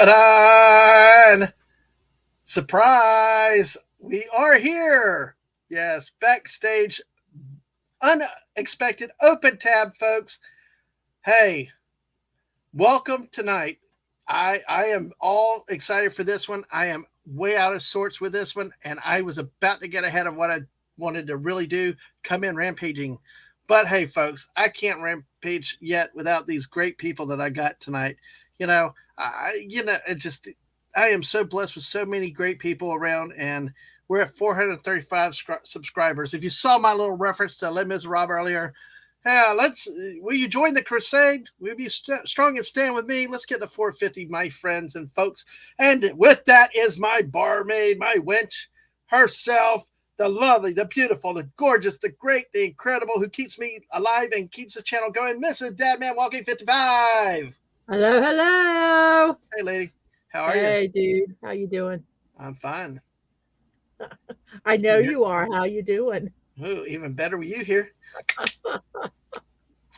Ta-da! Surprise! We are here. Yes, backstage, unexpected open tab, folks. Hey, welcome tonight. I am all excited for this one. I am way out of sorts with this one, and I was about to get ahead of what I wanted to really do, come in rampaging. But hey, folks, I can't rampage yet without these great people that I got tonight. It just I am so blessed with so many great people around, and we're at 435 subscribers. If you saw my little reference to Les Miserables earlier, yeah, will you join the crusade? Will you be strong and stand with me? Let's get to 450, my friends and folks. And with that is my barmaid, my wench herself, the lovely, the beautiful, the gorgeous, the great, the incredible, who keeps me alive and keeps the channel going, Mrs. Dadman Walking 55. Hello, hello. Hey, lady. How are you? Hey, dude. How you doing? I'm fine. I know you are. How you doing? Ooh, even better with you here.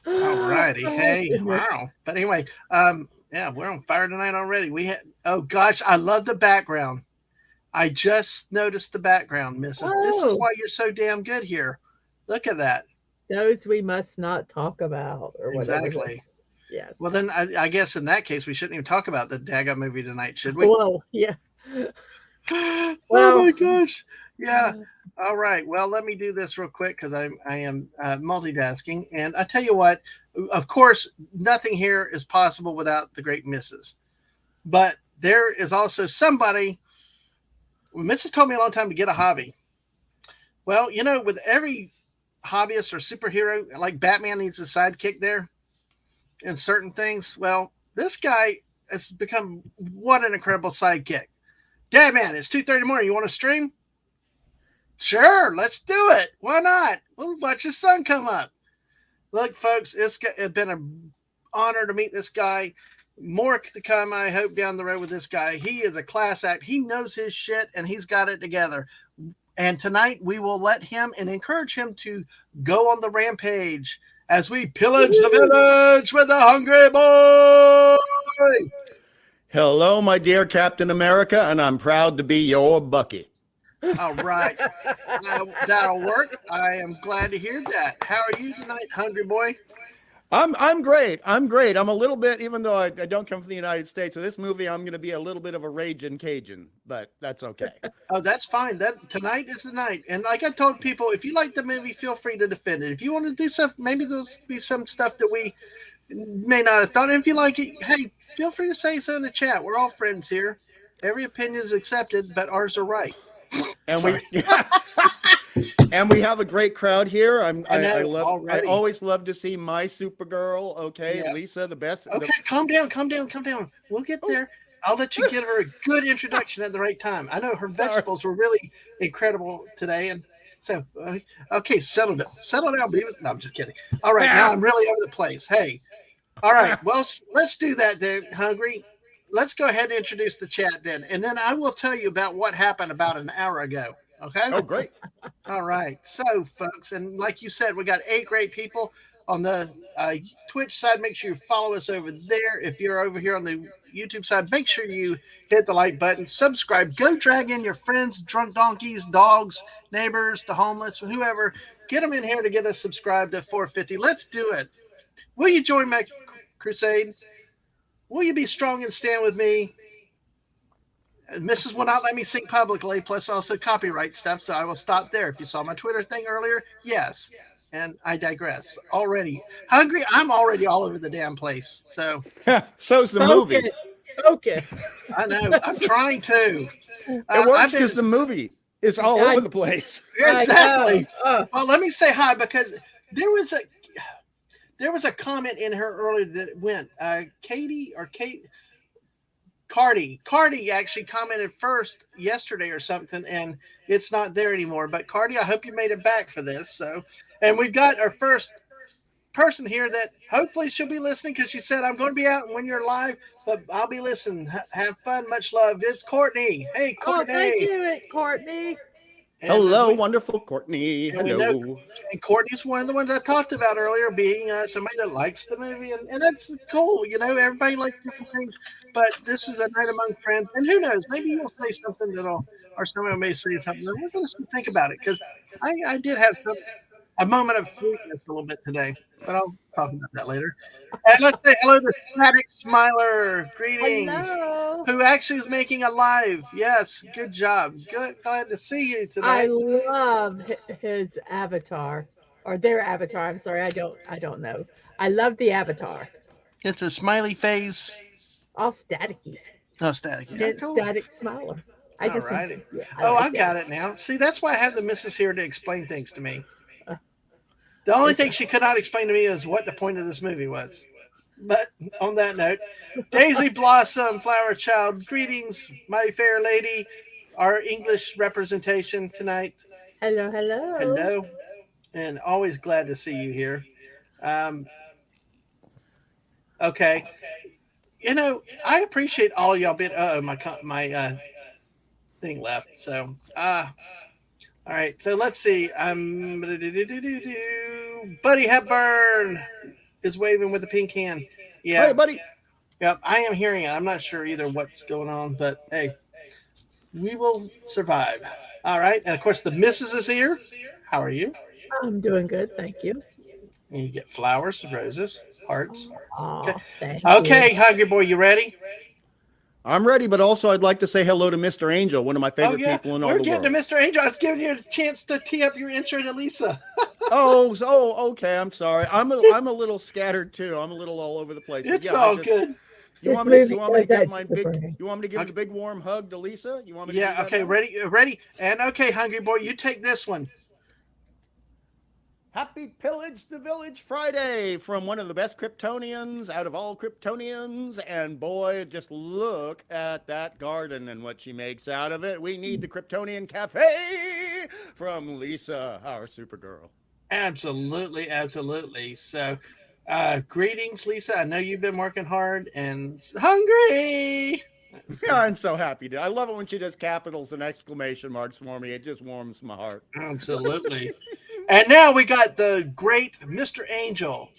All righty. Hey, wow. But anyway, yeah, we're on fire tonight already. Oh gosh, I love the background. I just noticed the background, Mrs. Oh. This is why you're so damn good here. Look at that. Those we must not talk about. Or exactly. Yes. Well, then I guess in that case, we shouldn't even talk about the Daga movie tonight, should we? Whoa, yeah. Oh my gosh. Yeah. All right. Well, let me do this real quick because I am multitasking. And I tell you what, of course, nothing here is possible without the great Mrs. But there is also somebody. Mrs. told me a long time to get a hobby. Well, with every hobbyist or superhero, like Batman needs a sidekick there in certain things. Well, this guy has become what an incredible sidekick. Dadman, it's 2:30 in the morning. You want to stream? Sure, let's do it. Why not? We'll watch the sun come up. Look, folks, it's been an honor to meet this guy. More to come, I hope, down the road with this guy. He is a class act. He knows his shit, and he's got it together. And tonight, we will let him and encourage him to go on the rampage as we pillage the village with the hungry boy. Hello, my dear Captain America, and I'm proud to be your Bucky. All right. That'll work. I am glad to hear that. How are you tonight, hungry boy? I'm great. I'm a little bit, even though I don't come from the United States, so this movie I'm going to be a little bit of a raging Cajun, but that's okay. Oh, that's fine. Tonight is the night. And like I told people, if you like the movie, feel free to defend it. If you want to do stuff, maybe there'll be some stuff that we may not have thought. And if you like it, hey, feel free to say so in the chat. We're all friends here. Every opinion is accepted, but ours are right. And we have a great crowd here. I always love to see my Supergirl. Okay, yeah. Lisa, the best. Okay, calm down. We'll get there. I'll let you give her a good introduction at the right time. I know her vegetables were really incredible today, and so okay, settle down, Beavis. No, I'm just kidding. All right, now I'm really over the place. Hey, all right, well, let's do that then, Hungry. Let's go ahead and introduce the chat then, and then I will tell you about what happened about an hour ago. Okay? Oh, great. All right. So, folks, and like you said, we got 8 great people on the Twitch side. Make sure you follow us over there. If you're over here on the YouTube side, make sure you hit the like button, subscribe, go drag in your friends, drunk donkeys, dogs, neighbors, the homeless, whoever. Get them in here to get us subscribed to 450. Let's do it. Will you join my crusade? Will you be strong and stand with me? Mrs. will not let me sing publicly, plus also copyright stuff, so I will stop there. If you saw my Twitter thing earlier, yes. And I digress. Already. Hungry, I'm already all over the damn place. So so's the movie. Okay. I know. I'm trying to. It works because the movie is all over the place. Exactly. Well, let me say hi because there was a comment in her earlier that went, Cardi actually commented first yesterday or something, and it's not there anymore. But Cardi, I hope you made it back for this. So, and we've got our first person here that hopefully she'll be listening because she said, I'm going to be out when you're live, but I'll be listening. Have fun. Much love. It's Courtney. Hey, Courtney. Oh, thank you, Courtney. And Hello, wonderful Courtney. and we Hello. know, and Courtney's one of the ones I talked about earlier, being somebody that likes the movie, and that's cool. You know, everybody likes different things, but this is a night among friends, and who knows? Maybe you'll say something that'll, or somebody may say something. We're going to think about it because I did have a moment of sweetness a little bit today, but I'll talk about that later. And let's say hello to Static Smiler. Greetings. Hello. Who actually is making a live? Yes, good job. Good, glad to see you I tonight. love his avatar or their avatar. I'm sorry, I don't know. I love the avatar. It's a smiley face. All staticky. Oh, static. Yeah, Hence cool. static smiler. I All just think, righty. yeah, I Oh, I like got that. it now. See, that's why I have the missus here to explain things to me. Uh, The only it's thing she could not explain to me is what the point of this movie was. But on that note, Daisy Blossom, Flower Child, greetings, my fair lady, our English representation tonight. hello, hello. Hello, and always glad to see you here. Um, okay, you know I appreciate all y'all being. My thing left. So all right. So let's see. Buddy Hepburn is waving with the pink hand. Yeah. Hey, buddy. Yep. I am hearing it. I'm not sure either what's going on, but hey, we will survive. All right. And of course, the missus is here. How are you? I'm doing good, thank you. And you get flowers, roses, hearts. Okay. Oh, thank Okay, you. Hungry Boy, you ready? I'm ready, but also I'd like to say hello to Mr. Angel, one of my Oh favorite yeah, people in all we're the getting world. to Mr. Angel. I was giving you a chance to tee up your intro to Lisa. Okay. I'm sorry. I'm a little scattered too. I'm a little all over the place. But It's yeah, all good. you This want me to movie you want me to does give that my to big brain. you want me to give Okay. the big warm hug to Lisa? You want me to do Yeah. that Okay. now? Ready. And okay, Hungry Boy, you take this one. Happy Pillage the Village Friday from one of the best Kryptonians out of all Kryptonians. And boy, just look at that garden and what she makes out of it. We need the Kryptonian Cafe from Lisa, our Supergirl. Absolutely. So, greetings, Lisa. I know you've been working hard and hungry. Yeah, I'm so happy to. I love it when she does capitals and exclamation marks for me. It just warms my heart. Absolutely. And now we got the great Mr. Angel.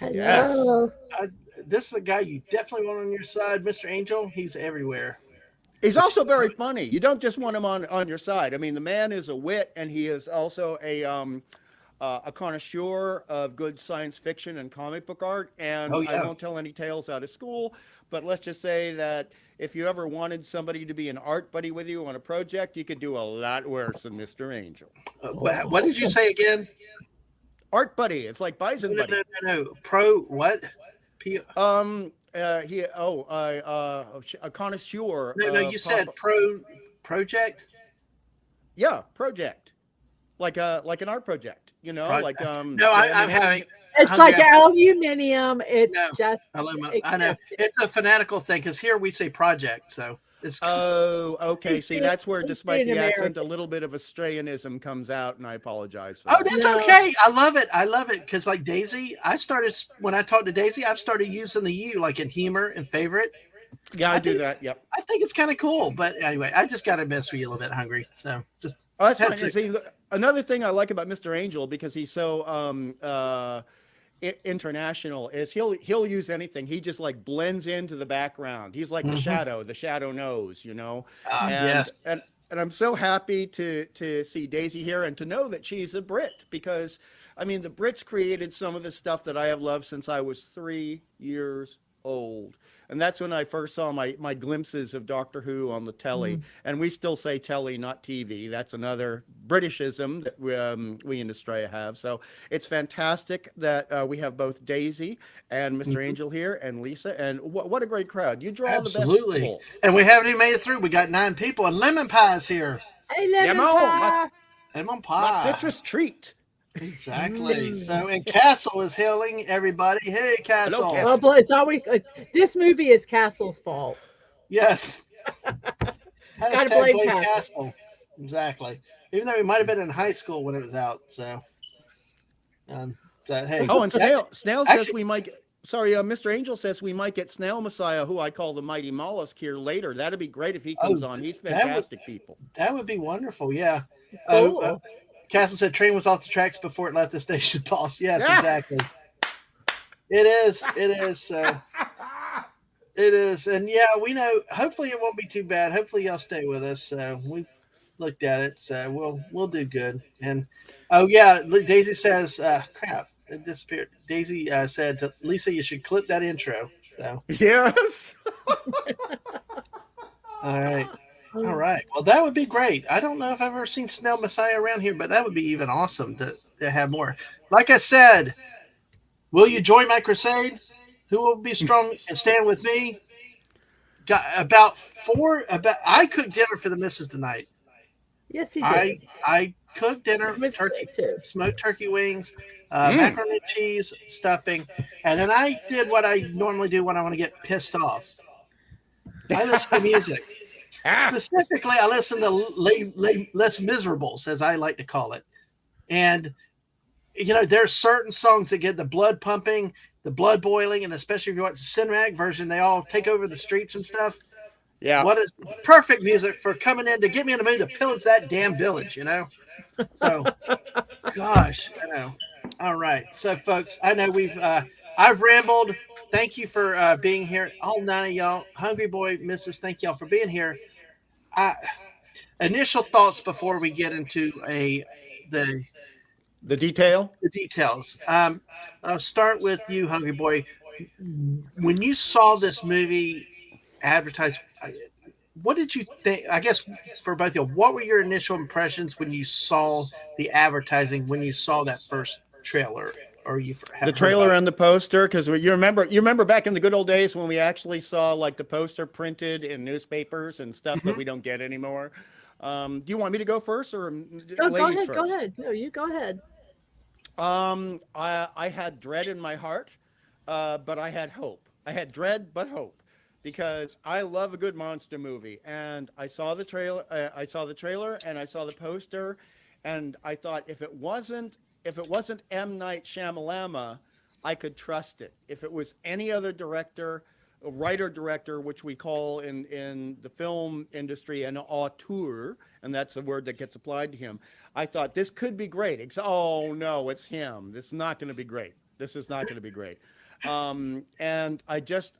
Yes. Hello. This is a guy you definitely want on your side, Mr. Angel. He's everywhere. He's also very funny. You don't just want him on your side. I mean, the man is a wit, and he is also a connoisseur of good science fiction and comic book art. And Oh I yeah. won't tell any tales out of school, but let's just say that if you ever wanted somebody to be an art buddy with you on a project, you could do a lot worse than Mr. Angel. What did you say again? Art buddy. It's like Bison No, buddy. no. Pro what? P. A connoisseur. No. You said project. Yeah, project. Like an art project, Project. like No, I'm having. It's Hungry, like aluminium. It's No. just Aluminum. I know it's a fanatical thing because here we say project, so it's. Oh, okay. See, that's where, it's despite in the accent, American. a little bit of Australianism comes out, and I apologize for Oh, that. that's No. okay. I love it because like Daisy, when I talk to Daisy, I've started using the you like in humor and favorite. Yeah, I do think- that. Yep. I think it's kind of cool, but anyway, I just got to mess with you a little bit, Hungry. So just Oh, that's fine. That's And it. see, another thing I like about Mr. Angel, because he's so international, is he'll use anything. He just like blends into the background. He's like Mhm. the shadow knows, and yes. and I'm so happy to see Daisy here and to know that she's a Brit, because I mean the Brits created some of the stuff that I have loved since I was 3 years old. And that's when I first saw my glimpses of Doctor Who on the telly. And we still say telly, not TV. That's another Britishism that we in Australia have. So it's fantastic that we have both Daisy and Mr. Mhm. Angel here and Lisa. And what a great crowd. You draw Absolutely. the best people. And we haven't even made it through. We got 9 people, and lemon pie's here. Hey, lemon Lemon, pie. Lemon My pie. citrus treat. Exactly. So, and Castle is hailing everybody. Hey, Castle. Castle. Well, but it's always this movie is Castle's fault. Yes. Gotta Hashtag blame blame Castle. Castle. Exactly. Even though he might have been in high school when it was out. So, hey. Oh, and Snail says Actually- we might get, sorry, Mr. Angel says we might get Snail Messiah, who I call the Mighty Mollusk, here later. That'd be great if he comes on. He's that would- fantastic people. That would be wonderful. Yeah. Cool. Castle said train was off the tracks before it left the station, boss. Yes, Yeah. exactly. It is. It is. So it is. And yeah, we know. Hopefully, it won't be too bad. Hopefully, y'all stay with us. So we looked at it. So we'll do good. And oh yeah, Daisy says, crap, it disappeared. Daisy said to Lisa, you should clip that intro. So Yes. all right. All right. Well, that would be great. I don't know if I've ever seen Snell Messiah around here, but that would be even awesome to have more. Like I said, will you join my crusade? Who will be strong and stand with me? Got I cooked dinner for the missus tonight. Yes, he did. I cooked dinner, Miss turkey, did too. smoked turkey wings, macaroni and cheese, stuffing, and then I did what I normally do when I want to get pissed off. I listen to music. Specifically, I listen to Les Miserables, as I like to call it. And, you know, there's certain songs that get the blood pumping, the blood boiling, and especially if you watch the cinematic version, they all take over the streets and stuff. Yeah. What is perfect music for coming in to get me in the mood to pillage that damn village, you know? So, gosh, I know. All right. So, folks, I know I've rambled. Thank you for being here. All 9 of y'all. Hungry Boy, Mrs., thank y'all for being here. Initial thoughts before we get into the detail. The details. I'll start with you, Hungry Boy. When you saw this movie advertised, what did you think? I guess for both of you, what were your initial impressions when you saw the advertising? When you saw that first trailer, or the trailer and the poster? Because you remember back in the good old days when we actually saw like the poster printed in newspapers and stuff that we don't get anymore. Do you want me to go first or ladies first? Go ahead. No, you go ahead. I had dread in my heart, but I had hope. I had dread, but hope, because I love a good monster movie. And I saw the trailer. I saw the trailer, and I saw the poster, and I thought if it wasn't M. Night Shyamalan, I could trust it. If it was any other director, a writer-director, which we call in the film industry an auteur, and that's the word that gets applied to him, I thought this could be great. Oh no, it's him. This is not going to be great. This is not going to be great. And I just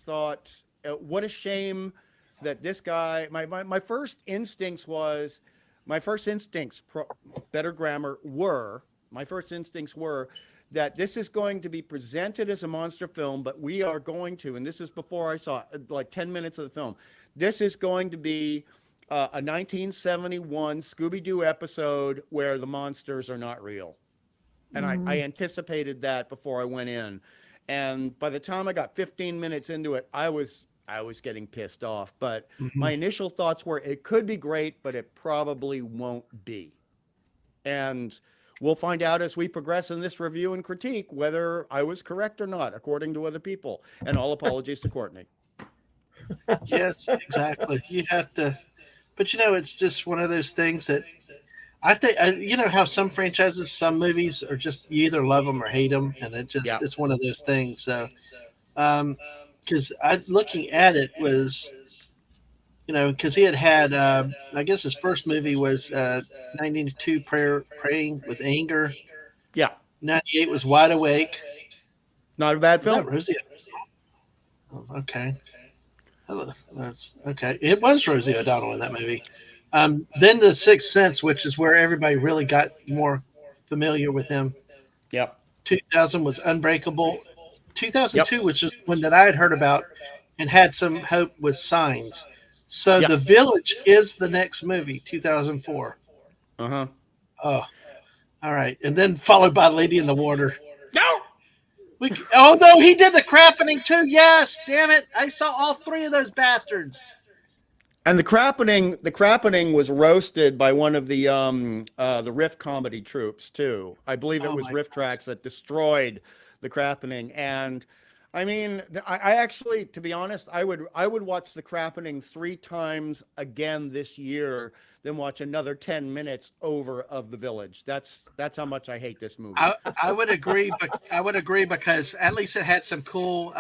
thought, what a shame that this guy. My first instincts, better grammar, were that this is going to be presented as a monster film, but we are going to, and this is before I saw like 10 minutes of the film, this is going to be a 1971 Scooby-Doo episode where the monsters are not real. And I anticipated that before I went in. And by the time I got 15 minutes into it, I was getting pissed off. But my initial thoughts were it could be great, but it probably won't be. And we'll find out as we progress in this review and critique whether I was correct or not, according to other people. And all apologies to Courtney. Yes, exactly. You have to, but you know, it's just one of those things that I think, you know, how some franchises, some movies are just, you either love them or hate them. And it's one of those things. So, because looking at it was, you know, because he had, I guess his first movie was 92 Praying with Anger. Yeah. 98 was Wide Awake. Not a bad film. Rosie. Oh, okay. That's okay. It was Rosie O'Donnell in that movie. Then The Sixth Sense, which is where everybody really got more familiar with him. Yep. 2000 was Unbreakable. 2002 was just one that I had heard about and had some hope with Signs. So The Village is the next movie, 2004. Uh-huh. Oh, all right. And then followed by Lady in the Water. No! Oh, no, he did the crappening too. Yes, damn it. I saw all three of those bastards. And the crappening was roasted by one of the Riff comedy troops too. I believe it was Riff Tracks that destroyed the crappening. And I mean, I actually, to be honest, I would watch the crappening 3 times again this year than watch another 10 minutes over of The Village. That's how much I hate this movie. I would agree, but I would agree because at least it had some cool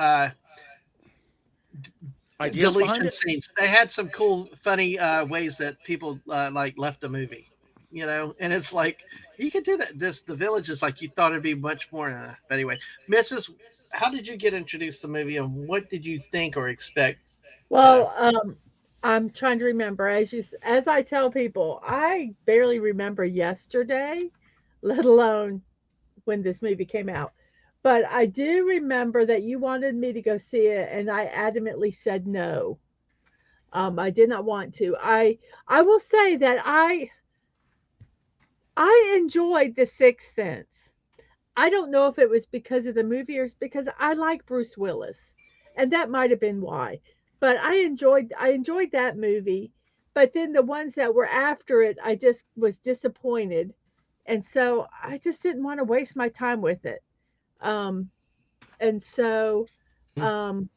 deletion scenes. They had some cool, funny ways that people like left the movie. and it's like you could do that. The Village is like you thought it'd be much more. But anyway, Mrs., how did you get introduced to the movie, and what did you think or expect? Uh, Well, I'm trying to remember. As I tell people, I barely remember yesterday, let alone when this movie came out. But I do remember that you wanted me to go see it, and I adamantly said no. I did not want to. I will say that I enjoyed The Sixth Sense. I don't know if it was because of the movie or it's because I like Bruce Willis, and that might have been why. But I enjoyed that movie. But then the ones that were after it, I just was disappointed, and so I just didn't want to waste my time with it. Um, and so um,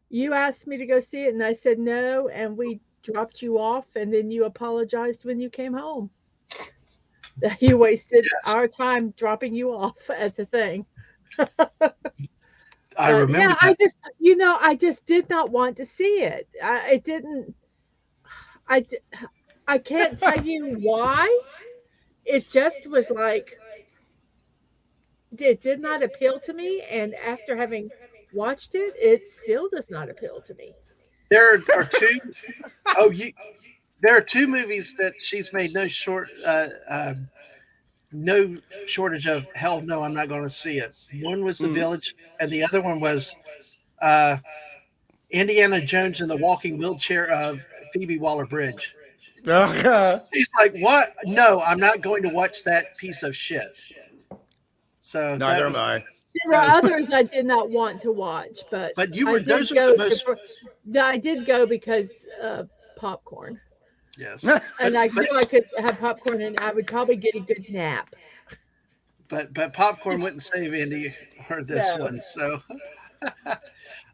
you asked me to go see it, and I said no, and we dropped you off, and then you apologized when you came home. You wasted yes, our time dropping you off at the thing. I But remember yeah, that. I just did not want to see it. It didn't. I d- I can't tell you why. It just was like it did not appeal to me, and after having watched it, it still does not appeal to me. There are two. Oh, you. There are two movies that she's made no shortage of. Hell no, I'm not going to see it. One was The Mhm. Village, and the other one was uh, Indiana Jones in the walking wheelchair of Phoebe Waller Bridge. She's like, "What? No, I'm not going to watch that piece of shit." So that Neither am was I. There were that was. others I did not want to watch, but But you I were. did Those were the go to. most. I did go because of popcorn, Yes, and I knew I could have popcorn, and I would probably get a good nap. but popcorn wouldn't save Indy or this No. one. So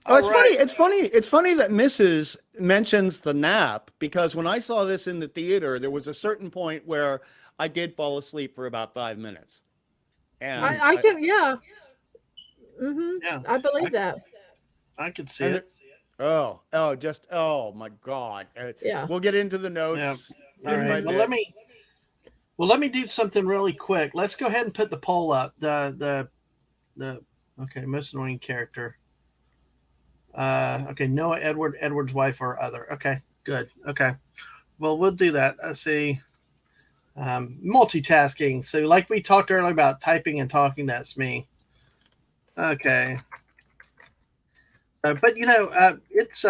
Oh, all it's funny. right. It's funny. It's funny that Mrs. mentions the nap because when I saw this in the theater, there was a certain point where I did fall asleep for about 5 minutes, Hmm. and I can, yeah. Yeah, I believe I that. I could see and it. it, just oh my God. Yeah. We'll get into the Yeah. notes All bit by right. Mhm. bit. Let me do something really quick. Let's go ahead and put the poll up. The okay, most annoying character. Okay, Noah, Edward's wife, or other. Okay, good. Okay, well, we'll do that. Let's see. Multitasking. So, like we talked earlier about typing and talking, that's me. Okay, but it's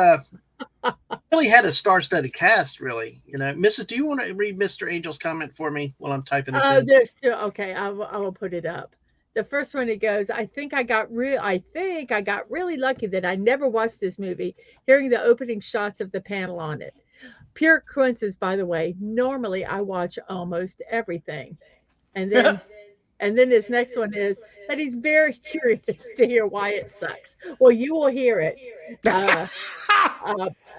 really had a star-studded cast. Really, Mrs. Do you want to read Mr. Angel's comment for me while I'm typing this in? There's two. Okay, I will put it up. The first one it goes. I think I got really lucky that I never watched this movie. Hearing the opening shots of the panel on it, pure coincidence, by the way. Normally, I watch almost everything, and then his next one is that he's very curious to hear why it sucks. Well, you will hear it. Uh,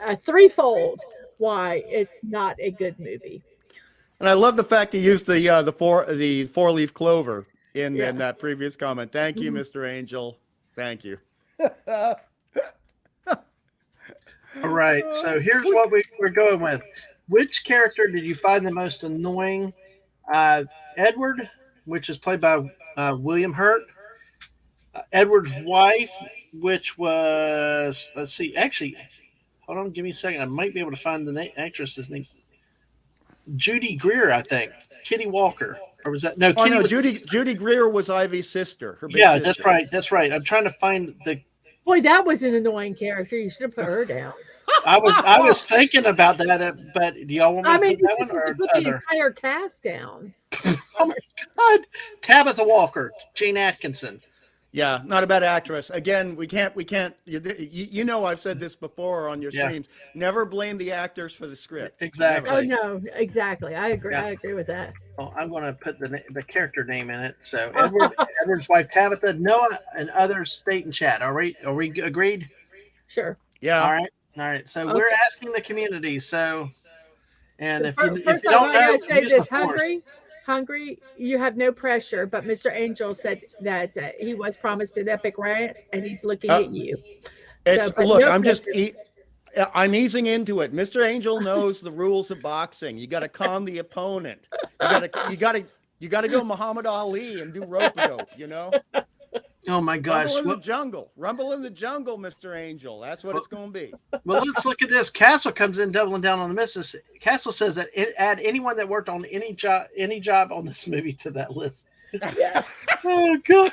uh, threefold why it's not a good movie. And I love the fact he used the four leaf clover in Yeah. that previous comment. Thank you, Mhm. Mr. Angel. Thank you. All right, so here's what we're going with. Which character did you find the most annoying? Edward, which is played by William Hurt. Edward's wife, which was, let's see, actually, hold on, give me a second. I might be able to find the actress's name. Judy Greer, I think. Kitty Walker. Or was that? No, Oh Kitty no, was. Judy Greer was Ivy's sister, her big Yeah, that's sister. right. That's right. I'm trying to find the. Boy, that was an annoying character. You should have put her down. I was thinking about that, but do y'all want me I to mean, put you that one should or have put the other? entire cast down. Oh my God, Tabitha Walker, Jane Atkinson. Yeah, not a bad actress. Again, we can't. You know, I've said this before on your Yeah, streams. Never blame the actors for the script. Never. Oh exactly. no, exactly. I agree. Yeah. I agree with that. Well, I'm going to put the character name in it. So Oh, Edward's wife Tabitha, Noah, and others state in chat. Are we agreed? sure. All Yeah. right, all right. So we're Okay. asking the community. So, and if First you off, don't I know, gotta say use the this: force. hungry. You have no pressure. But Mr. Angel said that he was promised an epic rant, and he's looking Uh, at you. So, it's but look. no I'm just. pressure. I'm easing into it. Mr. Angel knows the rules of boxing. You got to calm the opponent. You got to go Muhammad Ali and do rope a dope, you know? Oh my gosh. Rumble in the jungle. Rumble in the jungle, Mr. Angel. That's what it's going to be. Well, let's look at this. Castle comes in doubling down on the misses. Castle says that add anyone that worked on any job on this movie to that list. Yeah. Oh God,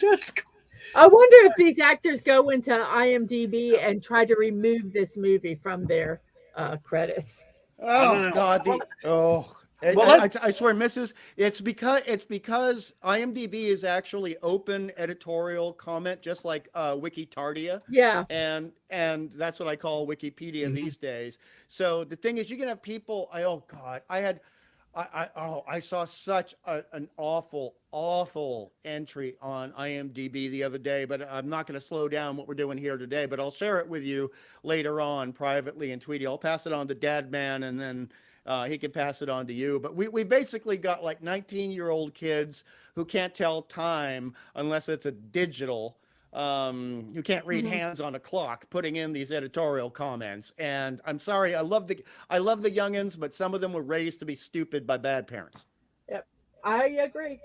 that's cool. I wonder if these actors go into IMDb and try to remove this movie from their credits. Oh God! I swear, Mrs. It's because IMDb is actually open editorial comment, just like Wikitardia. Yeah, and that's what I call Wikipedia these days. So the thing is, you can have people. I saw such an awful entry on IMDb the other day, but I'm not going to slow down what we're doing here today, but I'll share it with you later on privately in Tweety. I'll pass it on to Dadman, and then he can pass it on to you. But we basically got like 19-year-old kids who can't tell time unless it's a digital. You can't read hands on a clock putting in these editorial comments. And I'm sorry, I love the youngins, but some of them were raised to be stupid by bad parents. Yep. I agree.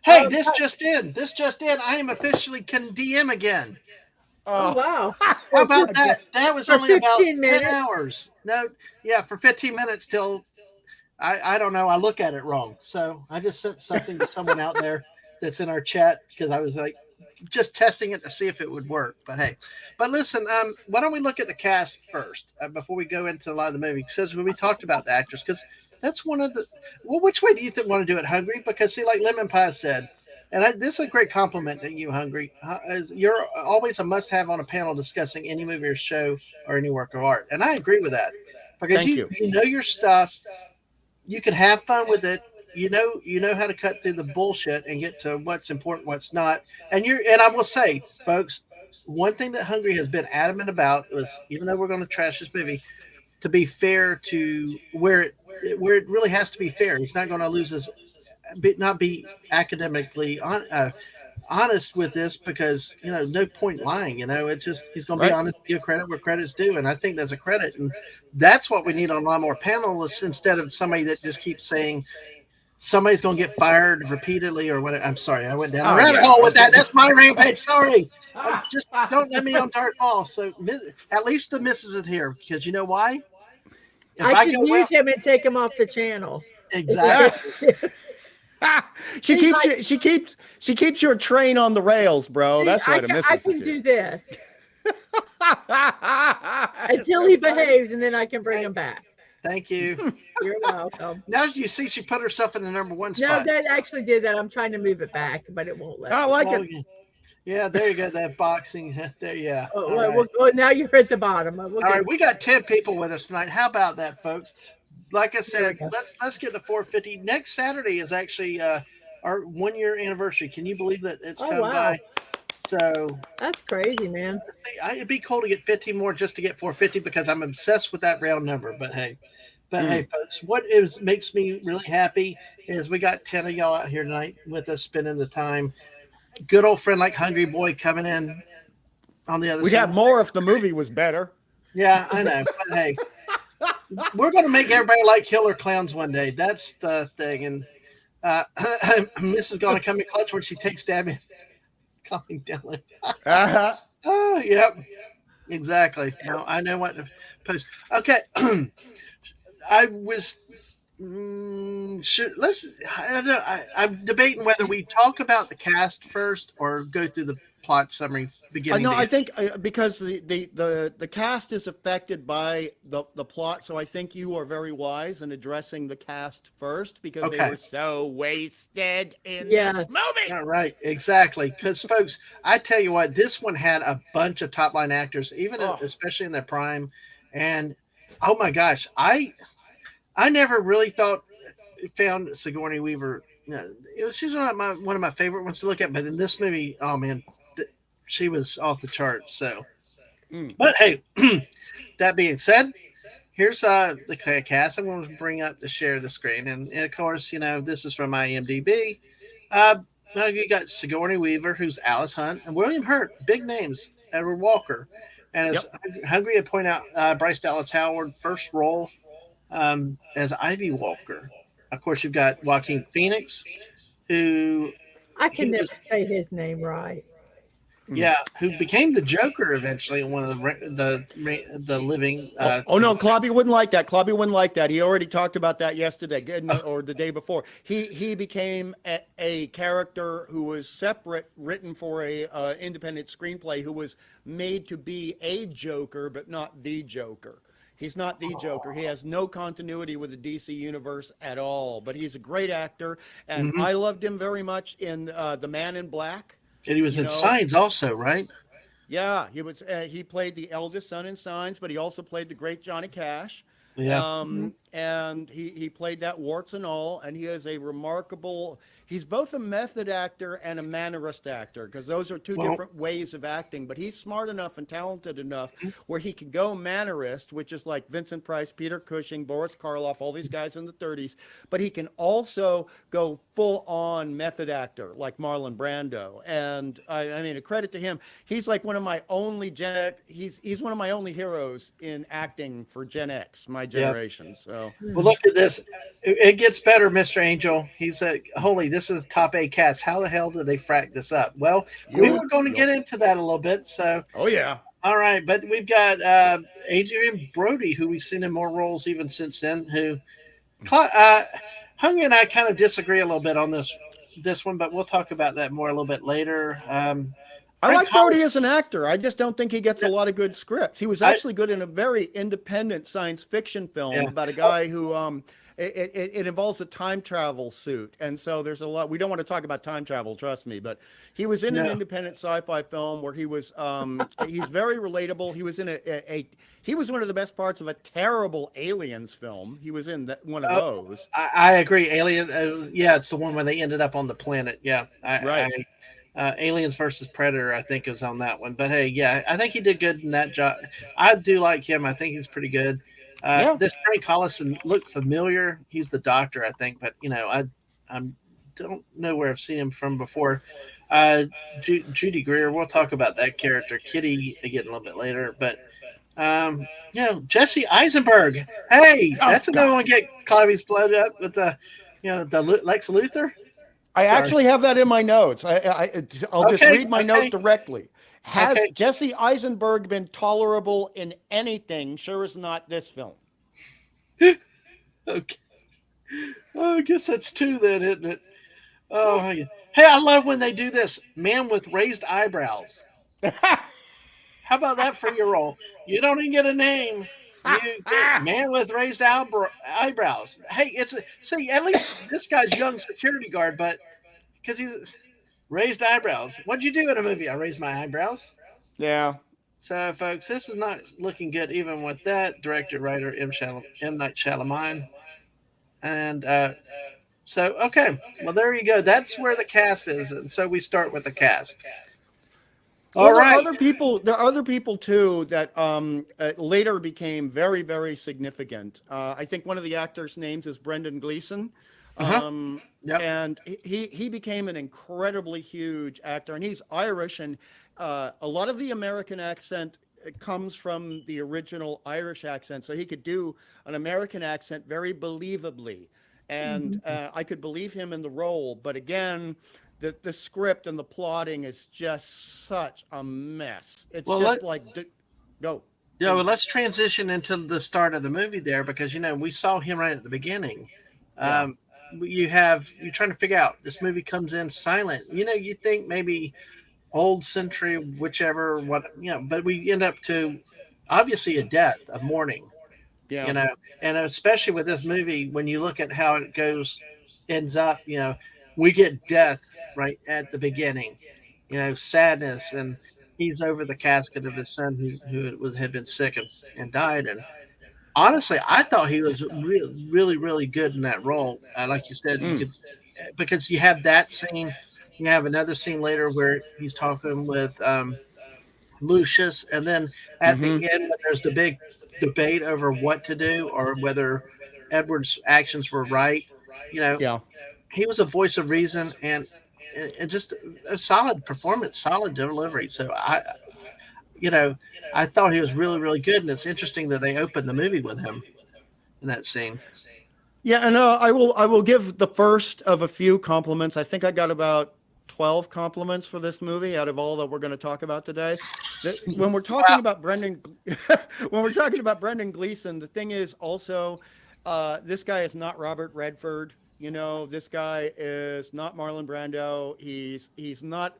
Hey, this just in. I am officially can DM again. Oh wow. How about that? That was only about 10 minutes. hours. No, yeah, for 15 minutes till I don't know. I look at it wrong. So I just sent something to someone out there that's in our chat because I was like just testing it to see if it would work. But hey, listen, why don't we look at the cast first before we go into a lot of the movie? Because when we talked about the actors, because that's one of the which way do you want to do it, Hungry? Because see, like Lemon Pie said, and this is a great compliment to you, Hungry. You're always a must-have on a panel discussing any movie or show or any work of art, and I agree with that because you know your stuff. You can have fun with it. You know how to cut through the bullshit and get to what's important, what's not. And I will say, folks, one thing that Hungry has been adamant about was, even though we're going to trash this movie, to be fair to where it really has to be fair. He's not going to lose his, not be academically honest with this because no point lying. It's just he's going to be honest, give credit where credit's due, and I think that's a credit, and that's what we need on a lot more panelists instead of somebody that just keeps saying somebody's going to get fired repeatedly or whatever. I'm sorry, I went down a rabbit hole with that. That's my rampage. Sorry. Just don't let me on Dark Ball. So at least the missus is here because you know why? If I can use him and take him off the channel. Exactly. She keeps your train on the rails, bro. That's why the missus I can do this until he behaves, and then I can bring him back. Thank you. You're welcome. Now you see she put herself in the number one spot. No, that actually did that. I'm trying to move it back, but it won't let me. I like it. Yeah, there you go. That boxing. There, yeah. Well, now you're at the bottom. All right, we got 10 people with us tonight. How about that, folks? Like I said, let's get to 450. Next Saturday is actually our 1 year anniversary. Can you believe that it's come by? So that's crazy, man. It'd be cool to get 15 more just to get 450 because I'm obsessed with that round number. But hey, folks, what makes me really happy is we got 10 of y'all out here tonight with us spending the time. Good old friend like Hungry Boy coming in on the other side. We'd have more if the movie was better. Yeah, I know. But hey, we're going to make everybody like killer clowns one day. That's the thing. And Miss is going to come in clutch when she takes Dabby. Calming down. Oh, yep. Exactly. Now I know what to post. Okay. I was I'm debating whether we talk about the cast first or go through the plot summary beginning. I think because the cast is affected by the plot, so I think you are very wise in addressing the cast first because they were so wasted in this movie. All right, exactly. Because folks, I tell you what, this one had a bunch of top line actors, especially in their prime, and oh my gosh, I never really found Sigourney Weaver. She's one of my favorite ones to look at, but in this movie, oh man, she was off the charts. So, but hey, that being said, here's the cast I'm going to bring up to share the screen, and of course, this is from IMDb. Now you got Sigourney Weaver, who's Alice Hunt, and William Hurt, big names. Edward Walker, And as Yep. Hungry to point out, Bryce Dallas Howard first role as Ivy Walker. Of course, you've got Joaquin Phoenix, who I can he never was say his name right. Mm. yeah, who became the Joker eventually in one of the living. Oh no, Clobby wouldn't like that. Clobby wouldn't like that. He already talked about that yesterday or the day before. He became a character who was separate, written for a independent screenplay, who was made to be a Joker, but not the Joker. He's not the Joker. He has no continuity with the DC universe at all. But he's a great actor, and Mhm. I loved him very much in The Man in Black. And he was You in know, Signs also, right? yeah, he was. He played the eldest son in Signs, but he also played the great Johnny Cash, Yeah. and he played that warts and all. And he is a remarkable. He's both a method actor and a mannerist actor, because those are two Well, different ways of acting. But he's smart enough and talented enough where he can go mannerist, which is like Vincent Price, Peter Cushing, Boris Karloff, all these guys in the 30s. But he can also go full on method actor like Marlon Brando. And I mean, a credit to him. He's like one of my only Gen X. He's one of my only heroes in acting for Gen X, my yeah. generation. So Well, Hmm. look at this. It gets better, Mr. Angel. He's a holy. This is top A cast. How the hell did they frack this up? Well, we you, were going to yep. get into that a little bit. So, Oh yeah. all right, but we've got Adrian Brody, who we've seen in more roles even since then. Who Hung and I kind of disagree a little bit on this one, but we'll talk about that more a little bit later. I Frank like Brody Hollis. as an actor. I just don't think he gets a lot of good scripts. He was I actually good in a very independent science fiction film yeah. about a Oh, guy who it involves a time travel suit, and so there's a lot. We don't want to talk about time travel, trust me, but he was in an no. independent sci-fi film where he was he's very relatable. He was in he was one of the best parts of a terrible aliens film. He was in one of Oh, those. I agree. Alien. Yeah, it's the one where they ended up on the planet. Yeah, Right. Aliens versus Predator, I think, is on that one. But hey, yeah, I think he did good in that job. I do like him. I think he's pretty good. Yeah. This Frank Collison looked familiar. He's the doctor, I think, but I don't know where I've seen him from before. Uh, Judy Greer. We'll talk about that character, Kitty, again a little bit later. But Jesse Eisenberg. Hey, Oh that's another one. God. Get Clivy's blood up with the Lex Luthor. I Sorry. actually have that in my notes. I'll just Okay. read my note Okay. directly. Has Okay. Jesse Eisenberg been tolerable in anything? Sure as not this film. Okay. Oh, I guess that's two then, isn't it? Oh, hey, I love when they do this. Man with raised eyebrows. How about that for your role? You don't even get a name. You get man with raised eyebrows. Hey, see, at least this guy's young security guard, but because he's raised eyebrows. What'd you do in a movie? I raised my eyebrows. Yeah. So, folks, this is not looking good, even with that director, writer M. Night Shyamalan, and okay, well, there you go. That's where the cast is, and so we start with the cast. All Well, there are right. other people. There are other people too that later became very, very significant. I think one of the actors' names is Brendan Gleeson, Uh huh. Yep. and he became an incredibly huge actor. And he's Irish, and a lot of the American accent comes from the original Irish accent, so he could do an American accent very believably, and Mhm. I could believe him in the role. But again, the script and the plotting is just such a mess. It's Well, just like go, yeah. Well, please. let's transition into the start of the movie there because we saw him right at the beginning. Yeah. Um, you're trying to figure out this movie comes in silent. You think maybe old century, whichever, but we end up to obviously a death, a mourning, you Yeah. know, and especially with this movie, when you look at how it ends up, we get death right at the beginning, sadness, and he's over the casket of his son had been sick and died. And honestly, I thought he was really, really, really good in that role. Like you said, you Mm. could because you have that scene. You have another scene later where he's talking with Lucius, and then at the Mm-hmm. end, when there's the big debate over what to do or whether Edward's actions were right. You know, Yeah. he was a voice of reason and just a solid performance, solid delivery. So you know, I thought he was really, really good, and it's interesting that they opened the movie with him in that scene. Yeah, and I will give the first of a few compliments. I think I got about 12 compliments for this movie out of all that we're going to talk about today. When we're talking Wow. about Brendan, when we're talking about Brendan Gleeson, the thing is also, this guy is not Robert Redford. You know, this guy is not Marlon Brando. He's not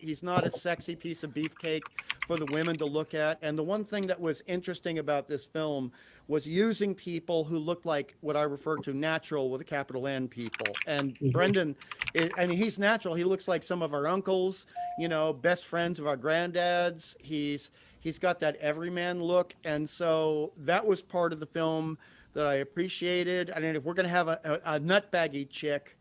a sexy piece of beefcake for the women to look at. And the one thing that was interesting about this film was using people who looked like what I refer to natural with a capital N people. And Mhm. Brendan, I mean, he's natural. He looks like some of our uncles, you know, best friends of our granddads. He's got that everyman look, and so that was part of the film that I appreciated. I mean, if we're gonna have a nutbaggy chick,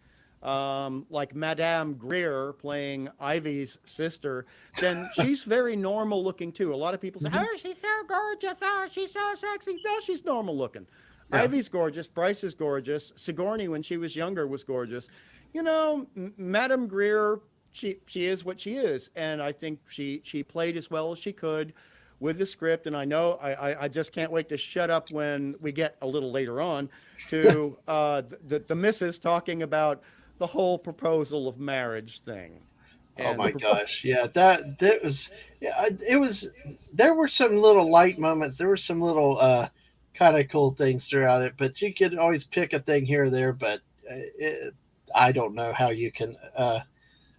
like Madame Greer playing Ivy's sister, then she's very normal looking too. A lot of people say, Mhm. "Oh, she's so gorgeous! Oh, she's so sexy!" No, she's normal looking. Yeah. Ivy's gorgeous. Bryce is gorgeous. Sigourney, when she was younger, was gorgeous. You know, Madame Greer, she is what she is, and I think she played as well as she could with the script. And I know I just can't wait to shut up when we get a little later on to the missus talking about the whole proposal of marriage thing. Oh And my gosh. Yeah, that was, yeah, it was, there were some little light moments. There were some little kind of cool things throughout it, but you could always pick a thing here or there, but I don't know how you can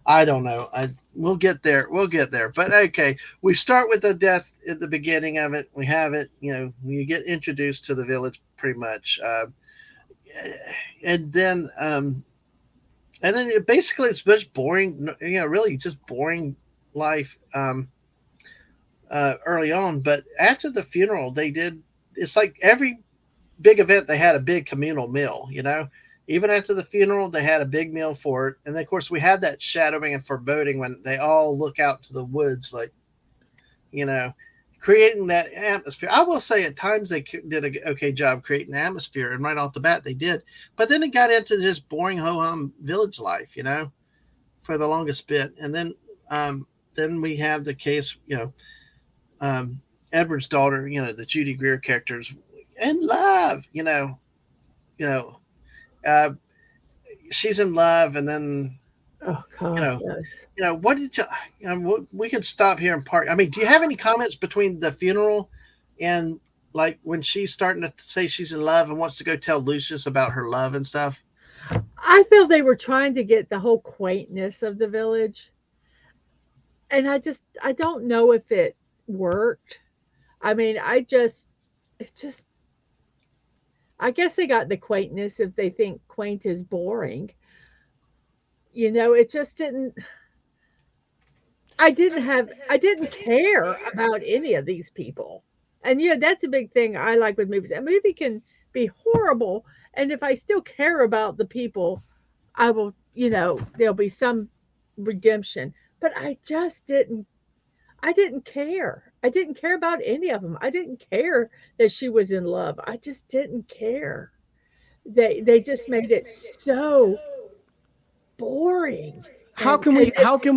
I don't know. We'll get there. We'll get there. But okay, we start with the death at the beginning of it. We have it. You know, you get introduced to the village pretty much, and then basically it's just boring. You know, really just boring life early on. But after the funeral, they did. It's like every big event, they had a big communal meal. You know, even after the funeral, they had a big meal for it. And then, of course, we had that shadowing and foreboding when they all look out to the woods, like, you know, creating that atmosphere. I will say at times they did a okay job creating atmosphere, and right off the bat they did. But then it got into just boring ho hum village life, you know, for the longest bit. And then we have the case, you know, um, Edward's daughter, you know, the Judy Greer characters in love, you know, uh, she's in love, and then Oh you God, know, yes. what did you? We can stop here and part. I mean, do you have any comments between the funeral and like when she's starting to say she's in love and wants to go tell Lucius about her love and stuff? I feel they were trying to get the whole quaintness of the village, and I don't know if it worked. I mean, it just I guess they got the quaintness if they think quaint is boring. You know, it just didn't I didn't care about any of these people. And yeah, that's a big thing I like with movies. A movie can be horrible, and if I still care about the people, I will, there'll be some redemption. But I didn't care. I didn't care about any of them. I didn't care that she was in love. I just didn't care. They just made it so boring. how can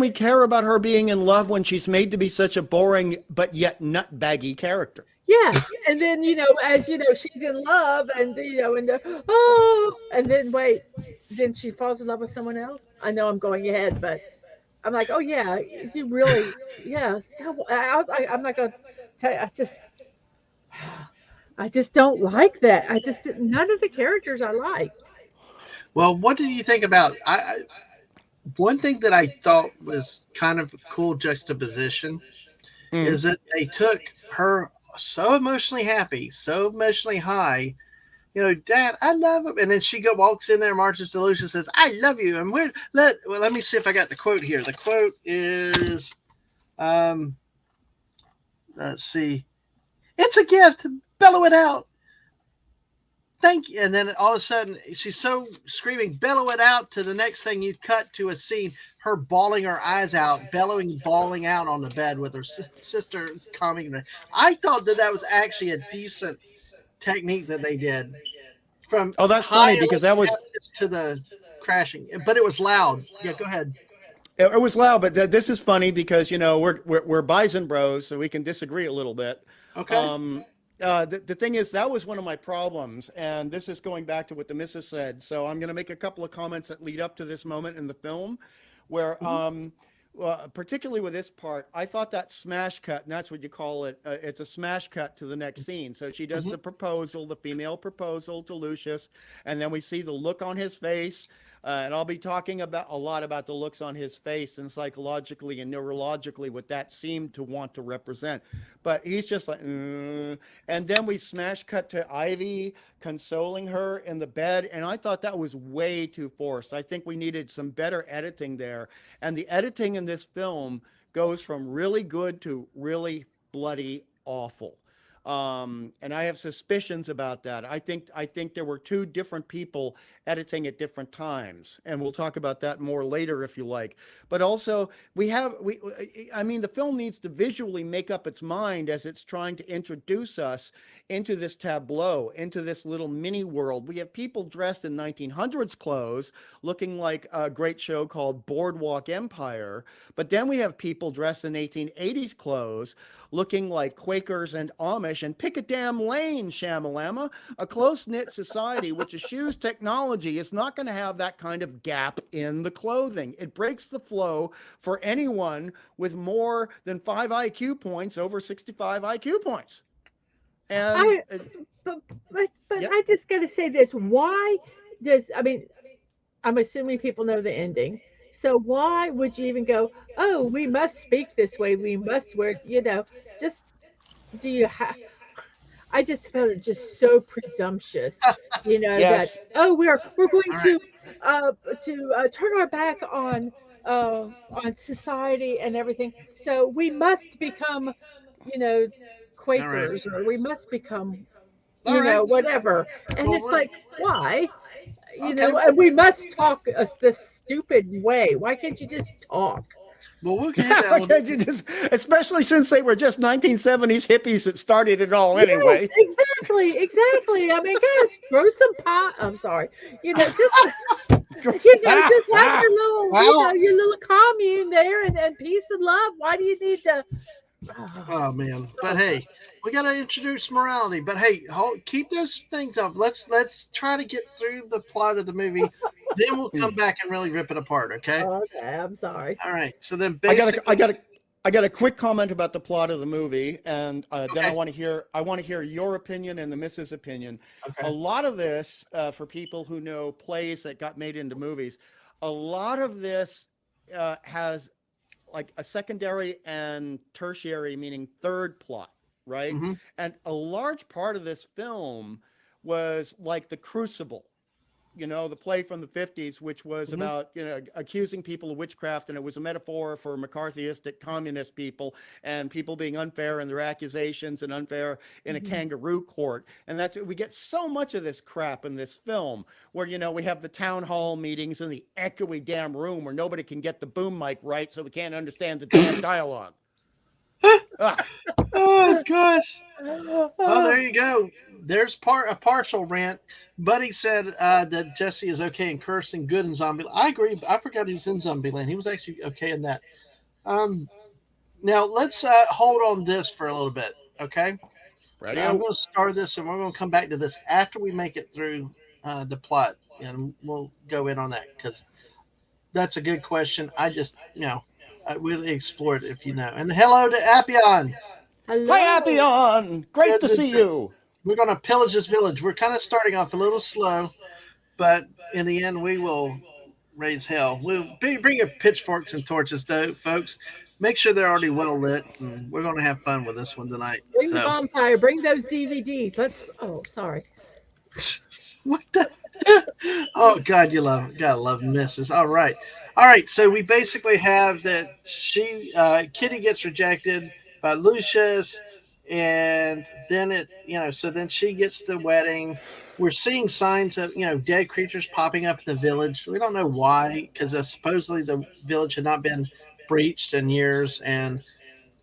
we care about her being in love when she's made to be such a boring but yet nutbaggy character? Yes, and then, as you know, she's in love, and and then wait, then she falls in love with someone else. I know I'm going ahead, but I'm like, oh yeah, you really, yes. God, I'm not gonna tell you. I just don't like that. None of the characters I liked. Well, what did you think about? One thing that I thought was kind of a cool juxtaposition Mm. is that they took her so emotionally happy, so emotionally high. You know, Dad, I love him, and then she walks in there, marches to Lucius, says, "I love you." And let me see if I got the quote here. The quote is, um, let's see, "It's a gift. Bellow it out. Thank you." And then all of a sudden, she's so screaming, "Bellow it out!" To the next thing, you cut to a scene her bawling her eyes out, bawling out on the bed with her sister calming her. I thought that was actually a decent technique that they did from Oh, that's high funny because that was to the crashing, but it was loud. Yeah, go ahead. It was loud, but this is funny because we're Bison Bros, so we can disagree a little bit. Okay. The thing is, that was one of my problems, and this is going back to what the missus said. So I'm going to make a couple of comments that lead up to this moment in the film, where particularly with this part, I thought that smash cut, and that's what you call it. It's a smash cut to the next scene. So she does the proposal, the female proposal to Lucius, and then we see the look on his face. And I'll be talking about a lot about the looks on his face and psychologically and neurologically what that seemed to want to represent. But he's just like, and then we smash cut to Ivy consoling her in the bed. And I thought that was way too forced. I think we needed some better editing there. And the editing in this film goes from really good to really bloody awful. And I have suspicions about that. I think there were two different people editing at different times, and we'll talk about that more later if you like. But also, the film needs to visually make up its mind as it's trying to introduce us into this tableau, into this little mini world. We have people dressed in 1900s clothes, looking like a great show called Boardwalk Empire. But then we have people dressed in 1880s clothes, looking like Quakers and Amish, and pick a damn lane, Shamalama. A close-knit society which eschews technology is not going to have that kind of gap in the clothing. It breaks the flow for anyone with more than 5 IQ points over 65 IQ points. And but I just got to say this. Why I'm assuming people know the ending. So why would you even go, oh, we must speak this way. We must wear, just do you have, I just found it just so presumptuous, Yes. that, oh, we're going All to, right. turn our back on society and everything. So we must become, you know, All right. Quakers, or we must become, All right. whatever. And Well, it's like, why? okay. And we must talk this stupid way. Why can't you just talk? Well, we'll get that a little bit. Especially since they were just 1970s hippies that started it all Yes, anyway. exactly. I mean, gosh, grow some pot. I'm sorry. Just have your little, Well, your little commune there, and peace and love. Why do you need to? oh man, but hey, we got to introduce morality. But hey, keep those things off. Let's try to get through the plot of the movie. Then we'll come back and really rip it apart. Okay. Okay, I'm sorry. All right. So then, I basically, got a quick comment about the plot of the movie, and then Okay. I want to hear your opinion and the missus' opinion. Okay. A lot of this, for people who know plays that got made into movies, a lot of this has like a secondary and tertiary, meaning third plot, right? Mm-hmm. And a large part of this film was like The Crucible, the play from the 50s, which was Mm-hmm. about, accusing people of witchcraft. And it was a metaphor for McCarthyistic communist people and people being unfair in their accusations and unfair in a kangaroo court. And we get so much of this crap in this film where, we have the town hall meetings in the echoey damn room where nobody can get the boom mic right. So we can't understand the damn dialogue. Oh gosh. Well, there you go. There's a partial rant. Buddy said that Jesse is okay in cursing, good in Zombieland. I agree. I forgot he was in Zombieland. He was actually okay in that. Now let's hold on this for a little bit, okay? Ready? I'm going to start this, and we're going to come back to this after we make it through the plot, and we'll go in on that because that's a good question. I just, I really explored it if you know. And hello to Appion. Hello. Hi, Appion. Great to see you. We're going to pillage this village. We're kind of starting off a little slow, but in the end, we will raise hell. We'll bring your pitchforks and torches, though, folks. Make sure they're already well lit, and we're going to have fun with this one tonight. Bring the bonfire. Bring those DVDs. Oh, sorry. What the? Oh God, gotta love misses. All right. So we basically have that Kitty gets rejected by Lucius, and then so then she gets the wedding. We're seeing signs of dead creatures popping up in the village. We don't know why, because supposedly the village had not been breached in years, and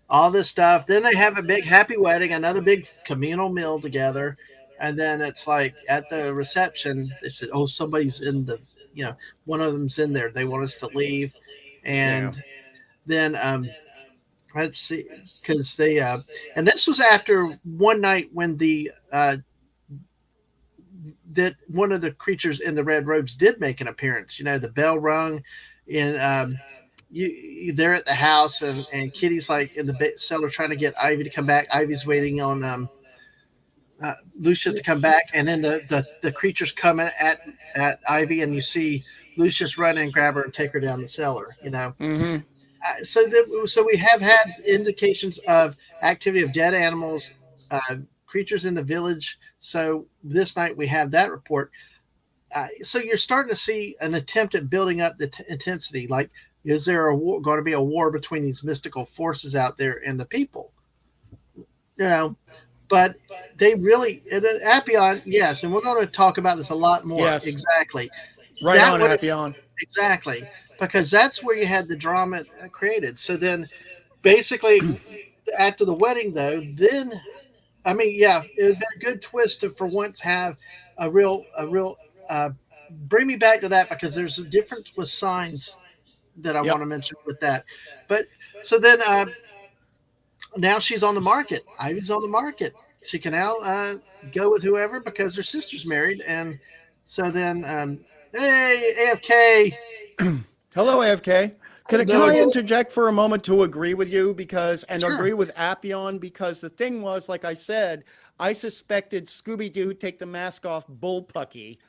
all this stuff. Then they have a big happy wedding, another big communal meal together. And then it's like at the reception, they said, oh, somebody's in one of them's in there. They want us to leave. Yeah. And then let's see, because they and this was after one night when the that one of the creatures in the red robes did make an appearance. You know, the bell rung, and they're at the house, and Kitty's like in the cellar trying to get Ivy to come back. Ivy's waiting on Lucius to come back, and then the creatures come at Ivy, and you see Lucius run and grab her and take her down the cellar. You know, Mm-hmm. so we have had indications of activity of dead animals, creatures in the village. So this night we have that report. So you're starting to see an attempt at building up the intensity. Like, is there going to be a war between these mystical forces out there and the people? You know, but they really Appian, yes, and we're going to talk about this a lot more. Yes. Exactly. Right That on, would- Appian. Exactly, because that's where you had the drama created. So then, basically, after the wedding, though, then I mean, yeah, it would be a good twist to for once have a real. Bring me back to that because there's a difference with signs that I Yep. want to mention with that. But so then now she's on the market. Ivy's on the market. She can now go with whoever because her sister's married, and so then hey AFK. Hello, AFK. Can No, I it's- interject for a moment to agree with you and Sure. agree with Appian? Because the thing was, like I said, I suspected Scooby-Doo take the mask off Bullpucky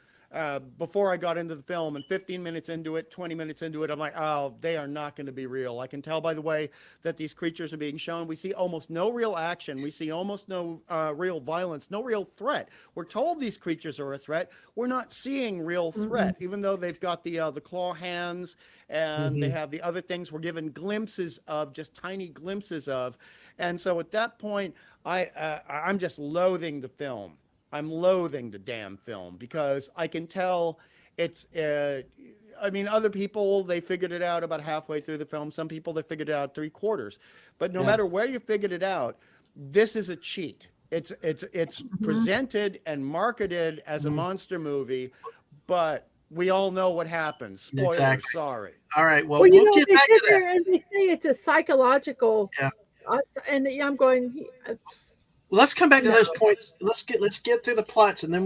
before I got into the film, and 15 minutes into it, 20 minutes into it, I'm like, oh, they are not going to be real. I can tell by the way that these creatures are being shown. We see almost no real action. We see almost no real violence, no real threat. We're told these creatures are a threat. We're not seeing real threat, even though they've got the claw hands and they have the other things we're given glimpses of, just tiny glimpses of. And so at that point, I'm just loathing the film. I'm loathing the damn film because I can tell it's, I mean, other people, they figured it out about halfway through the film. Some people, they figured it out 3/4. But no matter where you figured it out, this is a cheat. It's presented and marketed as a monster movie, but we all know what happens. Spoilers, Exactly. sorry. All right. Well, Well, you we'll know, get they back sit to that. there and they say it's a psychological. Yeah. And I'm going. Let's come back to No. those points. Let's get through the plots, and then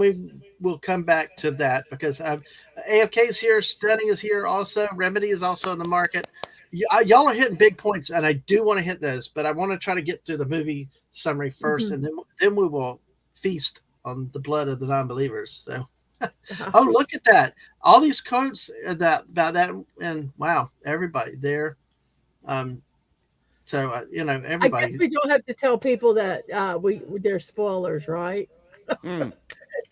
we'll come back to that because AFK is here, Stunning is here, also Remedy is also in the market. Y'all are hitting big points, and I do want to hit those, but I want to try to get to the movie summary 1st, and then we will feast on the blood of the non-believers. So, oh, look at that! All these quotes about that, and wow, everybody there. So you know, I everybody. guess we don't have to tell people that they're spoilers, right? Mm.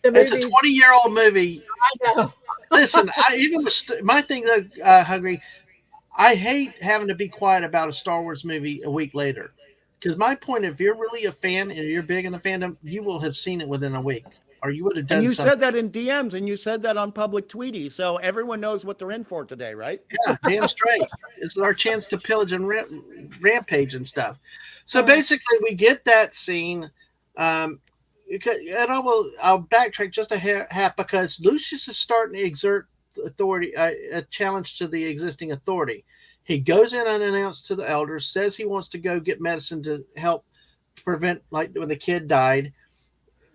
The It's a movie. 20-year-old movie. I know. Listen, I even with my thing though, Hungry. I hate having to be quiet about a Star Wars movie a week later, because my point, if you're really a fan and you're big in the fandom, you will have seen it within a week, or you would have done. And you something. said that in DMs, and you said that on public Tweety, so everyone knows what they're in for today, right? Yeah, damn straight. It's our chance to pillage and rampage and stuff. So basically, we get that scene. And I'll backtrack just a half because Lucius is starting to exert authority, a challenge to the existing authority. He goes in unannounced to the elders, says he wants to go get medicine to help prevent, like when the kid died.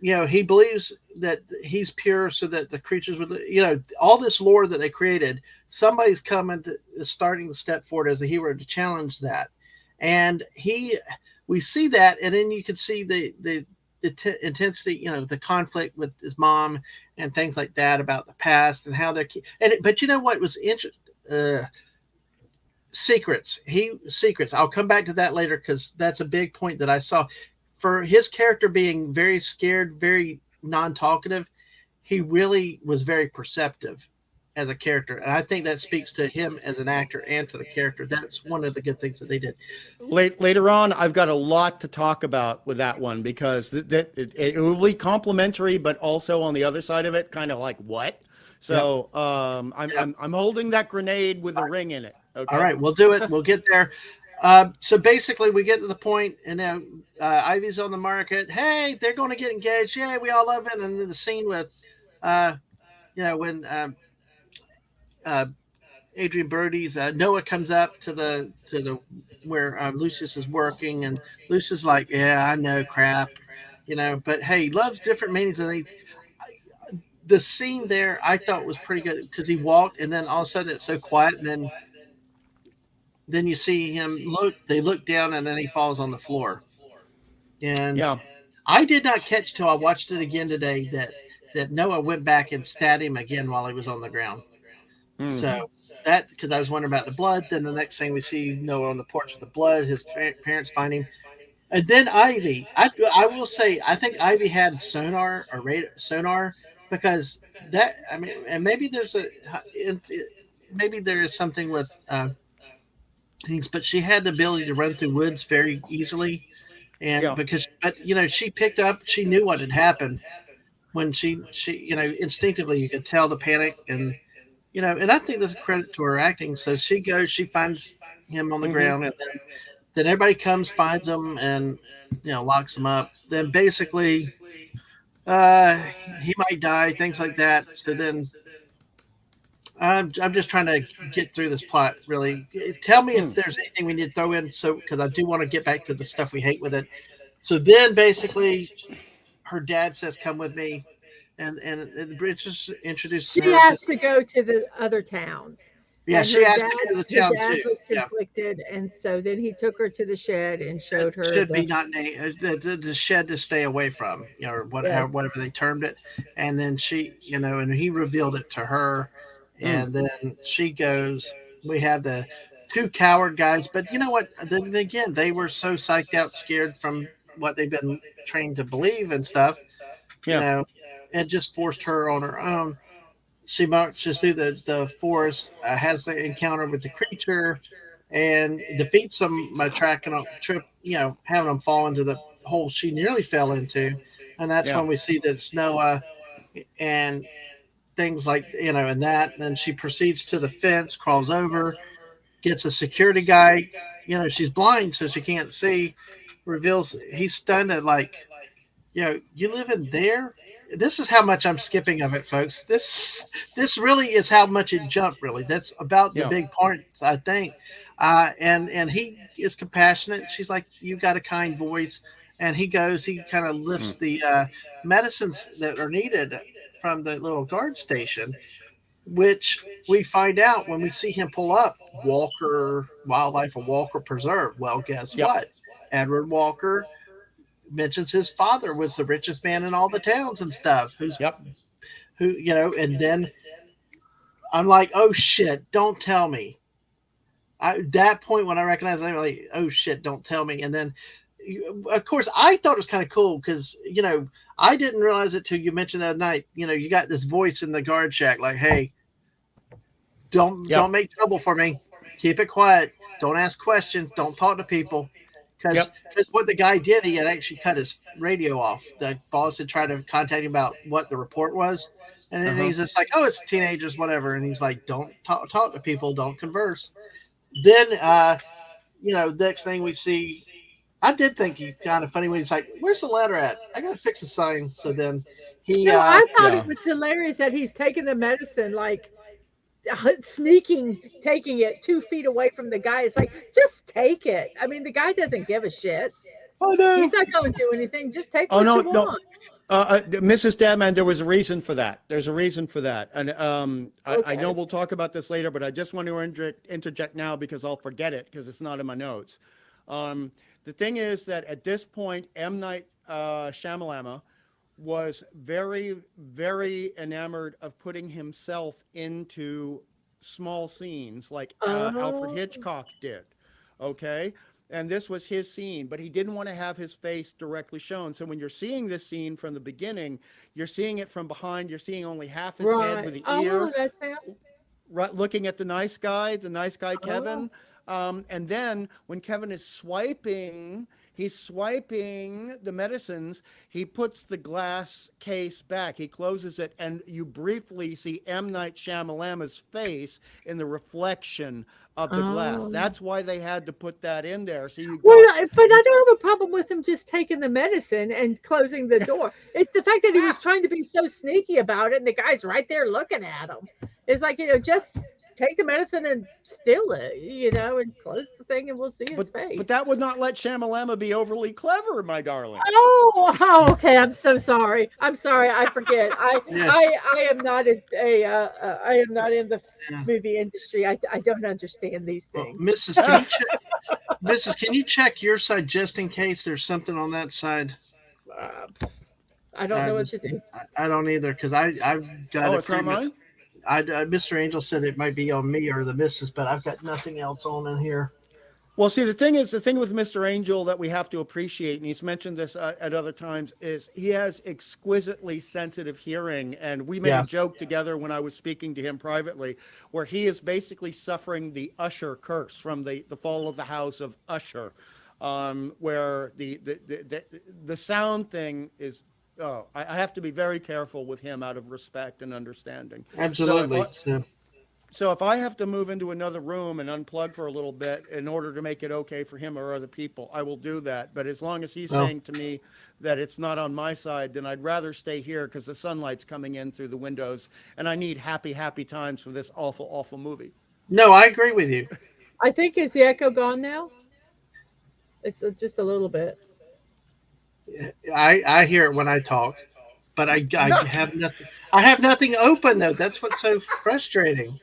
You know, he believes that he's pure so that the creatures would, you know, all this lore that they created, somebody's starting to step forward as a hero to challenge that. And we see that, and then you can see the intensity, you know, the conflict with his mom and things like that about the past and how they're, but you know what was interesting? Secrets. I'll come back to that later because that's a big point that I saw. For his character being very scared, very non-talkative, he really was very perceptive as a character. And I think that speaks to him as an actor and to the character. That's one of the good things that they did. Later on, I've got a lot to talk about with that one because it will be complimentary, but also on the other side of it, kind of like what? So I'm holding that grenade with a ring in it. Okay. All right, we'll do it. We'll get there. So basically, we get to the point, and now Ivy's on the market. Hey, they're going to get engaged. Yeah, we all love it. And then the scene with, you know, when Adrian Brody's Noah comes up to the where Lucius is working, and Lucius is like, yeah, I know, crap, but hey, love's different meanings. And the scene there I thought was pretty good because he walked, and then all of a sudden it's so quiet, and then you see him look. They look down, and then he falls on the floor. And Yeah. I did not catch till I watched it again today that Noah went back and stabbed him again while he was on the ground. So that, because I was wondering about the blood. Then the next thing we see Noah on the porch with the blood. His parents find him, and then Ivy. I will say I think Ivy had sonar or radar sonar because that, I mean, and maybe maybe there is something with things, but she had the ability to run through woods very easily, and Yeah. but she picked up. She knew what had happened when she instinctively you could tell the panic. And I think that's a credit to her acting. So she goes, she finds him on the ground, and then everybody comes, finds him, and locks him up. Then basically, he might die, things like that. So then I'm just trying to get through this plot. Really, tell me if there's anything we need to throw in. So because I do want to get back to the stuff we hate with it. So then basically, her dad says, "Come with me." And Bridge just introduced She her. has to go to the other towns. Yeah, And she her asked dad, to go to the her town dad too. was Yeah, conflicted, and so then he took her to the shed and showed her should be the not named the shed to stay away from, or yes. whatever they termed it. And then she, and he revealed it to her, and then she goes. We have the two coward guys, but you know what? Then again, they were so psyched out, scared from what they've been trained to believe and stuff. You Yeah. know, it just forced her on her own. She marches through the forest, has the encounter with the creature, and defeats them by tracking up, having them fall into the hole she nearly fell into. And that's Yeah. when we see that it's Noah and things like, and that. And then she proceeds to the fence, crawls over, gets a security guy. She's blind, so she can't see. Reveals he's stunned at, like, you live in there. This is how much I'm skipping of it, folks. This really is how much it jumped. Really, that's about the Yeah. big parts, I think. And he is compassionate. She's like, "You've got a kind voice," and he goes. He kind of lifts the medicines that are needed from the little guard station, which we find out when we see him pull up. Walker Wildlife or Walker Preserve. Well, guess Yep. what? Edward Walker mentions his father was the richest man in all the towns and stuff. Yep. And then I'm like, oh shit, don't tell me. That point when I recognized, I'm like, oh shit, don't tell me. And then, of course, I thought it was kind of cool because I didn't realize it till you mentioned that night. You got this voice in the guard shack, like, hey, don't make trouble for me. Keep it quiet. Don't ask questions. Don't talk to people. Because what the guy did, he had actually cut his radio off. The boss had tried to contact him about what the report was. And then he's just like, oh, it's teenagers, whatever. And he's like, don't talk to people. Don't converse. Then, next thing we see, I did think he kind of funny when he's like, where's the letter at? I got to fix the sign. So then he. I thought it was hilarious that he's taking the medicine, like taking it 2 feet away from the guy. It's like, just take it. I mean, the guy doesn't give a shit. Oh no, he's not going to do anything. Just take what you want. Mrs. Dadman, there was a reason for that. There's a reason for that. And I know we'll talk about this later, but I just want to interject now because I'll forget it because it's not in my notes. The thing is that at this point, M. Night Shyamalan was very, very enamored of putting himself into small scenes like Alfred Hitchcock did. Okay. And this was his scene, but he didn't want to have his face directly shown. So when you're seeing this scene from the beginning, you're seeing it from behind. You're seeing only half his head with the ear. That's him. Right, looking at the nice guy Kevin. And then when Kevin is swiping, he's swiping the medicines. He puts the glass case back. He closes it, and you briefly see M. Night Shyamalan's face in the reflection of the glass. That's why they had to put that in there. So but I don't have a problem with him just taking the medicine and closing the door. It's the fact that he was trying to be so sneaky about it, and the guy's right there looking at him. It's like, just take the medicine and steal it, and close the thing and we'll see his face. But that would not let Shamalama be overly clever, my darling. Okay. I'm so sorry. I'm sorry. I forget. Yes. I am not I am not in the Yeah. movie industry. I don't understand these Well, things. Mrs., can you check your side just in case there's something on that side? Uh, I don't know what to do. I don't either because I've got Oh, it it's not pretty much. mine? Mr. Angel said it might be on me or the missus, but I've got nothing else on in here. Well, see, the thing with Mr. Angel that we have to appreciate, and he's mentioned this at other times, is he has exquisitely sensitive hearing. And we made Yeah. a joke together when I was speaking to him privately, where he is basically suffering the Usher curse from the fall of the house of Usher, where the sound thing is. Oh, I have to be very careful with him out of respect and understanding. Absolutely. So if I have to move into another room and unplug for a little bit in order to make it okay for him or other people, I will do that. But as long as he's saying to me that it's not on my side, then I'd rather stay here because the sunlight's coming in through the windows and I need happy, happy times for this awful, awful movie. No, I agree with you. I think, is the echo gone now? It's just a little bit. I hear it when I talk, but I have nothing. I have nothing open though. That's what's so frustrating.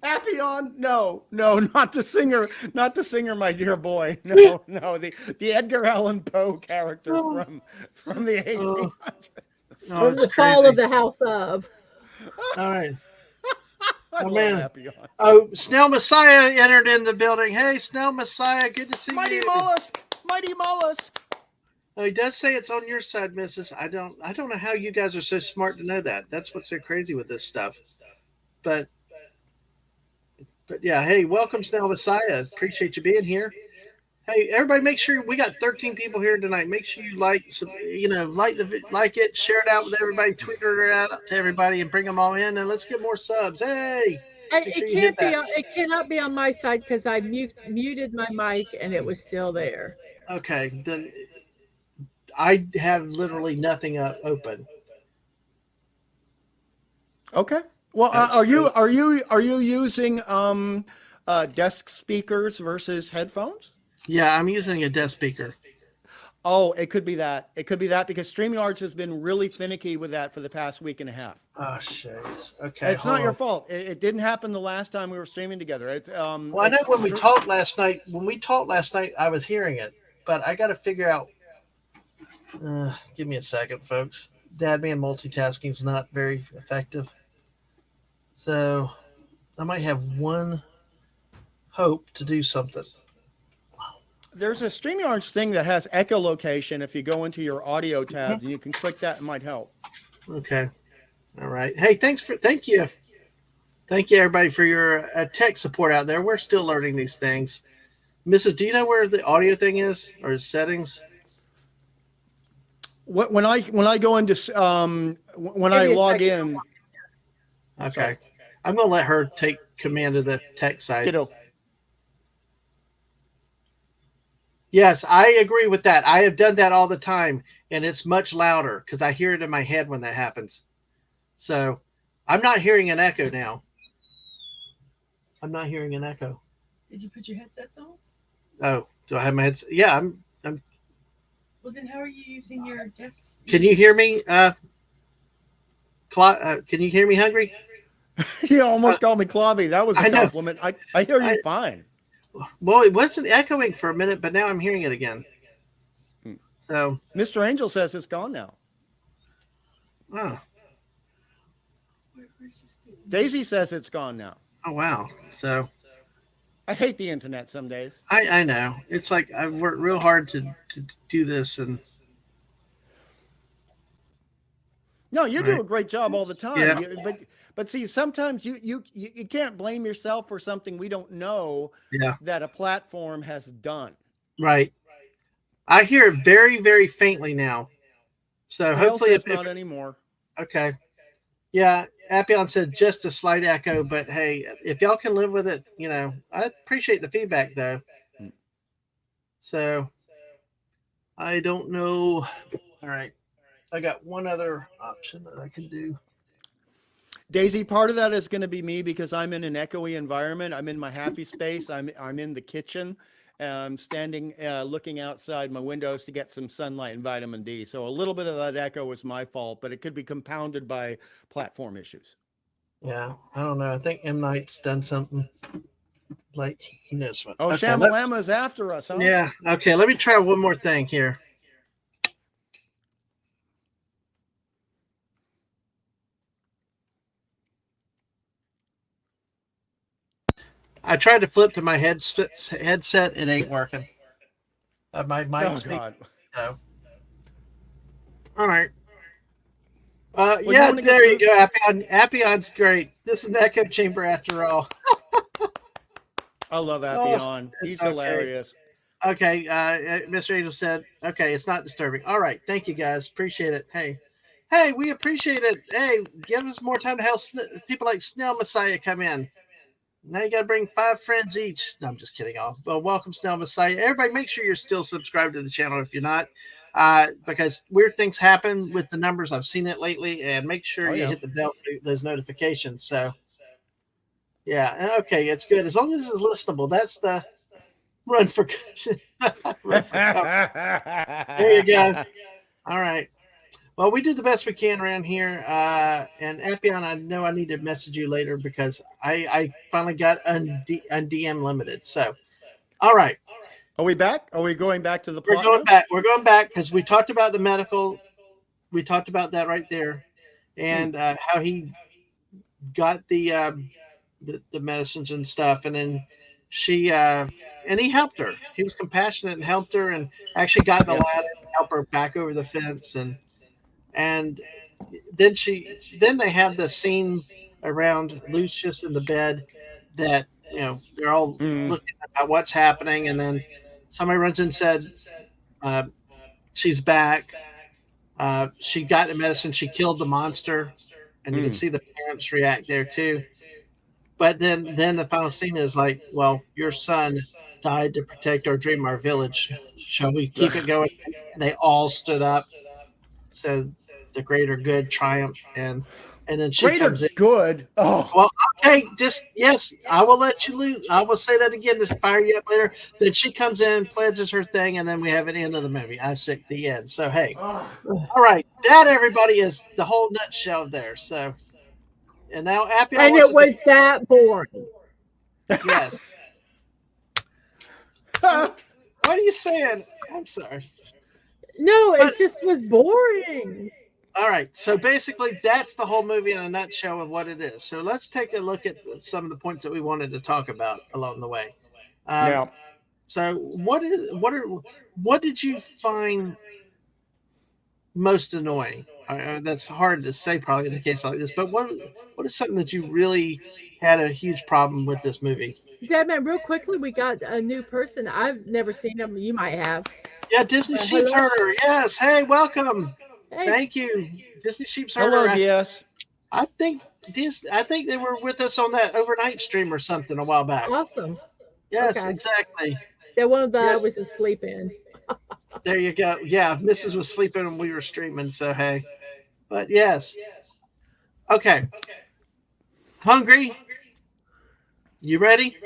Appion, no, not the singer, my dear boy. No, the Edgar Allan Poe character from the 1800s. From the fall of the house of. All right. I love man. Appion. Oh, Snell Messiah entered in the building. Hey, Snell Messiah, good to see Mighty you. Mighty Mollusk. Oh, he does say it's on your side, Mrs. I don't know how you guys are so smart to know that. That's what's so crazy with this stuff. But yeah, hey, welcome, Snell Messiah. Appreciate you being here. Hey, everybody, make sure we got 13 people here tonight. Make sure you like it, share it out with everybody, tweet it out to everybody, and bring them all in. And let's get more subs. Hey, It cannot be on my side because I muted my mic and it was still there. Okay, then I have literally nothing open. Okay. Well, are you using desk speakers versus headphones? Yeah, I'm using a desk speaker. Oh, it could be that. It could be that because StreamYards has been really finicky with that for the past week and a half. Oh, shit. Okay. It's not your fault. It didn't happen the last time we were streaming together. It's well, I know when we talked last night. When we talked last night, I was hearing it, but I got to figure out. Give me a second, folks. Dadman multitasking is not very effective. So I might have one hope to do something. There's a StreamYards thing that has echolocation. If you go into your audio tab, you can click that. It might help. Okay. All right. Hey, thank you. Thank you, everybody, for your tech support out there. We're still learning these things. Mrs., do you know where the audio thing is or settings? When I go into when I log in. Okay. I'm going to let her take command of the tech side. Kiddo. Yes, I agree with that. I have done that all the time, and it's much louder because I hear it in my head when that happens. So I'm not hearing an echo now. I'm not hearing an echo. Did you put your headsets on? Oh, do I have my headset? Yeah, I'm. Well, then how are you using your desk? Can you hear me? Can you hear me, Hungry? You almost called me Clobby. That was a compliment. I hear you fine. Well, it wasn't echoing for a minute, but now I'm hearing it again. So Mr. Angel says it's gone now. Oh. Daisy says it's gone now. Oh, wow. So I hate the internet some days. I know. It's like I've worked real hard to do this. And no, you do a great job all the time. Yeah. But see, sometimes you can't blame yourself for something we don't know that a platform has done. Right. I hear it very, very faintly now. So hopefully it's not anymore. Okay. Yeah. Appion said just a slight echo, but hey, if y'all can live with it, I appreciate the feedback though. So I don't know. All right. I got one other option that I can do. Daisy, part of that is going to be me because I'm in an echoey environment. I'm in my happy space. I'm in the kitchen. I'm standing, looking outside my windows to get some sunlight and vitamin D. So a little bit of that echo was my fault, but it could be compounded by platform issues. Yeah, I don't know. I think M Night's done something like he knows what. Oh, Okay, Shamalama's after us, huh? yeah. Okay, let me try one more thing here. I tried to flip to my headset. It ain't working. My mic's God. so. All right. Well, you Yeah, wanna get there you through- go. Appion's great. This is an echo chamber after all. I love Oh, Appion. He's okay. hilarious. Okay, Mr. Angel said, okay, it's not disturbing. All right, thank you guys. Appreciate it. Hey, we appreciate it. Hey, give us more time to help people like Snail Messiah come in. Now you got to bring 5 friends each. No, I'm just kidding. Well, welcome, Snail Messiah. Everybody, make sure you're still subscribed to the channel if you're not, because weird things happen with the numbers. I've seen it lately, and make sure you hit the bell for those notifications. So, yeah, okay, it's good as long as it's listenable. That's the run for run for cover. There you go. All right. Well, we did the best we can around here. And Appion, I know I need to message you later because I finally got DM limited. So, all right. Are we back? Are we going back to the We're plot going now? back. We're going back because we talked about the medical. We talked about that right there, and how he got the medicines and stuff, and then she and he helped her. He was compassionate and helped her, and actually got the ladder and helped her back over the fence, and then they have the scene around Lucius in the bed that they're all looking at what's happening, and then somebody runs in and said she's back. She got the medicine. She killed the monster, and you can see the parents react there too. But then the final scene is like, well, your son died to protect our dream, our village. Shall we keep it going? And they all stood up. So the greater good triumphed, and then she Greater comes in. good. Oh, Well, okay, just yes, I will let you lose. I will say that again to fire you up later. Then she comes in, pledges her thing, and then we have an end of the movie. I sick the end. So hey, all right, that everybody is the whole nutshell there. So, and now Appion And wants it was that boring. yes. What are you saying? I'm sorry. No, it just was boring. All right, so basically that's the whole movie in a nutshell of what it is. So let's take a look at some of the points that we wanted to talk about along the way. yeah. So what did you find most annoying? That's hard to say probably in a case like this, but what is something that you really had a huge problem with this movie? Deadman, real quickly, we got a new person. I've never seen him. You might have. Yeah, Disney Sheep's hello. Herder. Yes. Hey, welcome. Hey, Thank you, Disney Sheep's Herder. Hello, DS. I think they were with us on that overnight stream or something a while back. awesome. Yes, Okay. exactly. That one that Yes. I was asleep in. There you go. Yeah, Mrs. was sleeping and we were streaming, so hey. But yes. Okay. Hungry? You ready?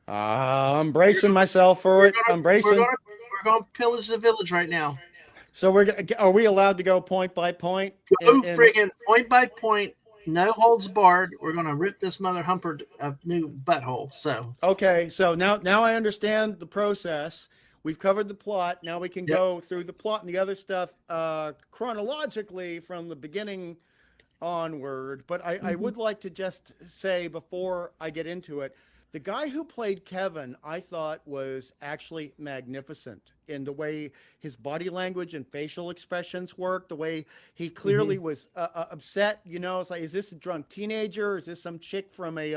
I'm bracing myself for it. I'm bracing. We're going to pillage the village right now. So are we allowed to go point by point? Go friggin' point by point, no holds barred. We're going to rip this mother humper a new butthole. So okay, so now I understand the process. We've covered the plot. Now we can go through the plot and the other stuff chronologically from the beginning onward. But I would like to just say before I get into it, the guy who played Kevin, I thought was actually magnificent in the way his body language and facial expressions worked, the way he clearly was upset. It's like, is this a drunk teenager? Is this some chick from a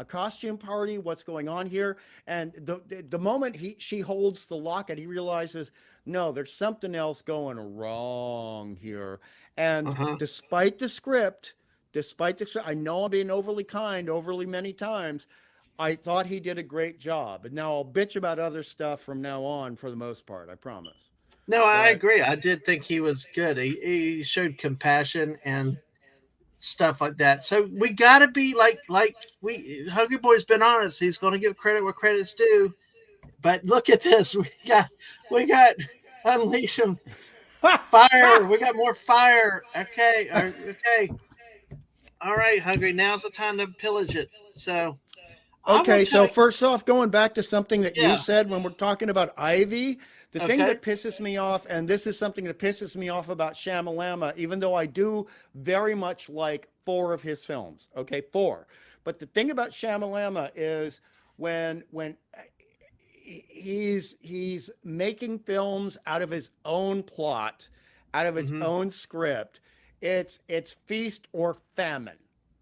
costume party? What's going on here? And the moment she holds the locket, he realizes, no, there's something else going wrong here. And despite the script, I know I'm being overly kind, overly many times, I thought he did a great job. And now I'll bitch about other stuff from now on for the most part, I promise. No, I agree. I did think he was good. He showed compassion and stuff like that. So we got to be like we Hungry Boy's been honest. He's going to give credit where credit's due. But look at this. We got Unleash 'em fire. We got more fire. Okay. Okay. All right, Hungry. Now's the time to pillage it. So Okay, so first off, going back to something that Yeah. you said when we're talking about Ivy, the thing Okay. that pisses me off, and this is something that pisses me off about Shyamalama, even though I do very much like 4 of his films, okay, 4. But the thing about Shyamalama is when he's making films out of his own plot, out of his own script, it's feast or famine.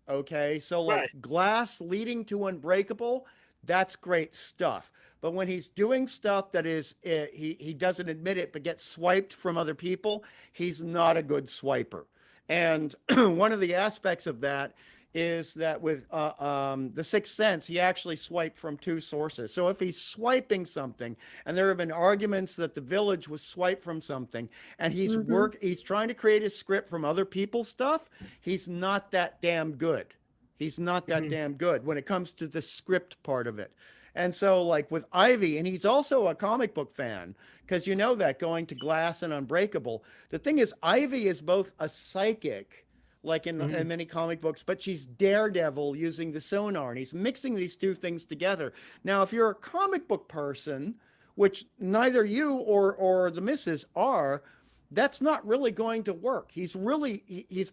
Okay, so like Right. Glass leading to Unbreakable, that's great stuff. But when he's doing stuff that is he doesn't admit it but gets swiped from other people, he's not a good swiper. And one of the aspects of that is that with The Sixth Sense, he actually swiped from 2 sources. So if he's swiping something, and there have been arguments that The Village was swiped from something, and he's trying to create a script from other people's stuff, he's not that damn good. He's not that damn good when it comes to the script part of it. And so like with Ivy, and he's also a comic book fan, because you know that going to Glass and Unbreakable, the thing is Ivy is both a psychic, like in many comic books, but she's Daredevil using the sonar, and he's mixing these 2 things together. Now, if you're a comic book person, which neither you or the missus are, that's not really going to work. He's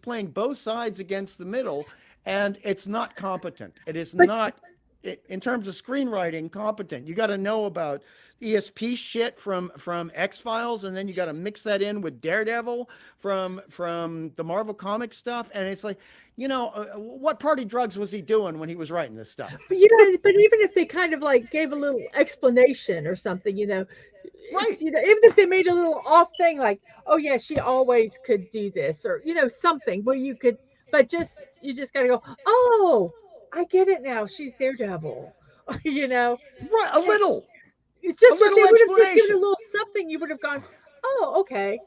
playing both sides against the middle, and it's not competent. It is not, in terms of screenwriting, competent. You got to know about ESP shit from X-Files, and then you got to mix that in with Daredevil from the Marvel comic stuff, and it's like, what party drugs was he doing when he was writing this stuff? But but even if they kind of like gave a little explanation or something, Right. even if they made a little off thing like, oh yeah, she always could do this, or something where you could, but you just gotta go, oh, I get it now. She's Daredevil, Right, a little. It's just A little they would have just given explanation. a little something. You would have gone, oh, okay,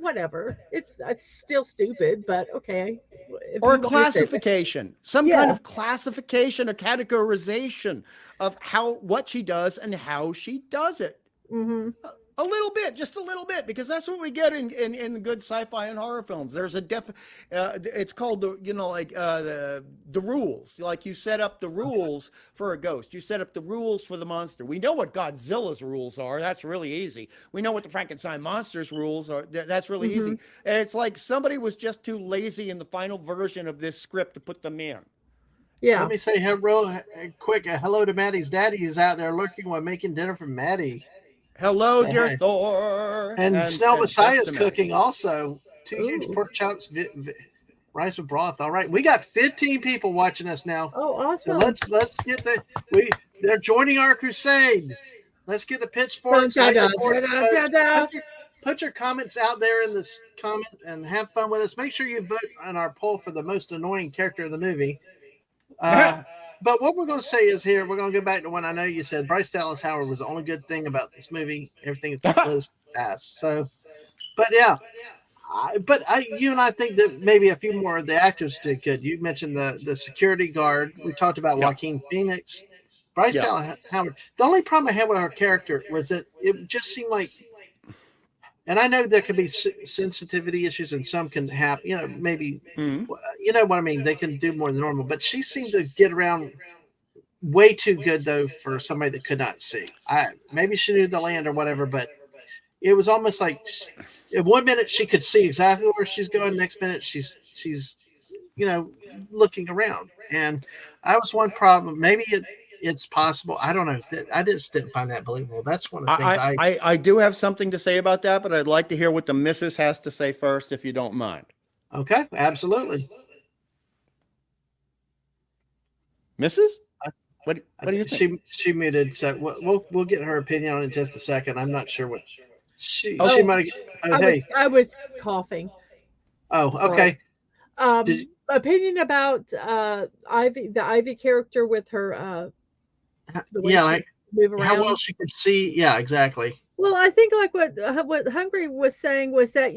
whatever. It's still stupid, but okay. If Or a you want to say that. classification, some kind of classification or categorization of what she does and how she does it. Mhm. A little bit, just a little bit, because that's what we get in good sci-fi and horror films. There's it's called the rules. Like you set up the rules for a ghost. You set up the rules for the monster. We know what Godzilla's rules are. That's really easy. We know what the Frankenstein monster's rules are. That's really easy. And it's like somebody was just too lazy in the final version of this script to put them in. Yeah. Let me say real quick hello to Maddie's daddy. He's out there looking while making dinner for Maddie. Hello, Say dear hi. Thor. And Snell Messiah's Testament. cooking also. 2 huge pork chops, rice with broth. All right, we got 15 people watching us now. Oh, So awesome. let's get they're joining our crusade. Let's get the pitchforks. Dun, dun, dun, dun, dun, dun. Put your comments out there in this comment and have fun with us. Make sure you vote on our poll for the most annoying character of the movie. But what we're going to say is here, we're going to go back to when I know you said Bryce Dallas Howard was the only good thing about this movie. Everything was ass. So, but yeah, you and I think that maybe a few more of the actors did good. You mentioned the security guard. We talked about Joaquin Phoenix. Bryce Dallas Howard. The only problem I had with her character was that it just seemed like, and I know there can be sensitivity issues and some can have, maybe, you know what I mean? They can do more than normal, but she seemed to get around way too good though for somebody that could not see. Maybe she knew the land or whatever, but it was almost like in 1 minute she could see exactly where she's going. Next minute she's looking around. And I was one problem. Maybe it's possible. I don't know. I just didn't find that believable. That's one of the things I do have something to say about that, but I'd like to hear what the missus has to say first, if you don't mind. Okay, absolutely. Mrs.? What do you think? She muted, so we'll get her opinion on it in just a second. I'm not sure what she Oh, might have. I was coughing. Oh, okay. Opinion about the Ivy character with her the way she move around. How well she could see. Yeah, exactly. Well, I think like what Hungry was saying was that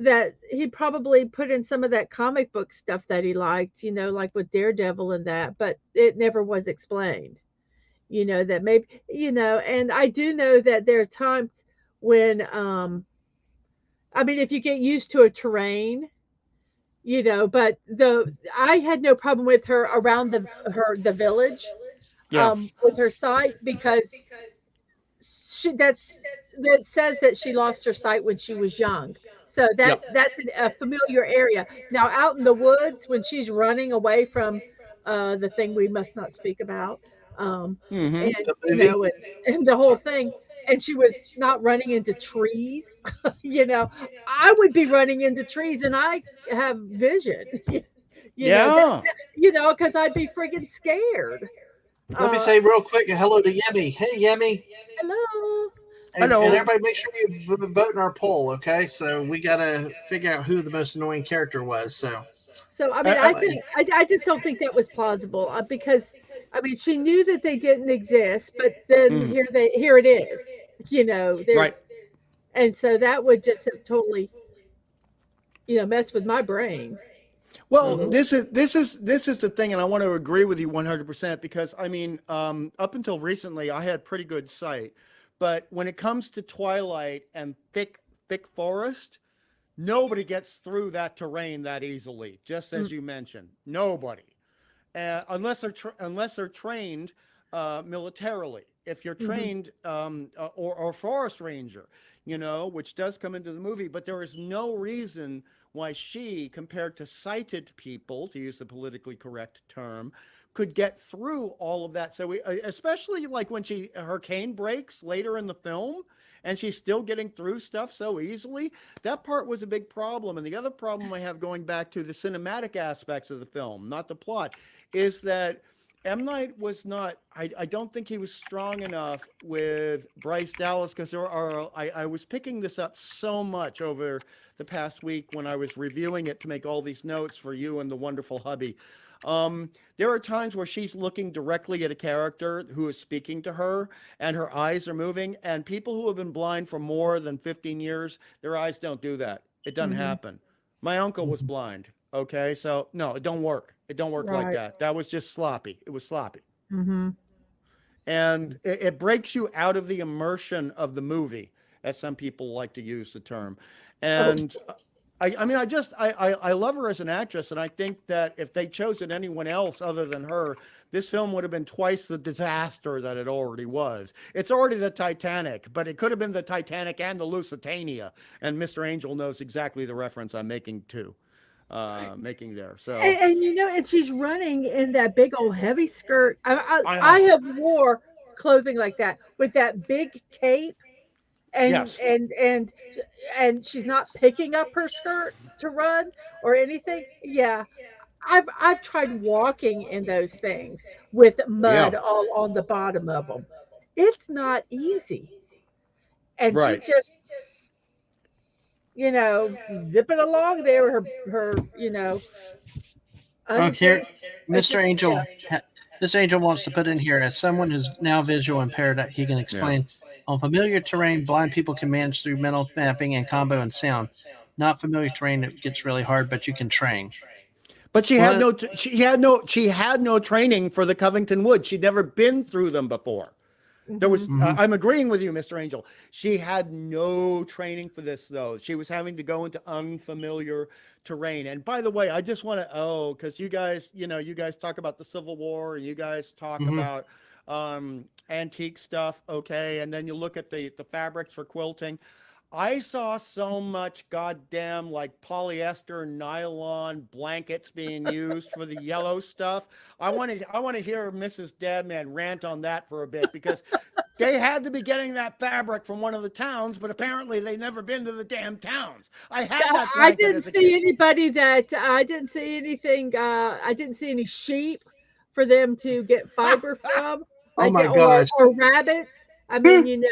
that he probably put in some of that comic book stuff that he liked, like with Daredevil and that, but it never was explained. That maybe, and I do know that there are times when, I mean, if you get used to a terrain, but I had no problem with her around the village, Yeah. with her sight, because that says that she lost her sight when she was young. So Yep. that's a familiar area. Now out in the woods when she's running away from the thing we must not speak about, Mm-hmm. and The movie. and the whole thing, and she was not running into trees. I would be running into trees, and I have vision. Yeah. Because I'd be friggin' scared. Let me Uh, say real quick hello to Yemi. Hey, Yemi. Hello. And Hello. everybody make sure you vote in our poll, okay? So we got to figure out who the most annoying character was. So I mean, I just don't think that was plausible, because I mean, she knew that they didn't exist, but then Mhm. here it is. There's Right. and so that would just have totally mess with my brain. Well, Mhm. this is the thing, and I want to agree with you 100% because I mean, up until recently, I had pretty good sight, but when it comes to twilight and thick forest, nobody gets through that terrain that easily. Just as you mentioned, nobody, unless they're trained militarily. If you're Mhm. trained or forest ranger, which does come into the movie, but there is no reason why she, compared to sighted people, to use the politically correct term, could get through all of that. So especially like when her cane breaks later in the film, and she's still getting through stuff so easily. That part was a big problem. And the other problem I have, going back to the cinematic aspects of the film, not the plot, is that M. Night was not, I don't think he was strong enough with Bryce Dallas, because I was picking this up so much over the past week when I was reviewing it to make all these notes for you and the wonderful hubby. There are times where she's looking directly at a character who is speaking to her, and her eyes are moving, and people who have been blind for more than 15 years, their eyes don't do that. It doesn't Mhm. happen. My uncle was Mhm. blind. Okay, so no, it don't work. It don't work like Right. that. That was just sloppy. It was sloppy. Mhm. And it breaks you out of the immersion of the movie, as some people like to use the term. Oh, And I mean, I love her as an actress, and I think that if they chosen anyone else other than her, this film would have been twice the disaster that it already was. It's already the Titanic, but it could have been the Titanic and the Lusitania. And Mr. Angel knows exactly the reference I'm making too, making there. So and she's running in that big old heavy skirt. I I, have wore clothing like that with that big cape, and yes, and and and she's not picking up her skirt to run or anything. Yeah, I've tried walking in those things with yeah, mud all on the bottom of them. It's not easy, and she right. just zipping along there. Her Okay, unfazed. Mr. Just yeah. Angel. This angel wants to put in here as someone who's now visual impaired, he can Yeah. explain on familiar terrain, blind people can manage through mental mapping and combo and sound. Not familiar terrain, it gets really hard, but you can train. But Well, she had no training for the Covington Woods. She'd never been through them before. There was, Mhm. mhm. I'm agreeing with you, Mr. Angel. She had no training for this, though. She was having to go into unfamiliar terrain. And by the way, I just want to, because you guys, you guys talk about the Civil War, and you guys talk Mhm. about antique stuff, okay? And then you look at the fabrics for quilting. I saw so much goddamn like polyester nylon blankets being used for the yellow stuff. I want to hear Mrs. Dadman rant on that for a bit, because they had to be getting that fabric from one of the towns, but apparently they never been to the damn towns. I had that I blanket didn't as a see kid. anybody that I didn't see anything. I didn't see any sheep for them to get fiber from. Oh I did, my gosh. or rabbits. I mean,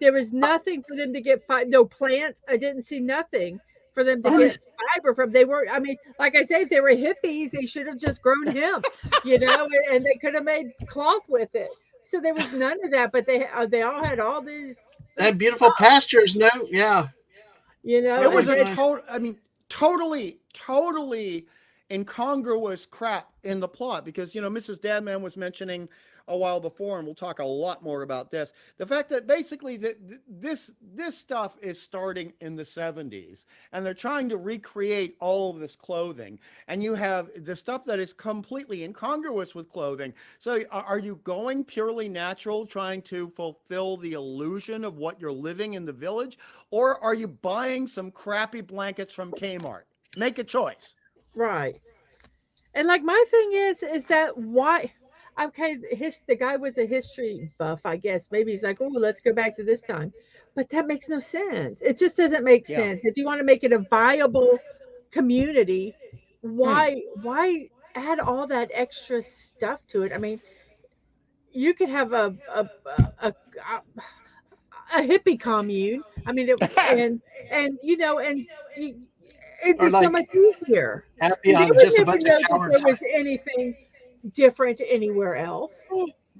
there was nothing for them to get no plants. I didn't see nothing for them to Oh, get fiber from. They were, I mean, like I say, if they were hippies, they should have just grown hemp, and they could have made cloth with it. So there was none of that, but they all had all these they had this beautiful pastures. No, yeah. You know, It was and a then, total. I mean, totally incongruous crap in the plot because Mrs. Dadman was mentioning a while before, and we'll talk a lot more about this. The fact that basically this stuff is starting in the 70s, and they're trying to recreate all of this clothing, and you have the stuff that is completely incongruous with clothing. So are you going purely natural, trying to fulfill the illusion of what you're living in the village, or are you buying some crappy blankets from Kmart? Make a choice. right. And like my thing is that why okay, the guy was a history buff, I guess. Maybe he's like, "Oh, let's go back to this time." But that makes no sense. It just doesn't make Yeah. sense. If you want to make it a viable community, Hmm. why add all that extra stuff to it? I mean, you could have a, a hippie commune. I mean, and you know, and y- it'd Or be so like much easier. happy And they on would just a never bunch of know that cowards, there was anything different anywhere else.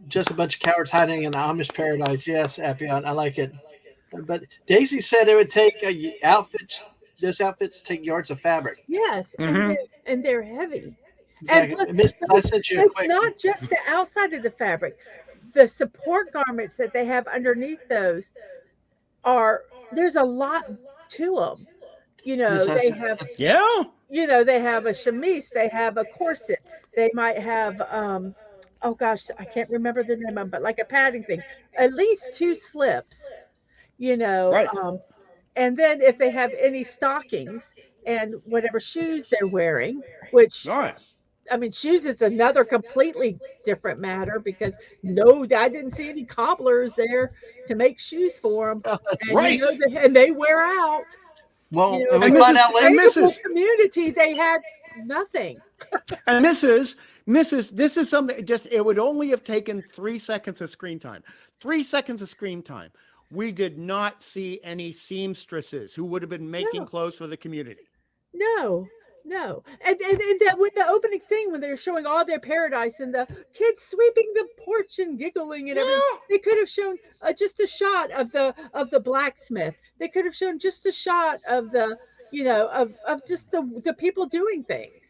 just a bunch of cowards hiding in the Amish paradise. Yes, Appion, I like it. But Daisy said it would take outfits. Those outfits take yards of fabric. Yes, Hmm. and they're heavy. And Exactly. plus, Miss, but I sent you a it's quick. not just the outside of the fabric. The support garments that they have underneath those are there's a lot to them. You Miss, know, I they sent, have Yeah. they have a chemise, they have a corset, they might have oh gosh, I can't remember the name of it, but like a padding thing, at least two slips, you know, Right. and then if they have any stockings and whatever shoes they're wearing, which All right. I mean, shoes is another completely different matter because no, I didn't see any cobblers there to make shoes for them, and you know, Right. and they wear out. You well, know, and the we And find most Mrs. out later. and sustainable Mrs. community, they had nothing. And Mrs. This is something. It would only have taken 3 seconds of screen time. 3 seconds of screen time. We did not see any seamstresses who would have been making No, clothes for the community. no, no. And that with the opening scene when they're showing all their paradise and the kids sweeping the porch and giggling and everything, Yeah. they could have shown just a shot of the blacksmith. They could have shown just a shot of the of just the people doing things,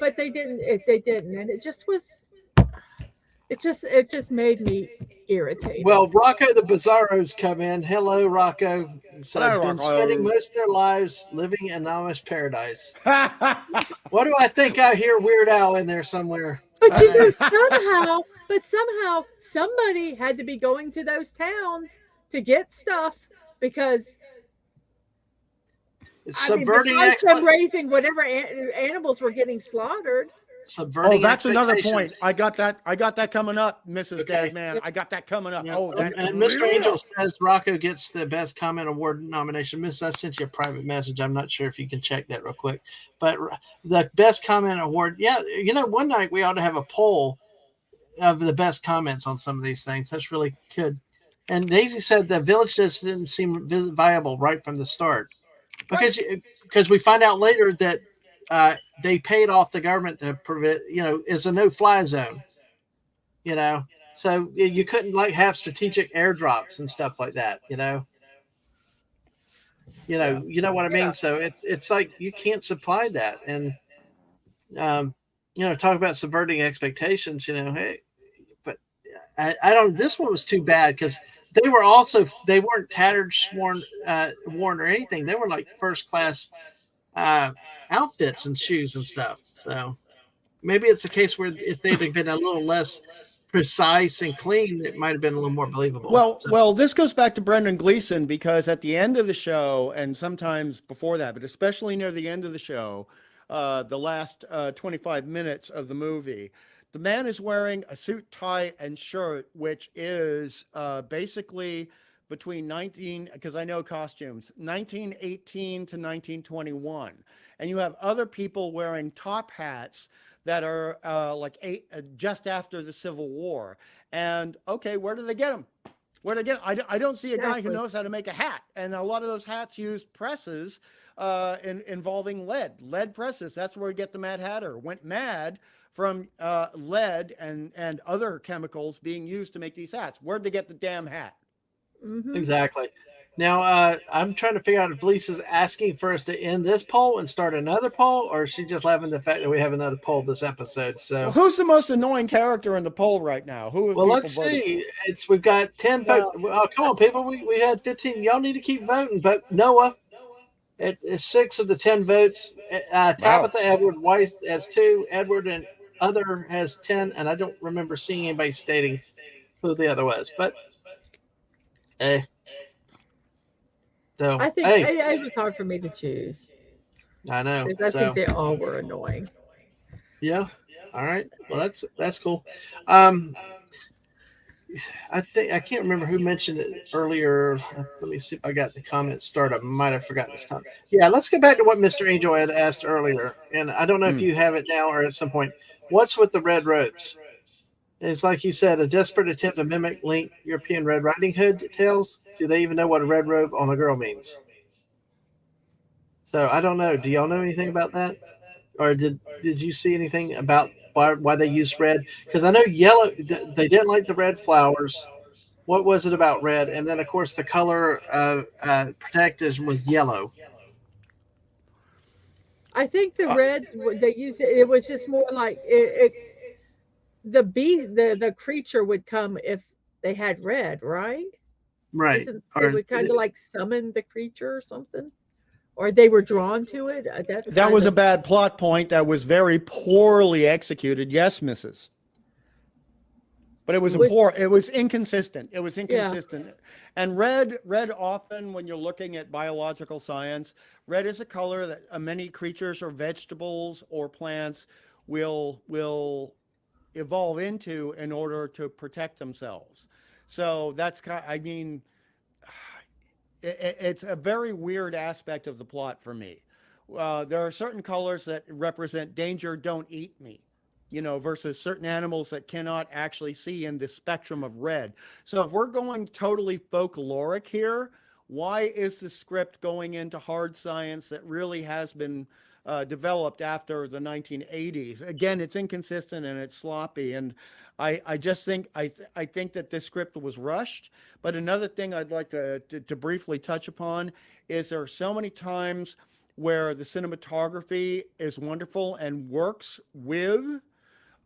but they didn't. They didn't, and it just made me irritated. Well, Rocco the Bizarro's come in. Hello, Rocco. So, Hello, been spending Rocco. most of their lives living in Amish paradise. What do I think? I hear Weird Al in there somewhere. But you know, somehow, somebody had to be going to those towns to get stuff because, It's I mean, subverting besides them raising whatever animals were getting slaughtered. Oh, subverting that's another point. expectations. I got that coming up, Mrs. Okay. Dadman. I got that coming up. Yeah. Oh, that And Mr. Angel says Rocco gets the best comment award nomination. Miss, I sent you a private message. I'm not sure if you can check that real quick. But the best comment award, yeah, one night we ought to have a poll of the best comments on some of these things. That's really good. And Daisy said the village just didn't seem viable right from the start because we find out later that they paid off the government to prevent, it's a no-fly zone, so you couldn't like have strategic airdrops and stuff like that, Yeah. you know what I mean. So it's like you can't supply that, and talk about subverting expectations. Hey, but I don't. This one was too bad because they weren't tattered, worn or anything. They were like first class outfits and shoes and stuff. So maybe it's a case where if they'd have been a little less precise and clean, it might have been a little more believable. Well, this goes back to Brendan Gleeson because at the end of the show, and sometimes before that, but especially near the end of the show, the last 25 minutes of the movie, the man is wearing a suit, tie, and shirt, which is basically between because I know costumes, 1918 to 1921. And you have other people wearing top hats that are just after the Civil War. And okay, where do they get them? Where do they get them? I don't see a guy who knows how to make a hat. And a lot of those hats use presses involving lead presses. That's where we get the Mad Hatter. Went mad from lead and other chemicals being used to make these hats. Where'd they get the damn hat? Mm-hmm. Exactly. Now, I'm trying to figure out if Lisa's asking for us to end this poll and start another poll, or is she just laughing at the fact that we have another poll this episode? Well, So, who's the most annoying character in the poll right now? Who have well, people let's voted see. for? We've got 10 Well, votes. Oh, come on, people. We had 15. Y'all need to keep voting. Vote Noah. It's 6 of the 10 votes. Wow. Tabitha Edward Weiss has 2. Edward and other has 10. And I don't remember seeing anybody stating who the other was. But, hey. So, I think hey, it was hard for me to choose I know. because I So, think they all were annoying. yeah. All right. Well, that's cool. Um, I think I can't remember who mentioned it earlier. Let me see if I got the comment started. I might have forgotten this time. Yeah, let's get back to what Mr. Angel had asked earlier. And I don't know if Hmm. you have it now or at some point. What's with the red robes? It's like you said, a desperate attempt to mimic Link European Red Riding Hood tales. Do they even know what a red robe on a girl means? So I don't know. Do y'all know anything about that? Or did you see anything about why they used red? Because I know yellow. They didn't like the red flowers. What was it about red? And then of course the color protectors was yellow. I think the Uh, red they used it was just more like the creature would come if they had red, right? Right. Isn't they Or would kind of like summon the creature or something, or they were drawn to it. That's that kind was a of bad plot point that was very poorly executed. Yes, Mrs. But it was which important. It was inconsistent. It was yeah. inconsistent. And red often, when you're looking at biological science, red is a color that many creatures or vegetables or plants will evolve into in order to protect themselves. So that's kind. I mean, it's a very weird aspect of the plot for me. There are certain colors that represent danger, don't eat me, versus certain animals that cannot actually see in the spectrum of red. So if we're going totally folkloric here, why is the script going into hard science that really has been developed after the 1980s? Again, it's inconsistent and it's sloppy. And I just think I think that this script was rushed. But another thing I'd like to briefly touch upon is there are so many times where the cinematography is wonderful and works with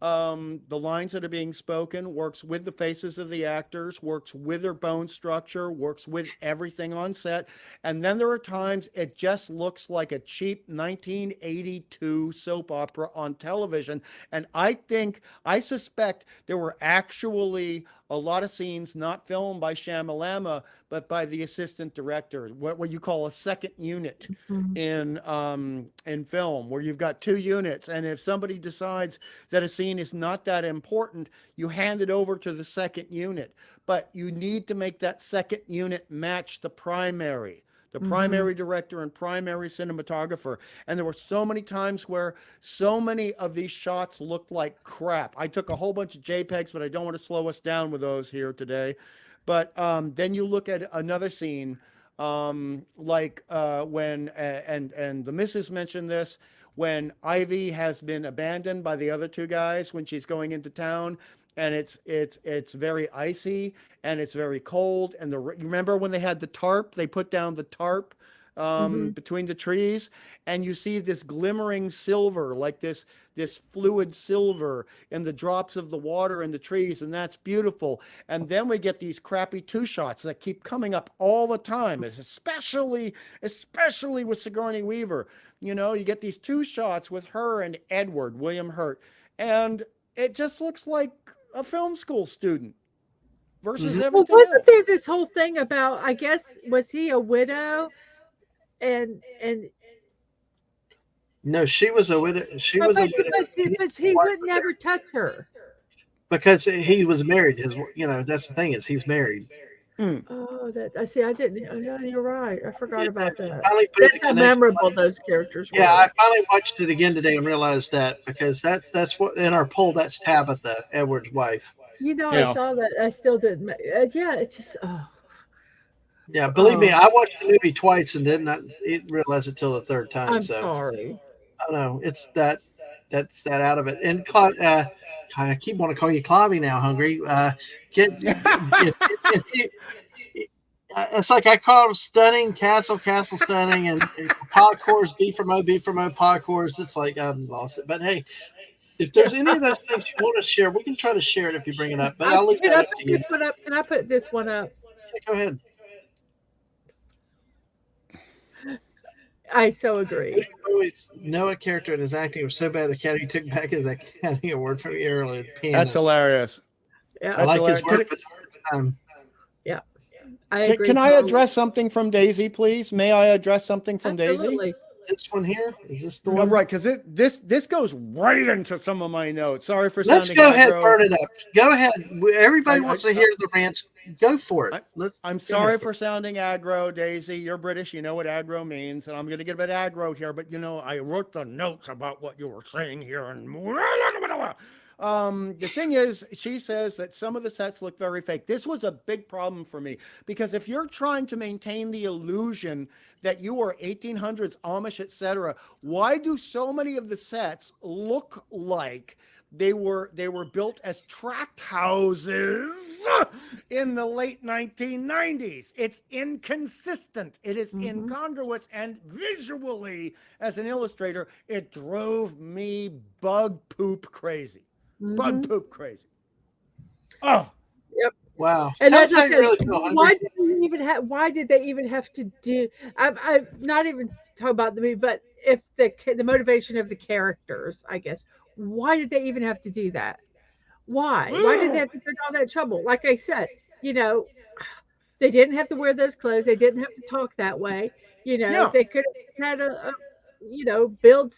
the lines that are being spoken, works with the faces of the actors, works with their bone structure, works with everything on set. And then there are times it just looks like a cheap 1982 soap opera on television. And I suspect there were actually a lot of scenes not filmed by Shamalama, but by the assistant director, what you call a second unit Mhm. in film, where you've got 2 units, and if somebody decides that a scene is not that important, you hand it over to the second unit. But you need to make that second unit match the Mhm. primary director and primary cinematographer. And there were so many times where so many of these shots looked like crap. I took a whole bunch of JPEGs, but I don't want to slow us down with those here today. But then you look at another scene, like when and the missus mentioned this, when Ivy has been abandoned by the other 2 guys when she's going into town, and it's very icy and it's very cold. And you remember when they had the tarp? They put down the tarp Mhm. between the trees, and you see this glimmering silver, like this fluid silver in the drops of the water in the trees, and that's beautiful. And then we get these crappy 2 shots that keep coming up all the time, especially with Sigourney Weaver. You get these 2 shots with her and Edward William Hurt, and it just looks like a film school student versus Mhm. Well, everything wasn't else. there this whole thing about? I guess was he a widow and No, she was a widow. She was a widow. And but his he wife would was there never touch her. because he was married. That's the thing is he's married. Mm. Oh, that I see. I didn't. Oh, yeah, you're right. I forgot Yeah, I about that. finally put the That's how connection. memorable those characters Yeah, were. I finally watched it again today and realized that because that's what in our poll that's Tabitha Edward's wife. I Yeah. saw that. I still didn't. Yeah, it's just Yeah, believe me, oh, I watched the movie twice and did not realize it till the third time. I'm So sorry. I don't know. It's that's that out of it. And I keep wanting to call you Clobby now. Hungry. Get if you, It's like I call them stunning, castle stunning, and pod cores, B from O, pod cores. It's like I've lost it. But hey, if there's any of those things you want to share, we can try to share it if you bring it up. But I'll leave Can that I up put to you. this one up? Can I put this one up? Yeah, go ahead. I so agree. Noah character and his acting was so bad the Academy took back his Academy Award from the earlier. That's hilarious. Yeah, I like his hilarious. work, but yeah. I agree. Can I totally. address something from Daisy, please? May I address something from Absolutely. Daisy? this one here is this the No, one? right, because this goes right into some of my notes. Sorry for Let's sounding go ahead, aggro. burn it up. Go ahead. Everybody I- wants to hear the rants. Go for it. I'm sorry for sounding aggro, Daisy. You're British. You know what aggro means. And I'm going to get a bit aggro here. But, I wrote the notes about what you were saying here. And the thing is, she says that some of the sets look very fake. This was a big problem for me. Because if you're trying to maintain the illusion that you are 1800s Amish, etc., why do so many of the sets look like they were built as tract houses in the late 1990s? It's inconsistent. It is incongruous, and visually, as an illustrator, it drove me bug poop crazy. Bug poop crazy. Oh, Yep. Wow. And Tell that's us how you really feel. why did they even have to do? I'm not even talking about the movie, but if the motivation of the characters, I guess. Why did they even have to do that? Why? Why did they have to go to all that trouble? Like I said, they didn't have to wear those clothes. They didn't have to talk that way. Yeah. They could have had build.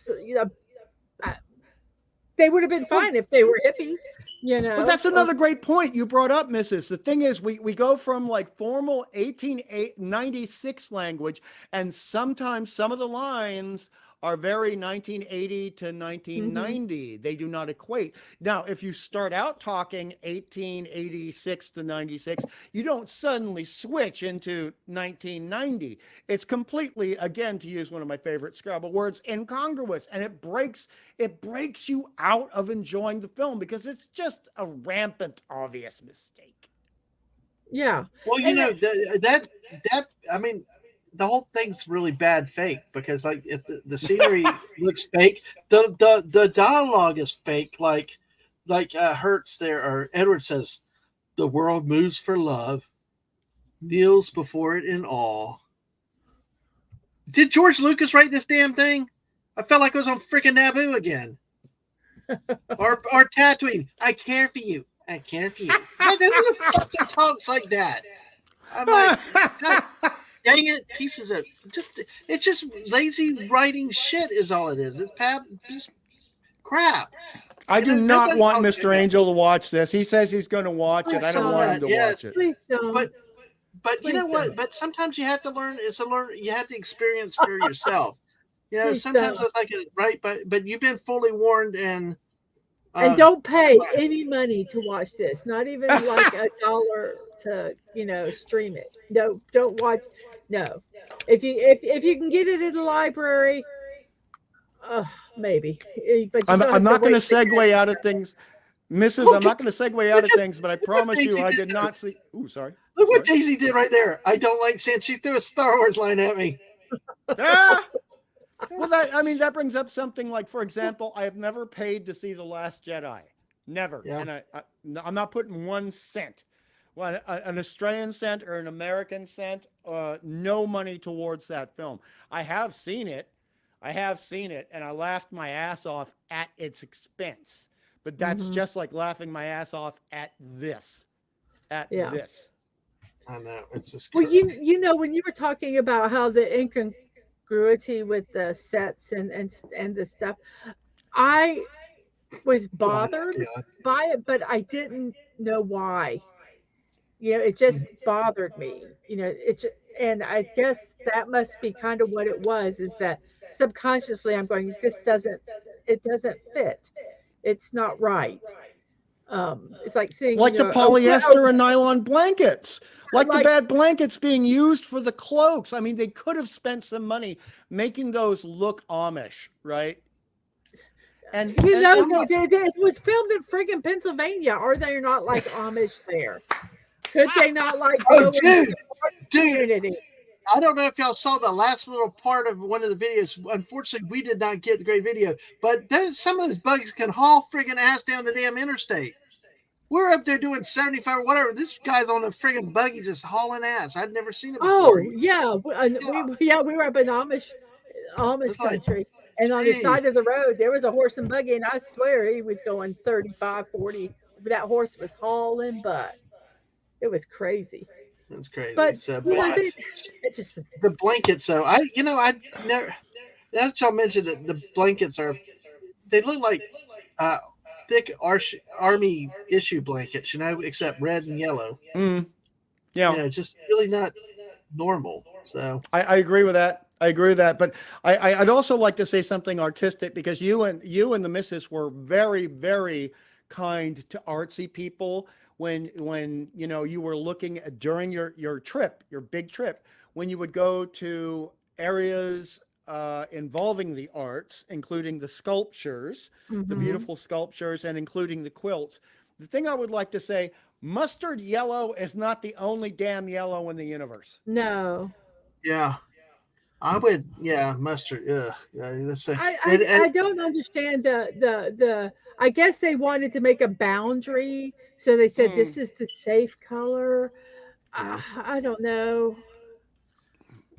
They would have been fine if they were hippies. But that's another great point you brought up, Mrs. The thing is, we go from like formal 1896 language, and sometimes some of the lines are very 1980 to 1990. They do not equate. Now, if you start out talking 1886 to 96, you don't suddenly switch into 1990. It's completely, again, to use one of my favorite Scrabble words, incongruous, and it breaks you out of enjoying the film because it's just a rampant, obvious mistake. Yeah. Well, I mean, the whole thing's really bad fake because like if the scenery looks fake, the dialogue is fake. Like Hertz there or Edward says, the world moves for love, kneels before it in awe. Did George Lucas write this damn thing? I felt like I was on freaking Naboo again. or Tatooine. I care for you. I care for you. Who the fucking talks like that? I'm like, God, dang it, pieces of it's just lazy writing shit is all it is. It's just crap. I do not nobody want talks Mr. like that. Angel to watch this. He says he's going to watch it. I don't want him to watch it. Please don't. But you know Please what? don't. But sometimes you have to learn. You have to experience for yourself. Please Sometimes don't. it's like right, but you've been fully warned and don't pay any money to watch this. Not even like $1 to stream it. No, don't watch. No, if you can get it in the library, maybe. But I'm not going to segue out of things, Mrs. I'm not going to segue out of things, but I promise you, I did not see. Ooh, sorry. Look what Daisy did right there. I don't like saying she threw a Star Wars line at me. Well, that brings up something like, for example, I have never paid to see The Last Jedi. Never. Yeah. And I'm not putting 1 cent. Well, an Australian cent or an American cent, no money towards that film. I have seen it, and I laughed my ass off at its expense. But that's just like laughing my ass off at this. This. I know. It's just Well, when you were talking about how the incongruity with the sets and the stuff, I was bothered by it, but I didn't know why. It just bothered me. And I guess that must be kind of what it was. Is that subconsciously I'm going, it doesn't fit. It's not right. It's like seeing like the polyester and nylon blankets, like the Like- bad blankets being used for the cloaks. I mean, they could have spent some money making those look Amish, right? And it was filmed in friggin' Pennsylvania. Are they not like Amish there? Could they not like Oh, go and dude, support the dude. community? I don't know if y'all saw the last little part of one of the videos. Unfortunately, we did not get the great video, but there's some of those bugs can haul friggin' ass down the damn interstate. We're up there doing 75 or whatever. This guy's on a friggin' buggy just hauling ass. I'd never seen it before. Oh yeah, we were up in Amish It's like, country, and on the geez, side of the road there was a horse and buggy, and I swear he was going 35, 40. That horse was hauling butt. It was crazy. that's crazy. But So, you know, but it just was. the blankets, though, I never. Now that y'all mentioned that the blankets they look like thick army issue blankets, except red and yellow. Yeah. Just really not normal. So I agree with that. I agree with that. But I'd also like to say something artistic, because you and the missus were very, very kind to artsy people when you were looking at, during your trip, your big trip, when you would go to areas involving the arts, including the sculptures, the beautiful sculptures, and including the quilts. The thing I would like to say, mustard yellow is not the only damn yellow in the universe. No, yeah, I would. Yeah, mustard. Let's say. I don't understand the. I guess they wanted to make a boundary, so they said this is the safe color. Yeah. I don't know.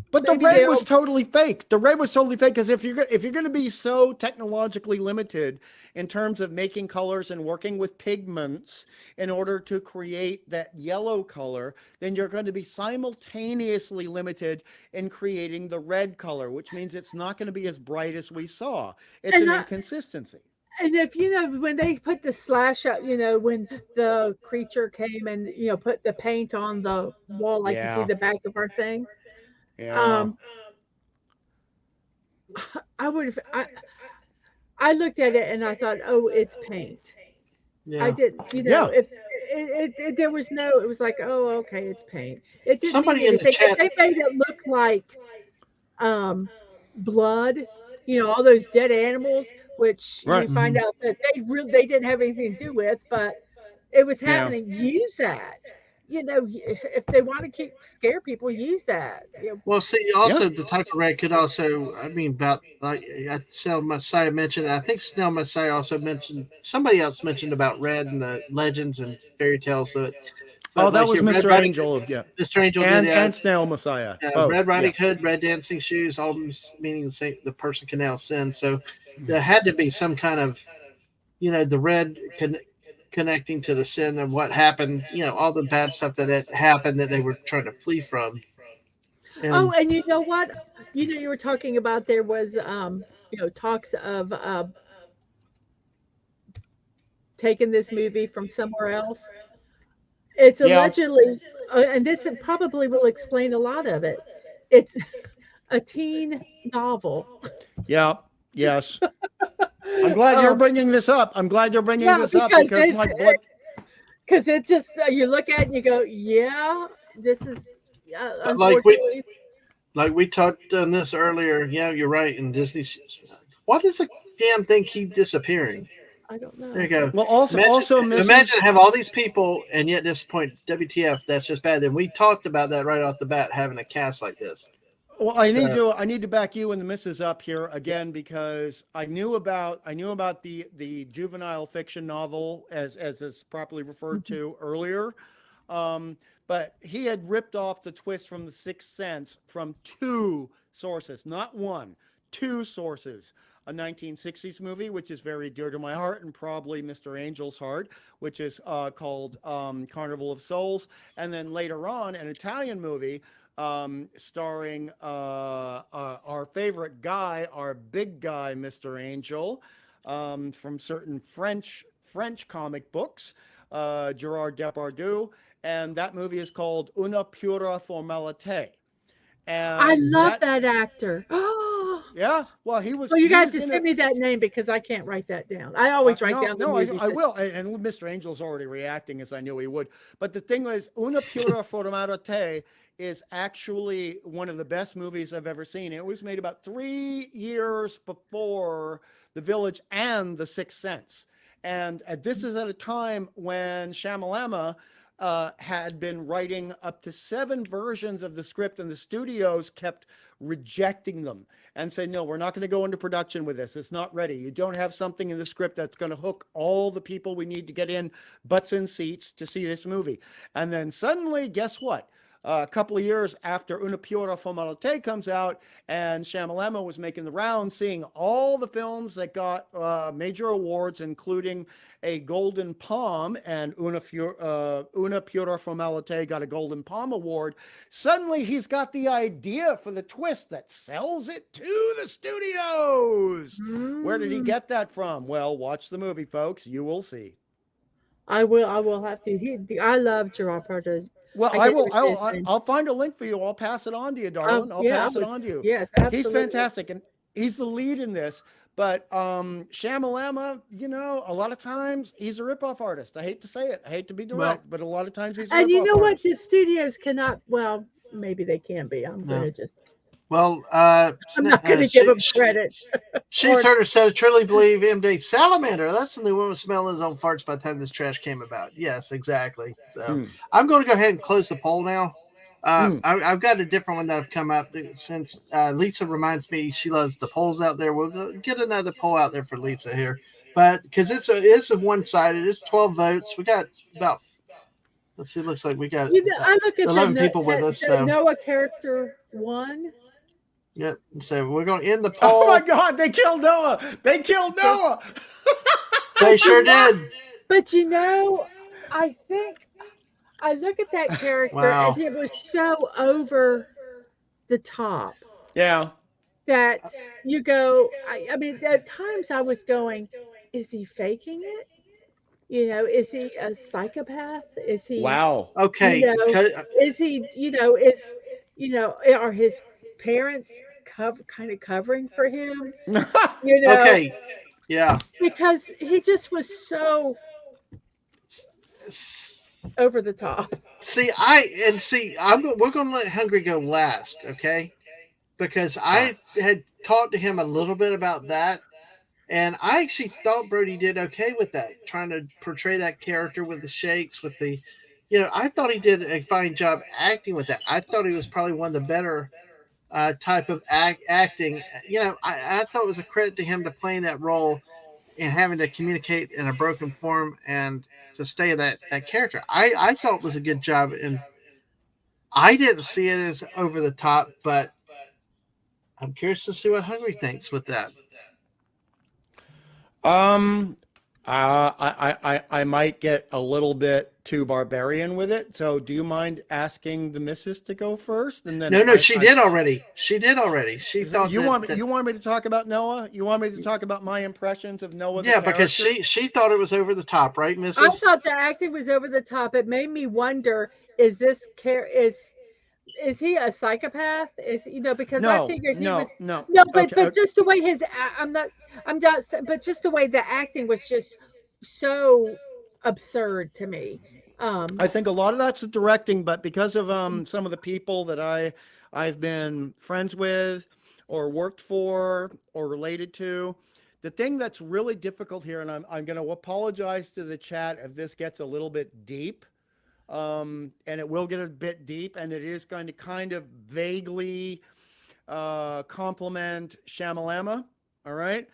But the Maybe red they'll- was totally fake. The red was totally fake, because if you're going to be so technologically limited in terms of making colors and working with pigments in order to create that yellow color, then you're going to be simultaneously limited in creating the red color, which means it's not going to be as bright as we saw. It's And an I- inconsistency. And if when they put the slash up, when the creature came and put the paint on the wall, like you see Yeah. the back of our thing, Yeah. I would have. I looked at it and I thought, oh, it's paint. Yeah. I didn't, Yeah. if there was no, it was like, oh, okay, it's paint. It didn't Somebody mean in the anything. chat- If they made it look like blood, all those dead animals, which Right. we find out that they didn't have anything to do with, but it was Yeah. happening. Use that. If they want to scare people, use that. Well, see, also the type of red could also, about like Snell Messiah mentioned. I think Snell Messiah also mentioned, somebody else mentioned about red and the legends and fairy tales. So, That was your Red Mr. Riding- Angel. Yeah. Mr. Angel And did, yeah. and Snail Messiah. Both. Red Riding Yeah. Hood, red dancing shoes, all meaning the person can now sin. So there had to be some kind of, the red connecting to the sin of what happened, all the bad stuff that had happened that they were trying to flee from. Oh, and you know what? You were talking about there was talks of taking this movie from somewhere else. It's Yeah. allegedly, and this probably will explain a lot of it. It's a teen novel. Yeah. Yes. I'm glad you're bringing this up. I'm glad you're bringing this up, because my blood. Because it just you look at it and you go, yeah, this is Like unfortunately. we talked on this earlier. Yeah, you're right. And Disney, why does the damn thing keep disappearing? I don't know. There you go. Well, also, imagine have all these people and yet disappoint. WTF? That's just bad. Then we talked about that right off the bat, having a cast like this. Well, I need to back you and the missus up here again, because I knew about the juvenile fiction novel, as it's properly referred to earlier, but he had ripped off the twist from The Sixth Sense from two sources, not one, two sources. A 1960s movie, which is very dear to my heart and probably Mr. Angel's heart, which is called Carnival of Souls, and then later on an Italian movie starring our favorite guy, our big guy, Mr. Angel, from certain French comic books, Gerard Depardieu, and that movie is called Una pura formalite. And I love that actor. Yeah, well, he was. Well, you he got was to in send me that name, because I can't write that down. I always write down the movies. I will. And Mr. Angel's already reacting, as I knew he would. But the thing is, Una pura formalite is actually one of the best movies I've ever seen. It was made about 3 years before The Village and The Sixth Sense. And this is at a time when Shyamalama had been writing up to 7 versions of the script, and the studios kept rejecting them and said, no, we're not going to go into production with this. It's not ready. You don't have something in the script that's going to hook all the people we need to get in butts in seats to see this movie. And then suddenly, guess what? A couple of years after Una Pura Formalite comes out, and Shyamalama was making the rounds, seeing all the films that got major awards, including a Golden Palm, and Una Pura Formalite got a Golden Palm award. Suddenly, he's got the idea for the twist that sells it to the studios. Where did he get that from? Well, watch the movie, folks. You will see. I will have to. I love Gerard Depardieu. Well, I'll find a link for you. I'll pass it on to you, darling. I'll pass it on to you. Yes, absolutely. He's fantastic, and he's the lead in this. But Shyamalama, a lot of times he's a ripoff artist. I hate to say it. I hate to be direct, but a lot of times he's a ripoff artist. And you know what? The studios cannot. Well, maybe they can be. I'm going to just. Well, I'm not going to give him credit. She's heard her said, I truly believe MD Salamander. That's the new one smelling his own farts by the time this trash came about. Yes, exactly. So I'm going to go ahead and close the poll now. I've got a different one that have come up since Lisa reminds me she loves the polls out there. We'll get another poll out there for Lisa here, but because it's a one-sided, it's 12 votes. We got about. Let's see. It looks like we got I look at 11 people with us. So Noah character won. Yep. So we're going to end the poll. Oh my God! They killed Noah. They killed Noah. They sure did. But I think I look at that character and it was so over the top. Yeah. That you go. I mean, at times I was going, is he faking it? Is he a psychopath? Is he? Wow. Okay. Is he? Are his parents kind of covering for him? Okay. Yeah. Because he just was so over the top. We're going to let Hungry go last, okay? Because I had talked to him a little bit about that, and I actually thought Brody did okay with that, trying to portray that character with the shakes, with the, I thought he did a fine job acting with that. I thought he was probably one of the better type of acting. I thought it was a credit to him to playing that role and having to communicate in a broken form and to stay that character. I thought it was a good job, and I didn't see it as over the top, but I'm curious to see what Hungry thinks with that. I might get a little bit too barbarian with it. So do you mind asking the missus to go first? And then she did already. She did already. She thought you want me to talk about Noah? You want me to talk about my impressions of Noah? Yeah, because she thought it was over the top, right, Mrs.? I thought the acting was over the top. It made me wonder: is he a psychopath? Because I figured he was no. But just the way but just the way the acting was just so absurd to me. I think a lot of that's the directing, but because of some of the people that I've been friends with or worked for or related to, the thing that's really difficult here, and I'm going to apologize to the chat if this gets a little bit deep. And it will get a bit deep, and it is going to kind of vaguely compliment Shyamalama. All right,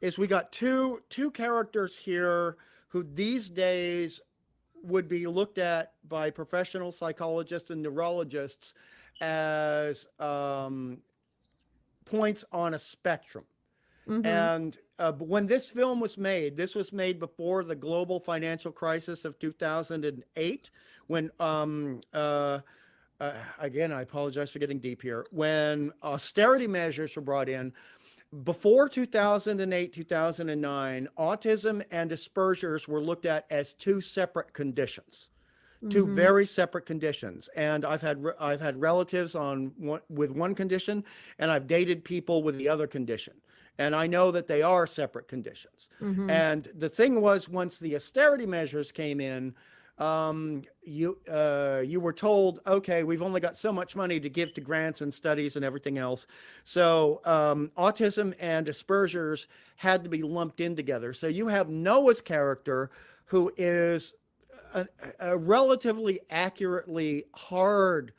is we got two characters here who these days would be looked at by professional psychologists and neurologists as points on a spectrum. Mm-hmm. And when this film was made, this was made before the global financial crisis of 2008, when, again, I apologize for getting deep here, when austerity measures were brought in. Before 2008, 2009, autism and Asperger's were looked at as two separate conditions. Two very separate conditions. And I've had relatives with one condition, and I've dated people with the other condition. And I know that they are separate conditions. Mm-hmm. And the thing was, once the austerity measures came in, you were told, okay, we've only got so much money to give to grants and studies and everything else. So autism and Asperger's had to be lumped in together. So you have Noah's character, who is a relatively accurately hardcore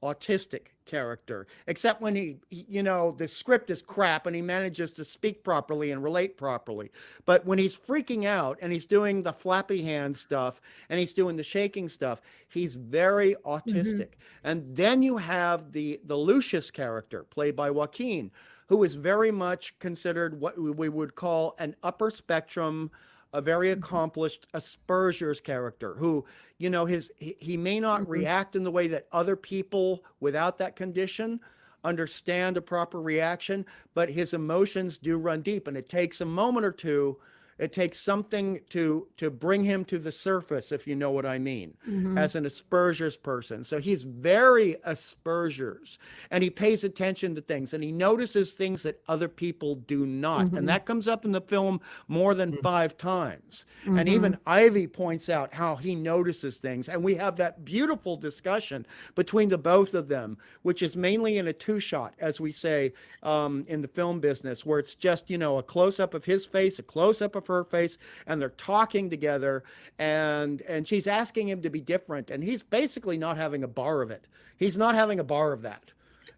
autistic character, except when the script is crap and he manages to speak properly and relate properly. But when he's freaking out and he's doing the flappy hand stuff and he's doing the shaking stuff, he's very autistic. And then you have the Lucius character played by Joaquin, who is very much considered what we would call an upper spectrum, a very accomplished Asperger's character who, he may not react in the way that other people without that condition understand a proper reaction, but his emotions do run deep, and it takes a moment or two. It takes something to bring him to the surface, if you know what I mean, as an Asperger's person. So he's very Asperger's, and he pays attention to things, and he notices things that other people do not. And that comes up in the film more than 5 times. And even Ivy points out how he notices things. And we have that beautiful discussion between the both of them, which is mainly in a 2-shot, as we say in the film business, where it's just, a close-up of his face, a close-up of her face, and they're talking together, and she's asking him to be different, and he's basically not having a bar of it. He's not having a bar of that.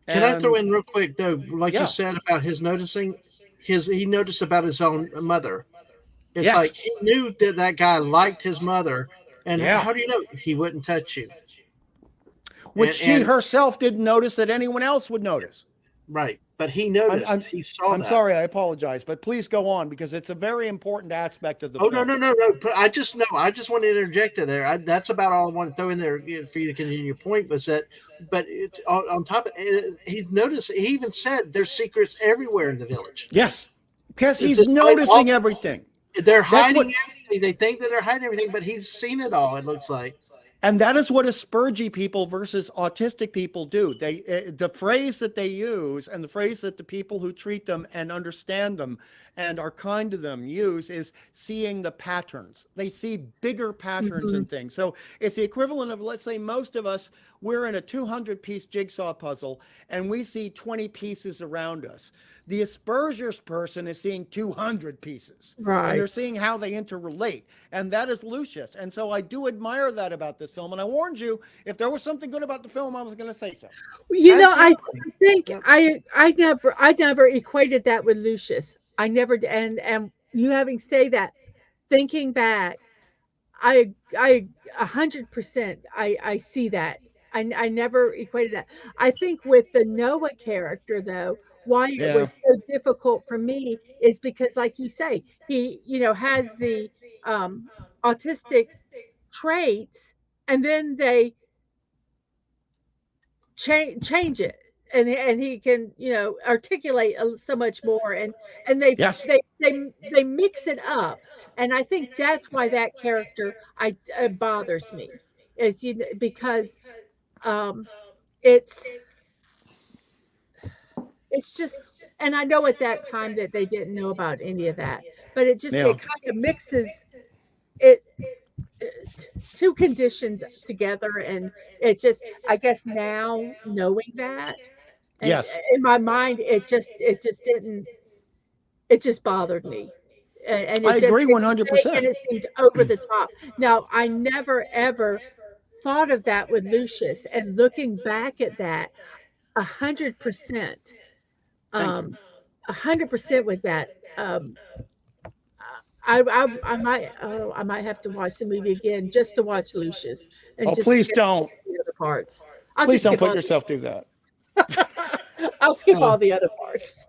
Can I throw in real quick though, like you said about his noticing, he noticed about his own mother. It's like he knew that guy liked his mother, and how do you know? He wouldn't touch you, which she herself didn't notice that anyone else would notice. Right. But he noticed. He saw I'm sorry, I apologize, but please go on, because it's a very important aspect of the film. No. I just want to interject it there. That's about all I want to throw in there for you to continue your point. Was that, but on top of it, he's noticed. He even said there's secrets everywhere in the village. Yes, because he's noticing everything. They're hiding everything. They think that they're hiding everything, but he's seen it all. It looks like. And that is what Aspergy people versus autistic people do. The phrase that they use, and the phrase that the people who treat them and understand them and are kind to them use, is seeing the patterns. They see bigger patterns in things. So it's the equivalent of, let's say, most of us, we're in a 200-piece jigsaw puzzle and we see 20 pieces around us. The Asperger's person is seeing 200 pieces. Right. And they're seeing how they interrelate. And that is Lucius. And so I do admire that about this film. And I warned you, if there was something good about the film, I was going to say so. I think I never equated that with Lucius. I never, and you having say that, thinking back, I 100% I see that. I never equated that. I think with the Noah character though, why it was so difficult for me is because, like you say, he has the autistic traits, and then they change it, and he can articulate so much more, and they mix it up, and I think that's why that character bothers me, is because it's just, and I know at that time that they didn't know about any of that, but it just it kind of mixes it, two conditions together, and it just, I guess now knowing that, in my mind it just bothered me, and I agree 100%. And it seemed over the top. Now I never ever thought of that with Lucius, and looking back at that, 100%. 100% with that. I might have to watch the movie again just to watch Lucius. And please don't. The other parts. Please don't put yourself through that. I'll skip all the other parts.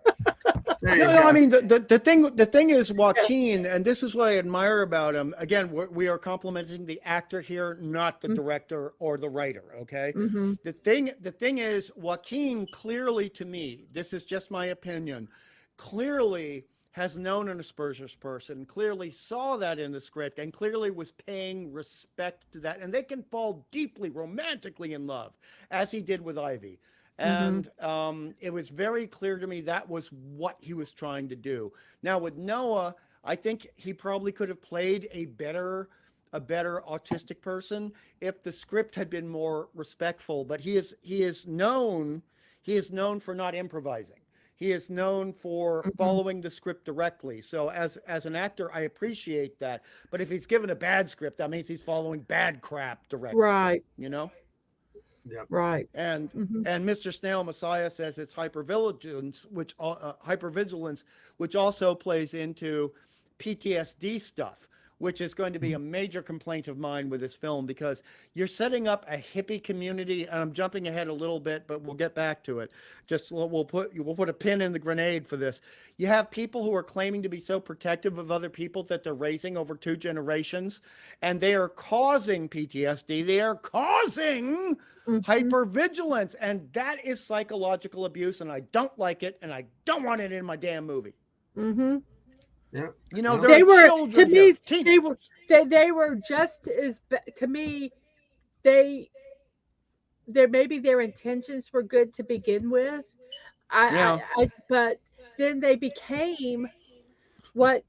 No, I mean the thing is Joaquin, and this is what I admire about him. Again, we are complimenting the actor here, not the director or the writer. Okay. The thing is, Joaquin clearly, to me, this is just my opinion, clearly has known an Asperger's person, clearly saw that in the script, and clearly was paying respect to that. And they can fall deeply romantically in love, as he did with Ivy. And it was very clear to me that was what he was trying to do. Now with Noah, I think he probably could have played a better autistic person if the script had been more respectful. But he is known for not improvising. He is known for Mhm. following the script directly. So as an actor, I appreciate that. But if he's given a bad script, that means he's following bad crap directly. Right. You know. Yep. Right. And Mhm. Mr. Snail Messiah says it's hypervigilance, which also plays into PTSD stuff, which is going to be a major complaint of mine with this film, because you're setting up a hippie community, and I'm jumping ahead a little bit, but we'll get back to it. Just we'll put a pin in the grenade for this. You have people who are claiming to be so protective of other people that they're raising over 2 generations, and they are causing PTSD. They are causing Mhm. hypervigilance, and that is psychological abuse, and I don't like it, and I don't want it in my damn movie. Mhm. Yeah. You know, Well, there They are were, to children me, here, they were teenagers. they were just as to me, they maybe their intentions were good to begin with. Yeah, But then they became what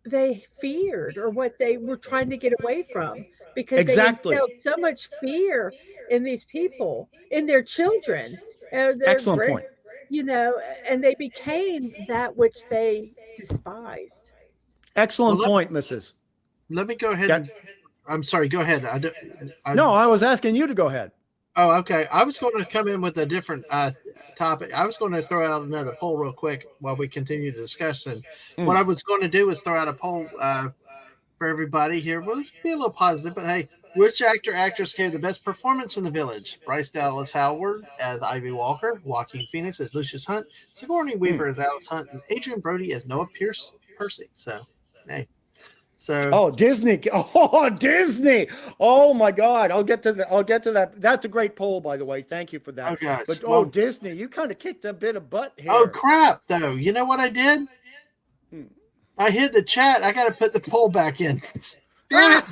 they feared, or what they were trying to get away from, because they exactly. instilled so much fear in these people, in their children, their Excellent great, point. and they became that which they despised. well Excellent point, Mrs. let me go ahead That, and I'm sorry. Go ahead. no, I was asking you to go ahead. Oh, okay. I was going to come in with a different topic. I was going to throw out another poll real quick while we continue the discussion. What Mm. I was going to do was throw out a poll for everybody here. Well, let's be a little positive, but hey, which actor actress gave the best performance in The Village? Bryce Dallas Howard as Ivy Walker, Joaquin Phoenix as Lucius Hunt, Sigourney Mm. Weaver as Alice Hunt, and Adrian Brody as Noah Pierce Percy. So, hey, so Oh, Disney. Oh, Disney. Oh my God. I'll get to that. That's a great poll, by the way. Thank you for oh that. gosh, But well, Disney, you kind of kicked a bit of butt oh here. crap, though. You know what I did? Hmm. I hid the chat. I got to put the poll back in. Damn it.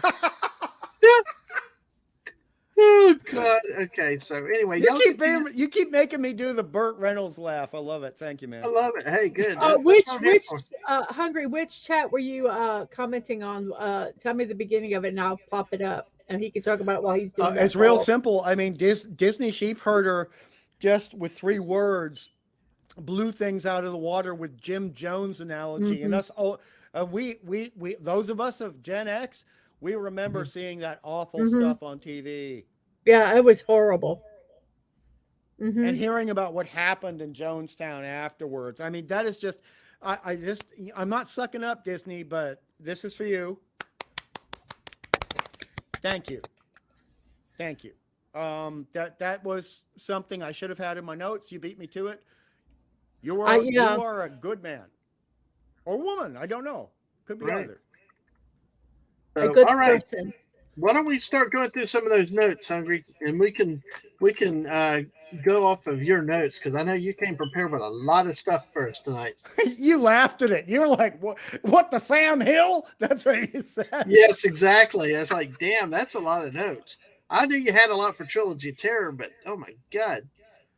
Oh God. Okay. So anyway, y'all continue. You keep making me do the Burt Reynolds laugh. I love it. Thank you, I man. love it. Hey, good. Uh, That's which what I'm here which for. Hungry, which chat were you commenting on? Tell me the beginning of it, and I'll pop it up, and he can talk about it while he's doing that It's real poll. simple. I mean, Disney Sheepherder, just with 3 words, blew things out of the water with Jim Jones analogy, and Mhm. us all. We those of us of Gen X, we remember Mhm. seeing that awful Mhm. stuff on TV Yeah, it was horrible. and Mhm. hearing about what happened in Jonestown afterwards. I mean, that is just. I'm not sucking up, Disney, but this is for you. Thank you. Thank you. That was something I should have had in my notes. You beat me to it. You Yeah, are a good man or woman. I don't know. Could be Right. either. a So good all right. person. Why don't we start going through some of those notes, Hungry, and we can go off of your notes because I know you came prepared with a lot of stuff for us tonight. You laughed at it. You were like, "What? What the Sam Hill?" That's what you said. Yes, exactly. I was like, damn, that's a lot of notes. I knew you had a lot for Trilogy of Terror, but oh my God,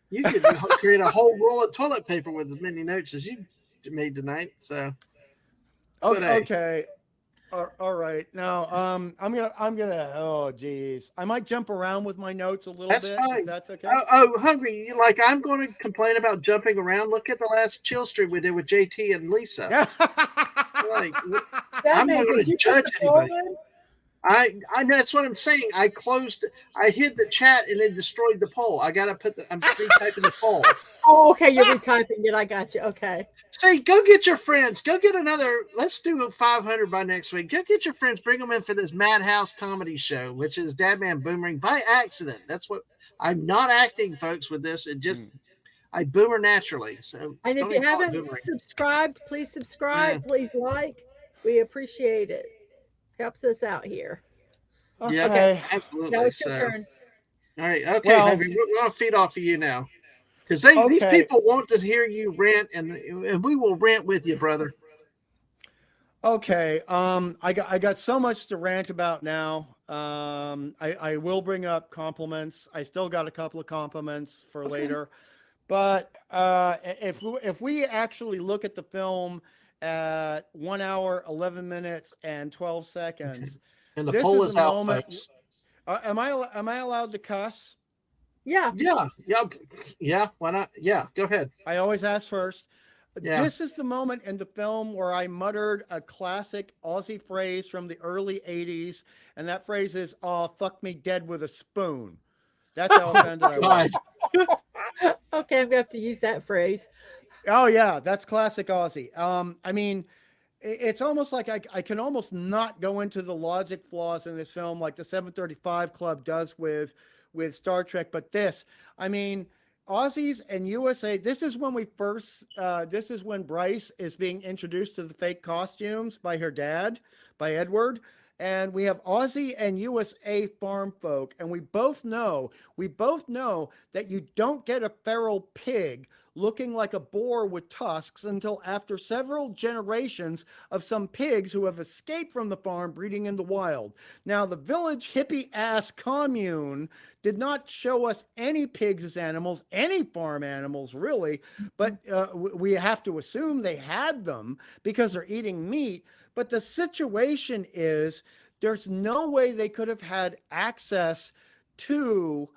you could create a whole roll of toilet paper with as many notes as you made tonight. So, but Okay. hey, Okay. All right. Now, I'm gonna. Oh, geez. I might jump around with my notes a little that's bit, if fine. that's okay. Hungry, like I'm going to complain about jumping around. Look at the last chill stream we did with JT and Lisa. Like, I'm not Batman, going did to you put judge the poll anybody. in? I that's what I'm saying. I hid the chat and it destroyed the poll. I gotta I'm retyping the poll. Oh, okay, you're retyping it. I got you. Okay. Say, go get your friends. Go get another. Let's do 500 by next week. Go get your friends. Bring them in for this Madhouse comedy show, which is Dadman Boomerang by accident. That's what I'm not acting, folks. With this, it just I boomer naturally. So And if don't you even call it haven't boomerang. subscribed, please Yeah, subscribe. Please like. We appreciate it. Helps us out here. yep, Okay, Okay. now absolutely. it's your So, turn. all right, okay, Well, Hungry. We're gonna feed off of you now because these okay. people want to hear you rant, and we will rant with you, brother. Okay. I got so much to rant about now. I will bring up compliments. I still got a couple of compliments for Okay. later. But if we actually look at the film at 1 hour, 11 minutes, and 12 seconds, And the this poll is a is out, moment. folks. Am I allowed to cuss? Yeah. Yeah. Why not? Yeah, go ahead. I always ask first. Yeah. This is the moment in the film where I muttered a classic Aussie phrase from the early 80s, and that phrase is, "Oh, fuck me dead with a spoon." That's how offended I was. God. Okay, I'm gonna have to use that phrase. Oh, yeah, that's classic Aussie. I mean, it's almost like I can almost not go into the logic flaws in this film like the 735 Club does with Star Trek, but this, I mean, Aussies and USA, this is when we first, this is when Bryce is being introduced to the fake costumes by her dad, by Edward. And we have Aussie and USA farm folk, and we both know that you don't get a feral pig looking like a boar with tusks until after several generations of some pigs who have escaped from the farm breeding in the wild. Now, the village hippie ass commune did not show us any pigs as animals, any farm animals really, but we have to assume they had them because they're eating meat. But the situation is there's no way they could have had access to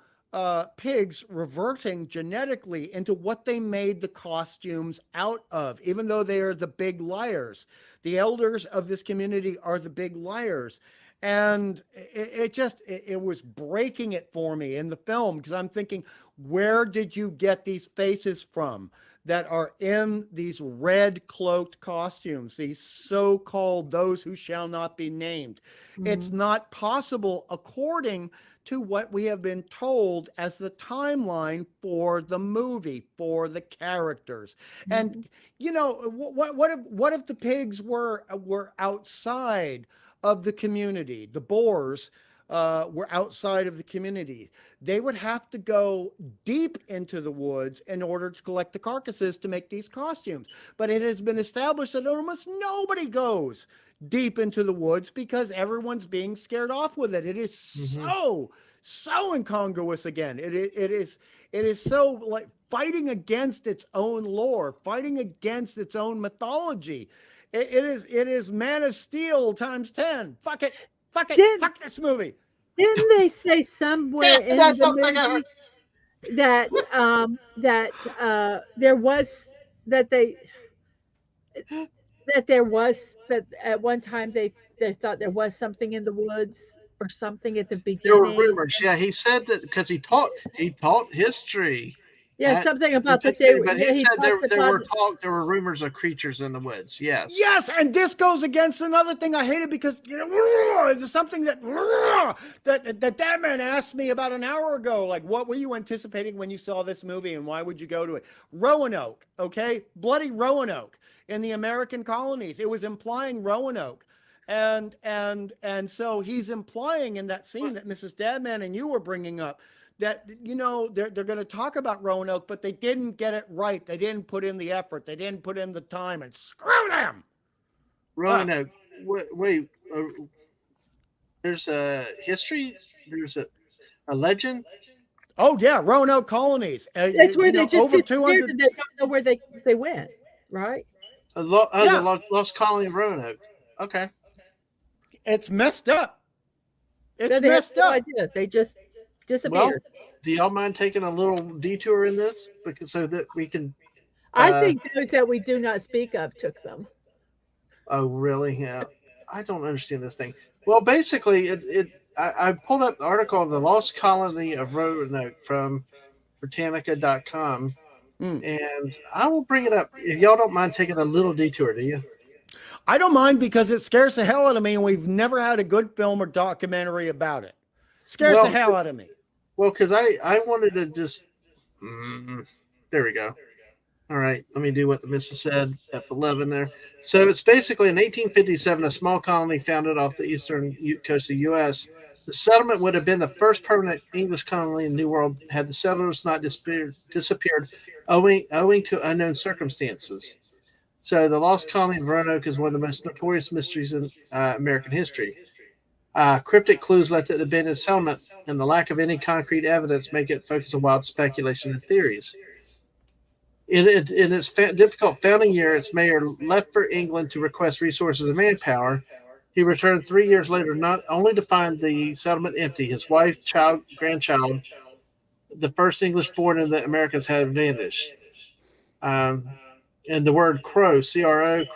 pigs reverting genetically into what they made the costumes out of, even though they are the big liars. The elders of this community are the big liars. And it was breaking it for me in the film because I'm thinking, where did you get these faces from that are in these red cloaked costumes, these so-called those who shall not be named? Mm-hmm. It's not possible according to what we have been told as the timeline for the movie, for the characters. Mm-hmm. And, you know, what if the pigs were outside of the community? The boars were outside of the community. They would have to go deep into the woods in order to collect the carcasses to make these costumes. But it has been established that almost nobody goes deep into the woods because everyone's being scared off with it. It is so incongruous again. It is so like fighting against its own lore, fighting against its own mythology. It is Man of Steel times 10. Fuck it. Fuck this movie. Didn't they say somewhere in the movie that at one time they thought there was something in the woods or something at the beginning? There were rumors. Yeah, he said that because he taught history. Yeah, something about that. There were rumors of creatures in the woods. Yes, and this goes against another thing I hated because it's something that Dadman asked me about an hour ago. Like, what were you anticipating when you saw this movie, and why would you go to it? Roanoke, okay, bloody Roanoke in the American colonies. It was implying Roanoke. And so he's implying in that scene that Mrs. Dadman and you were bringing up that, you know, they're going to talk about Roanoke, but they didn't get it right. They didn't put in the effort. They didn't put in the time, and screw them. Roanoke. Wait. There's a history. There's a legend. Oh yeah, Roanoke colonies. That's where they just over 200. They don't know where they went, right? The lost colony of Roanoke. Okay. It's messed up. It's messed up. Idea. They just disappeared. Well, do y'all mind taking a little detour in this, so that we can? I think those that we do not speak of took them. Oh, really? Yeah. I don't understand this thing. Well, basically, I pulled up the article of the Lost Colony of Roanoke from Britannica.com, and I will bring it up. If y'all don't mind taking a little detour, do you? I don't mind because it scares the hell out of me, and we've never had a good film or documentary about it. Scares the hell out of me. Well, because I wanted to just... there we go. All right, let me do what the missus said, F11 there. So it's basically in 1857, a small colony founded off the eastern coast of the U.S. The settlement would have been the first permanent English colony in the New World had the settlers not disappeared owing to unknown circumstances. So the lost colony of Roanoke is one of the most notorious mysteries in American history. Cryptic clues left at the abandoned settlement and the lack of any concrete evidence make it focus on wild speculation and theories. In its difficult founding year, its mayor left for England to request resources and manpower. He returned 3 years later, not only to find the settlement empty, his wife, grandchild, the first English born in the Americas had vanished. Um, and the word crow, the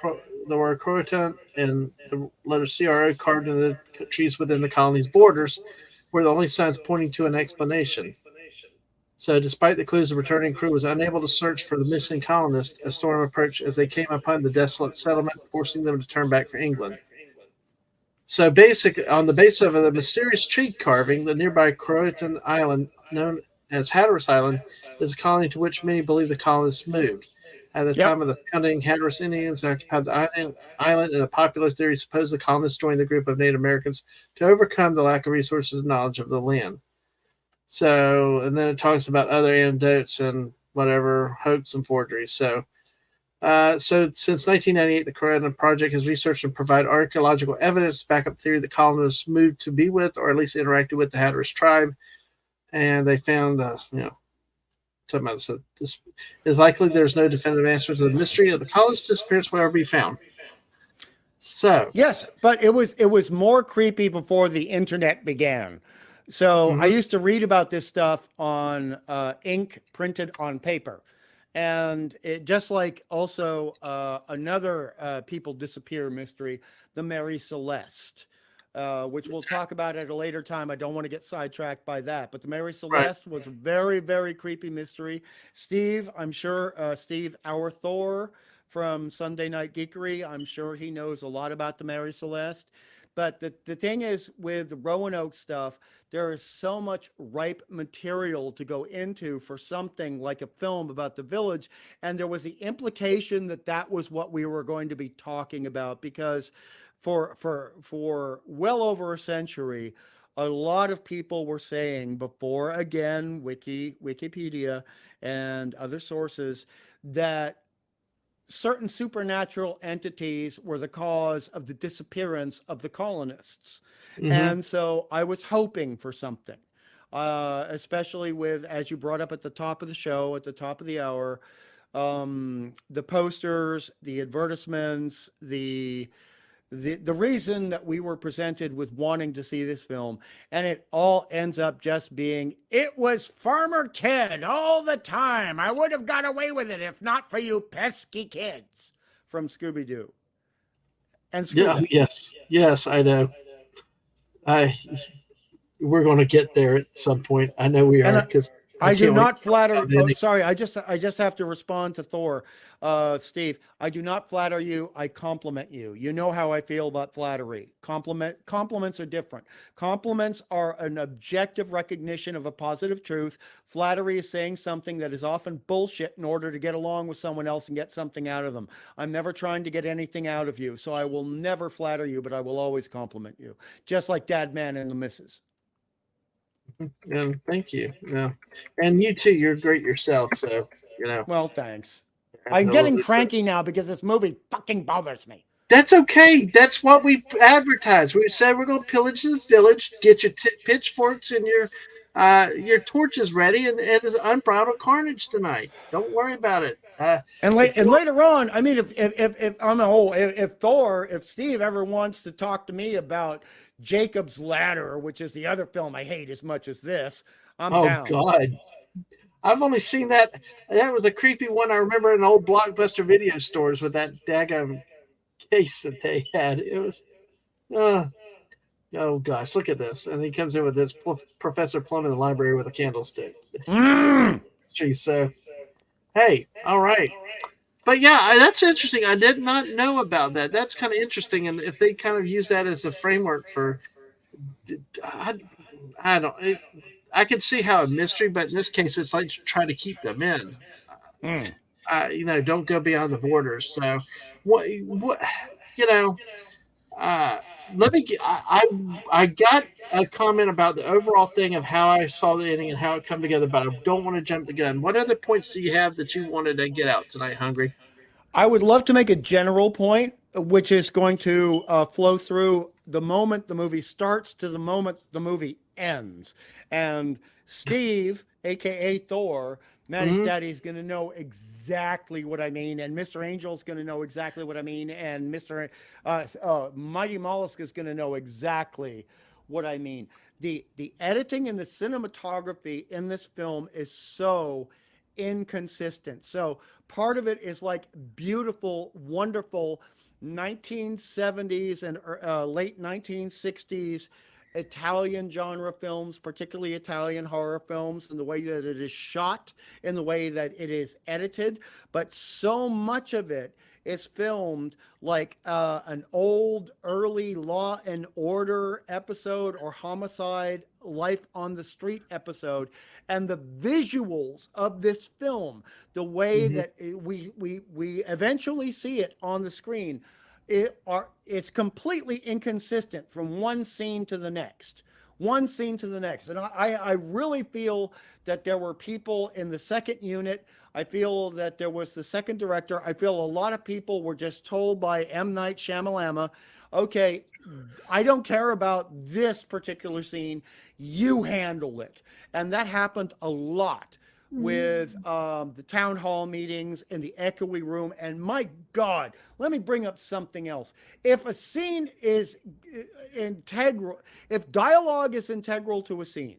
word croton, and the letter CRO carved in the trees within the colony's borders were the only signs pointing to an explanation. So, despite the clues, the returning crew was unable to search for the missing colonists. A storm approached as they came upon the desolate settlement, forcing them to turn back for England. So, basically, on the basis of the mysterious tree carving, the nearby Croatan island, known as Hatteras Island, is a colony to which many believe the colonists moved. At the Yep. time of the founding, Hatteras Indians occupied the island, and a popular theory supposed the colonists joined the group of Native Americans to overcome the lack of resources and knowledge of the land. So, and then it talks about other anecdotes and whatever, hoax and forgeries. So since 1998, the Corona Project has researched and provided archaeological evidence to back up the theory that colonists moved to be with, or at least interacted with, the Hatteras tribe. And they found, talking about this is likely there's no definitive answers to the mystery of the colonists' disappearance will ever be found. So yes, but it was more creepy before the internet began. So I used to read about this stuff on ink printed on paper. And it just like also another people disappear mystery, the Mary Celeste, which we'll talk about at a later time. I don't want to get sidetracked by that, but the Mary Celeste was a very, very creepy mystery. Steve, I'm sure Steve, our Thor from Sunday Night Geekery, I'm sure he knows a lot about the Mary Celeste. But the thing is with the Roanoke stuff, there is so much ripe material to go into for something like a film about the village. And there was the implication that that was what we were going to be talking about, because for well over a century, a lot of people were saying before, again, Wikipedia and other sources, that certain supernatural entities were the cause of the disappearance of the colonists. And so I was hoping for something, especially with, as you brought up at the top of the show, at the top of the hour, the posters, the advertisements, the reason that we were presented with wanting to see this film, and it all ends up just being, it was Farmer Ted all the time. I would have got away with it if not for you pesky kids from Scooby-Doo. And Scooby. Yeah, yes, I know. We're going to get there at some point. I know we are, because I do not flatter. Oh, sorry, I just have to respond to Thor, Steve. I do not flatter you. I compliment you. You know how I feel about flattery. Compliments are different. Compliments are an objective recognition of a positive truth. Flattery is saying something that is often bullshit in order to get along with someone else and get something out of them. I'm never trying to get anything out of you, so I will never flatter you, but I will always compliment you, just like Dadman and the Missus. And thank you. Yeah. And you too, you're great yourself. So, Well, thanks. I'm getting cranky now because this movie fucking bothers me. That's okay. That's what we advertised. We said we're going to pillage this village, get your pitchforks and your torches ready, and unbridled carnage tonight. Don't worry about it. And later on, I mean, if Steve ever wants to talk to me about Jacob's Ladder, which is the other film I hate as much as this, I'm down. Oh God, I've only seen that. That was a creepy one. I remember in old Blockbuster video stores with that daggum case that they had. It was, oh gosh, look at this. And he comes in with this Professor Plum in the library with a candlestick. So, hey, all right. But yeah, that's interesting. I did not know about that. That's kind of interesting. And if they kind of use that as a framework for, I don't, I could see how a mystery, but in this case, it's like trying to keep them in. Don't go beyond the borders. So, let me. I got a comment about the overall thing of how I saw the ending and how it come together, but I don't want to jump the gun. What other points do you have that you wanted to get out tonight, Hungry? I would love to make a general point, which is going to flow through the moment the movie starts to the moment the movie ends. And Steve, aka Thor, Maddie's daddy, is going to know exactly what I mean, and Mr. Angel is going to know exactly what I mean, and Mr. Mighty Mollusk is going to know exactly what I mean. The editing and the cinematography in this film is so inconsistent. So part of it is like beautiful, wonderful 1970s and late 1960s Italian genre films, particularly Italian horror films, and the way that it is shot, in the way that it is edited. But so much of it is filmed like an old, early Law and Order episode or Homicide, Life on the Street episode. And the visuals of this film, the way that we eventually see it on the screen, it's completely inconsistent from one scene to the next. One scene to the next. And I really feel that there were people in the second unit. I feel that there was the second director. I feel a lot of people were just told by M. Night Shyamalan, okay, I don't care about this particular scene. You handle it. And that happened a lot with the town hall meetings in the echoey room. And my God, let me bring up something else. If a scene is integral, if dialogue is integral to a scene,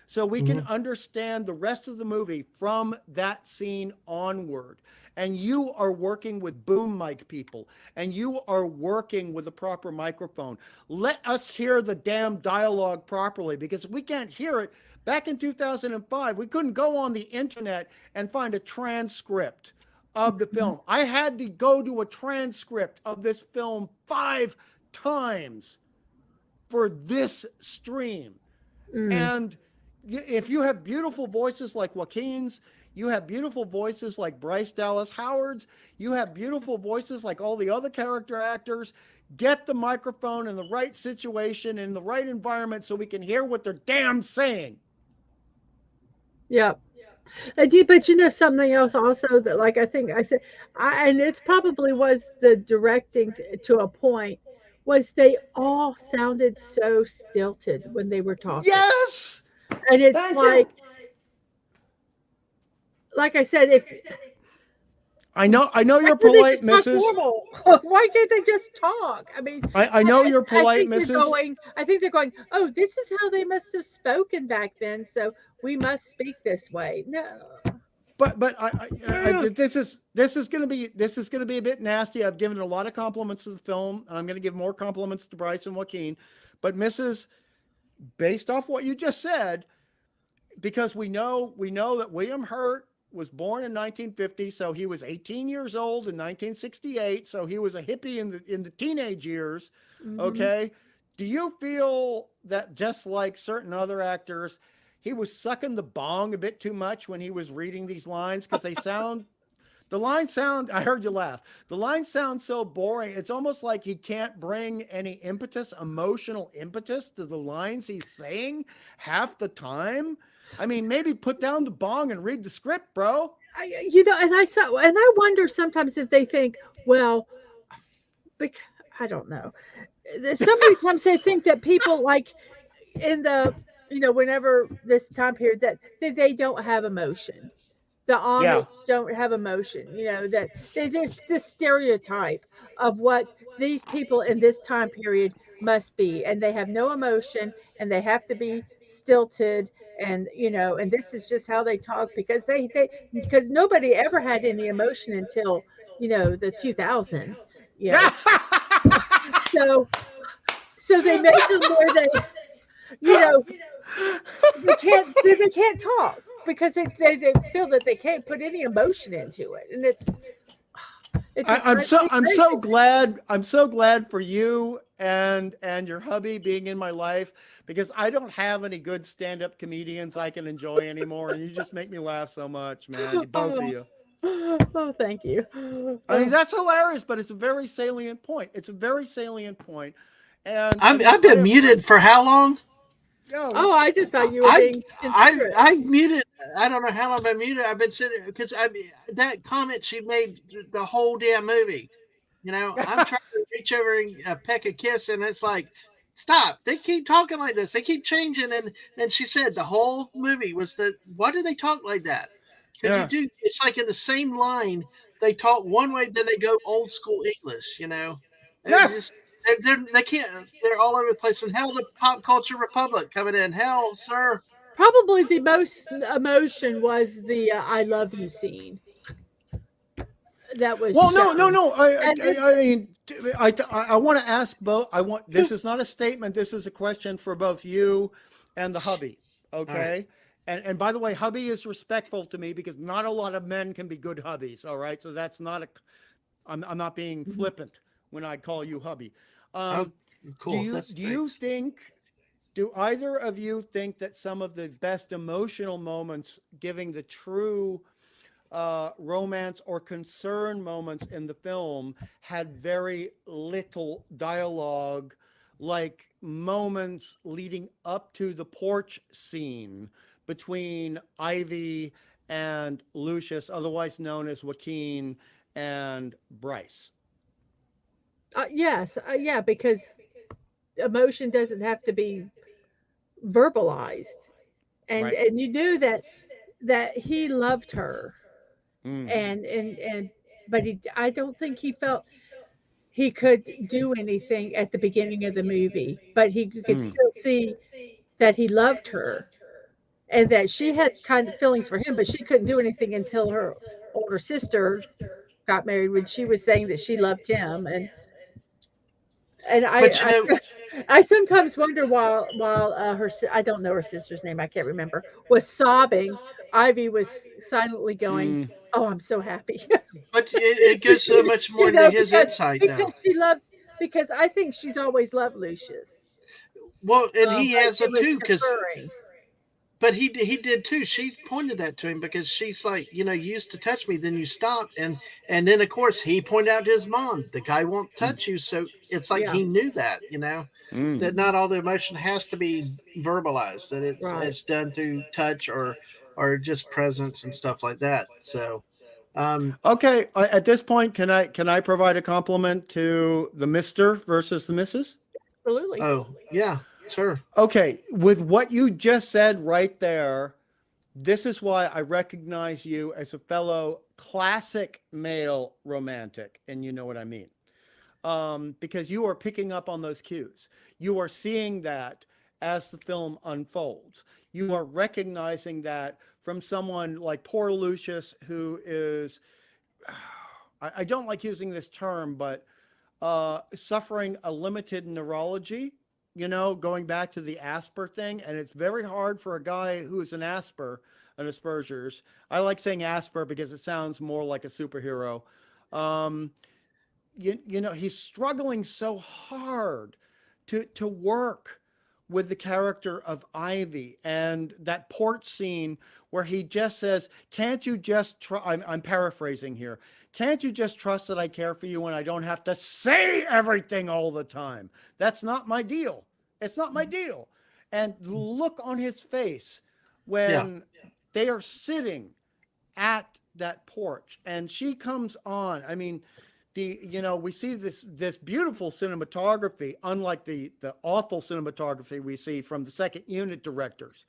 so we can understand the rest of the movie from that scene onward, and you are working with boom mic people, and you are working with a proper microphone, let us hear the damn dialogue properly, because if we can't hear it, back in 2005, we couldn't go on the internet and find a transcript of the film. I had to go to a transcript of this film 5 times for this stream. And if you have beautiful voices like Joaquin's, you have beautiful voices like Bryce Dallas Howard's, you have beautiful voices like all the other character actors, get the microphone in the right situation, in the right environment, so we can hear what they're damn saying. Yeah. But you know something else also that, like, I think I said, and it's probably was the directing to a point, was they all sounded so stilted when they were talking. Yes! And it's Thank like, you. like I said, if I know why you're can't they polite, just talk Mrs. normal? Why can't they just talk? I mean, I know you're I polite, think they're Mrs. going. I think they're going. Oh, this is how they must have spoken back then, so we must speak this way. No. But this is going to be a bit nasty. I've given a lot of compliments to the film, and I'm going to give more compliments to Bryce and Joaquin. But Mrs., based off what you just said, because we know that William Hurt was born in 1950, so he was 18 years old in 1968, so he was a hippie in the teenage years. Okay, do you feel that, just like certain other actors, he was sucking the bong a bit too much when he was reading these lines? Because the lines sound, I heard you laugh. The lines sound so boring. It's almost like he can't bring any emotional impetus to the lines he's saying half the time. I mean, maybe put down the bong and read the script, bro. And I wonder sometimes if they think, well, I don't know. So many times they think that people, like, in the, whenever this time period, that they don't have emotion. The Amish don't have emotion. That there's this stereotype of what these people in this time period must be, and they have no emotion, and they have to be stilted, and and this is just how they talk, because because nobody ever had any emotion until the 2000s. So they make them where they can't talk, because they feel that they can't put any emotion into it, and I'm so glad for you and your hubby being in my life, because I don't have any good stand-up comedians I can enjoy anymore, and you just make me laugh so much, man. Both of you. Oh, thank you. I mean, that's hilarious, but it's a very salient point. And I've been muted for how long? Oh, I just thought you were being considerate. I muted. I don't know how long I've been muted. I've been sitting because that comment she made the whole damn movie. I'm trying to reach over and peck a kiss, and it's like, stop! They keep talking like this. They keep changing, and she said the whole movie was why do they talk like that? Because you do. It's like in the same line. They talk one way, then they go old school English. It's just They can't. They're all over the place. And hell, the Pop Culture Republic coming in. Hell, sir. Probably the most emotion was the "I love you" scene that was Well, shown. no. And this, I mean, I want to ask both. This is not a statement. This is a question for both you and the hubby. Okay. And by the way, hubby is respectful to me because not a lot of men can be good hubbies. All right. So that's not I'm not being flippant when I call you hubby. Oh, cool. Do either of you think that some of the best emotional moments, giving the true romance or concern moments in the film, had very little dialogue, like moments leading up to the porch scene between Ivy and Lucius, otherwise known as Joaquin and Bryce? yes, yeah, because emotion doesn't have to be verbalized, Right. and you knew that he loved her, Mm. and but I don't think he felt he could do anything at the beginning of the movie, but he could Mm. still see that he loved her and that she had kind of feelings for him, but she couldn't do anything until her older sister got married when she was saying that she loved him. And But you know, I sometimes wonder while I don't know her sister's name, I can't remember, was sobbing, Ivy was silently going, Mm. "Oh, I'm so happy." but it goes so much more You into know, his insight, though. because she loved, because I think she's always loved Lucius. Well, and he But has it it was too, because conferring. but he did too. She pointed that to him because she's like, you used to touch me, then you stopped, and then of course he pointed out to his mom, the guy won't touch you. So it's like Yeah, he knew that, Mm. that not all the emotion has to be verbalized, that right. it's done through touch or just presence and stuff like that. So, um, Okay, at this point, can I provide a compliment to the Mister versus the Mrs.? Absolutely. oh yeah, sure, Okay, with what you just said right there, this is why I recognize you as a fellow classic male romantic, and you know what I mean. Because you are picking up on those cues. You are seeing that as the film unfolds. You are recognizing that from someone like poor Lucius, who is, I don't like using this term, but suffering a limited neurology, going back to the Asper thing. And it's very hard for a guy who is an Asperger's. I like saying Asper because it sounds more like a superhero. Um, he's struggling so hard to work with the character of Ivy, and that porch scene where he just says, "Can't you just try?" I'm paraphrasing here. "Can't you just trust that I care for you and I don't have to say everything all the time? That's not my deal. It's not my deal." And the look on his face yeah, when they are sitting at that porch and she comes on. I mean, we see this beautiful cinematography, unlike the awful cinematography we see from the second unit directors.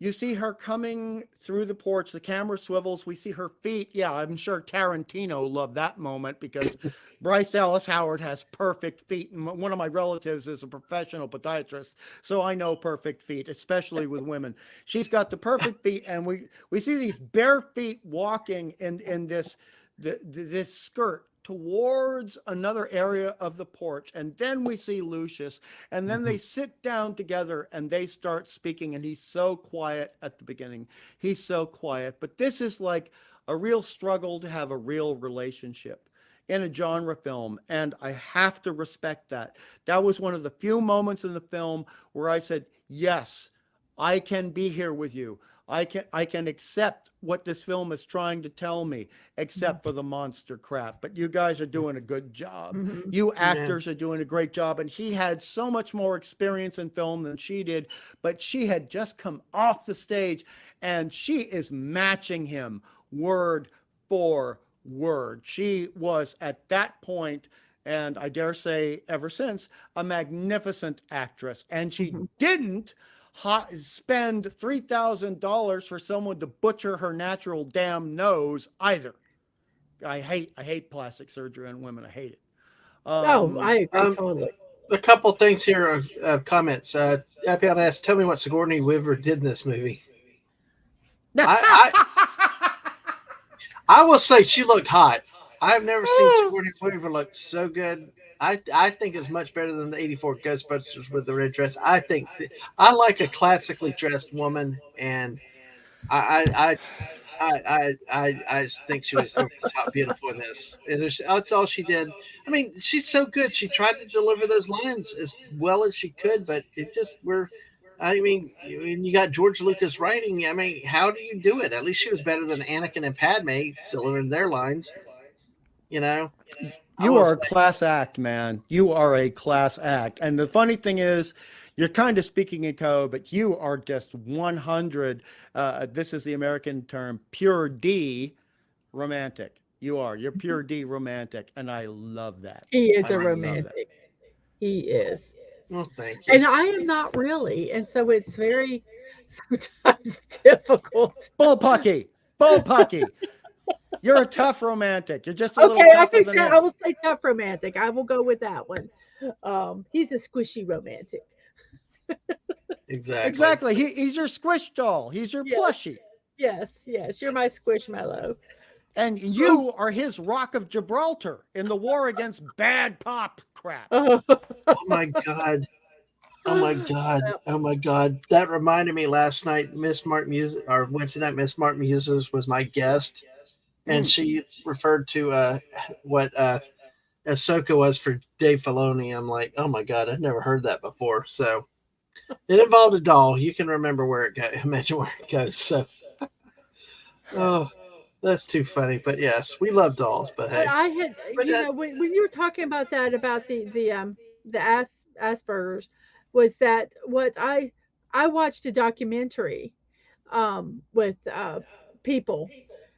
You see her coming through the porch, the camera swivels, we see her feet. Yeah, I'm sure Tarantino loved that moment because Bryce Dallas Howard has perfect feet, and one of my relatives is a professional podiatrist, so I know perfect feet, especially with women. She's got the perfect feet, and we see these bare feet walking in this skirt towards another area of the porch. And then we see Lucius, and then they sit down together and they start speaking. And he's so quiet at the beginning. He's so quiet. But this is like a real struggle to have a real relationship in a genre film. And I have to respect that. That was one of the few moments in the film where I said, yes, I can be here with you. I can accept what this film is trying to tell me, except for the monster crap. But you guys are doing a good job. Mhm. You yeah. actors are doing a great job. And he had so much more experience in film than she did, but she had just come off the stage and she is matching him word for word. She was at that point, and I dare say ever since, a magnificent actress. And she Mhm. didn't spend $3,000 for someone to butcher her natural damn nose either. I hate plastic surgery on women. I hate it. Oh, I agree Um, totally. a couple things here of comments. Epion asked, "Tell me what Sigourney Weaver did in this movie." I, I will say she looked hot. I've never seen Sigourney Weaver look so good. I think it's much better than the '84 Ghostbusters with the red dress. I like a classically dressed woman, and I I just think she was over the top beautiful in this. That's all she did. I mean, she's so good. She tried to deliver those lines as well as she could, but it just we're. I mean, you got George Lucas writing. I mean, how do you do it? At least she was better than Anakin and Padme delivering their lines. You know, I You will are say, a class act, man. You are a class act. And the funny thing is, you're kind of speaking in code, but you are just 100. This is the American term, pure D romantic. You are. You're pure D romantic. And I love that. He is I a love that. romantic. He is. well, thank you. And I am not really. And so it's very sometimes difficult. Bullpucky. Bullpucky. You're a tough romantic. You're just a little Okay, I tougher can than say I him. will say tough romantic. I will go with that one. He's a squishy romantic. Exactly. Exactly. He's your squish doll. He's your Yes, plushie. yes. You're my squishmallow. And Oh, you are his Rock of Gibraltar in the war against bad pop crap. oh. Oh my God. Oh my God. Oh my God. That reminded me last night, Miss Mark Music or Wednesday night, Miss Mark Muses was my guest, and Mm. she referred to what Ahsoka was for Dave Filoni. I'm like, oh my God, I've never heard that before. So it involved a doll. You can remember where it goes, imagine where it goes. So oh, that's too funny. But yes, we love dolls, but But hey. I had, But when you were talking about that, about the Asperger's, was that what I watched a documentary with people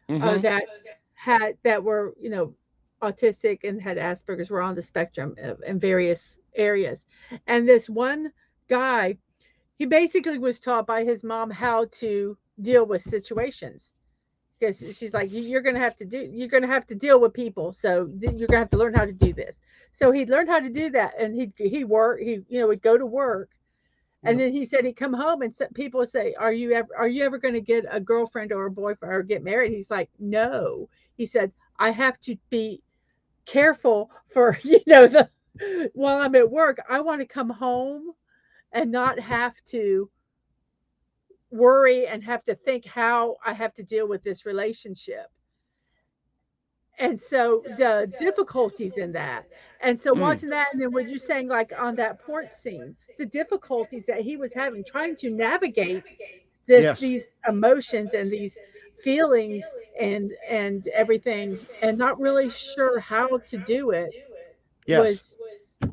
Hmm. that were autistic and had Asperger's, were on the spectrum in various areas, and this one guy, he basically was taught by his mom how to deal with situations, because she's like, you're going to have to deal with people, so you're going to have to learn how to do this. So he learned how to do that, and he would go to work, and Yep. then he said he'd come home, and people would say, are you ever going to get a girlfriend or a boyfriend or get married? He's like, no. He said, I have to be careful for the while I'm at work. I want to come home and not have to worry and have to think how I have to deal with this relationship. And so the difficulties in that. And so Mm. watching that, and then what you're saying, like on that port scene, the difficulties that he was having trying to navigate Yes. these emotions and these feelings and everything, and not really sure how to do it, Yes. was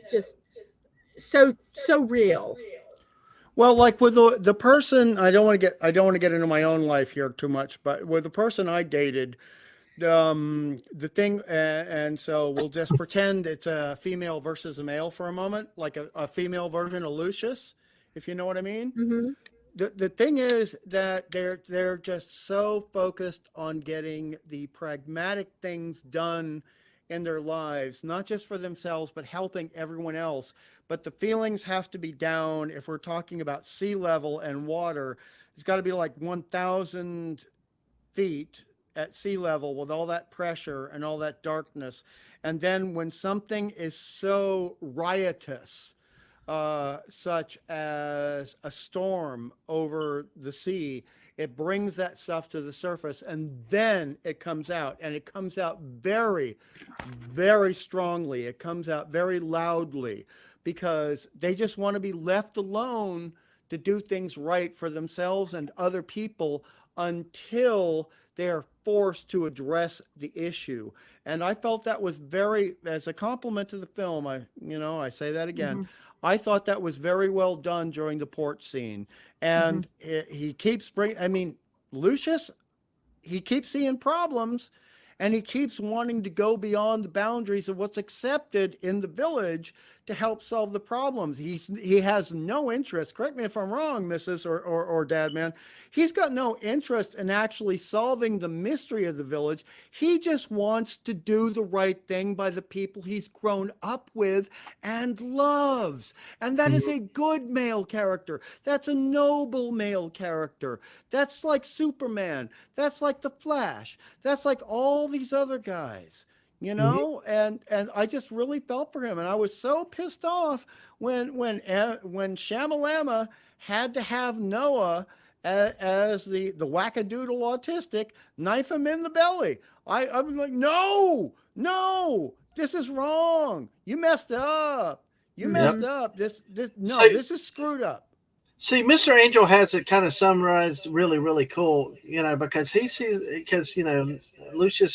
just so real. Well, like with the person, I don't want to get into my own life here too much, but with the person I dated, the thing, and so we'll just pretend it's a female versus a male for a moment, like a female version of Lucius, if you know what I mean. Hmm. The thing is that they're just so focused on getting the pragmatic things done in their lives, not just for themselves, but helping everyone else. But the feelings have to be down. If we're talking about sea level and water, it's got to be like 1,000 feet at sea level with all that pressure and all that darkness. And then when something is so riotous, such as a storm over the sea, it brings that stuff to the surface, and then it comes out, and it comes out very, very strongly. It comes out very loudly because they just want to be left alone to do things right for themselves and other people until they're forced to address the issue. And I felt that was very, as a compliment to the film, I say that again. Hmm. I thought that was very well done during the port scene. Hmm. And he keeps bringing, I mean, Lucius, he keeps seeing problems, And he keeps wanting to go beyond the boundaries of what's accepted in the village to help solve the problems. He has no interest, correct me if I'm wrong, Mrs. or Dad Man, he's got no interest in actually solving the mystery of the village. He just wants to do the right thing by the people he's grown up with and loves. And that is a good male character. That's a noble male character. That's like Superman. That's like the Flash. That's like all these other guys. You know, and I just really felt for him, and I was so pissed off when Shamalama had to have Noah as the wackadoodle autistic knife him in the belly. I'm like, no, this is wrong. You messed up. You messed up. This is screwed up. See, Mr. Angel has it kind of summarized really, really cool, you know, because Lucius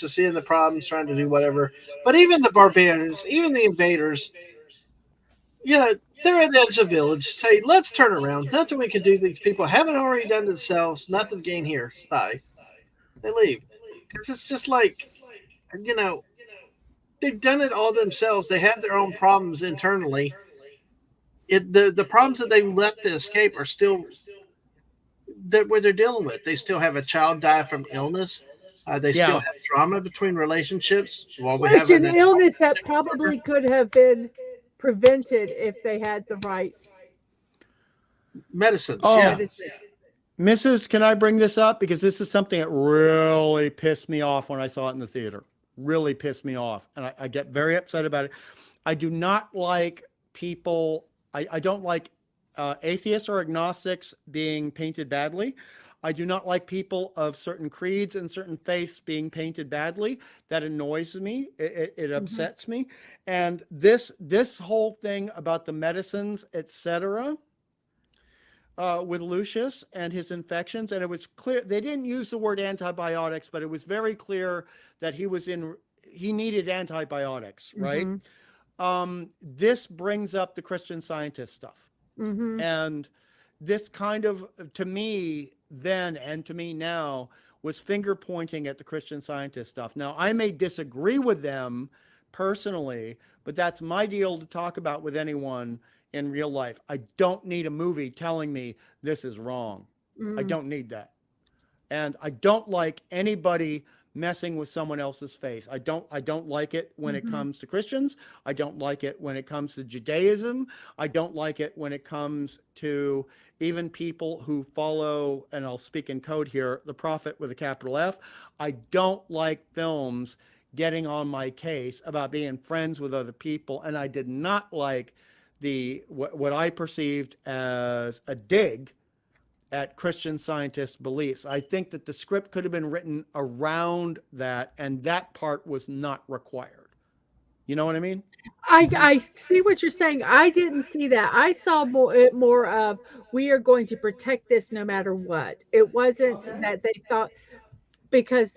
is seeing the problems, trying to do whatever. But even the barbarians, even the invaders, you know, they're at the edge of the village. Say, let's turn around. Nothing we can do. These people haven't already done to themselves. Nothing to gain here. Stay. They leave. Because it's just like, you know, they've done it all themselves. They have their own problems internally. The problems that they left to escape are still where they're dealing with. They still have a child die from illness. They still have trauma between relationships. While we have an illness that probably could have been prevented if they had the right medicines. Mrs., can I bring this up? Because this is something that really pissed me off when I saw it in the theater. Really pissed me off. And I get very upset about it. I do not like people... I don't like atheists or agnostics being painted badly. I do not like people of certain creeds and certain faiths being painted badly. That annoys me. It upsets me. And this whole thing about the medicines, etc., with Lucius and his infections, and it was clear they didn't use the word antibiotics, but it was very clear that he needed antibiotics, right? This brings up the Christian Scientist stuff. And this kind of, to me then and to me now, was finger pointing at the Christian Scientist stuff. Now, I may disagree with them personally, but that's my deal to talk about with anyone in real life. I don't need a movie telling me this is wrong. I don't need that. And I don't like anybody messing with someone else's faith. I don't like it when it comes to Christians. I don't like it when it comes to Judaism. I don't like it when it comes to even people who follow, and I'll speak in code here, the prophet with a capital F. I don't like films getting on my case about being friends with other people. And I did not like what I perceived as a dig at Christian Scientist beliefs. I think that the script could have been written around that, and that part was not required. You know what I mean? I see what you're saying. I didn't see that. I saw more of, we are going to protect this no matter what. It wasn't that they thought, because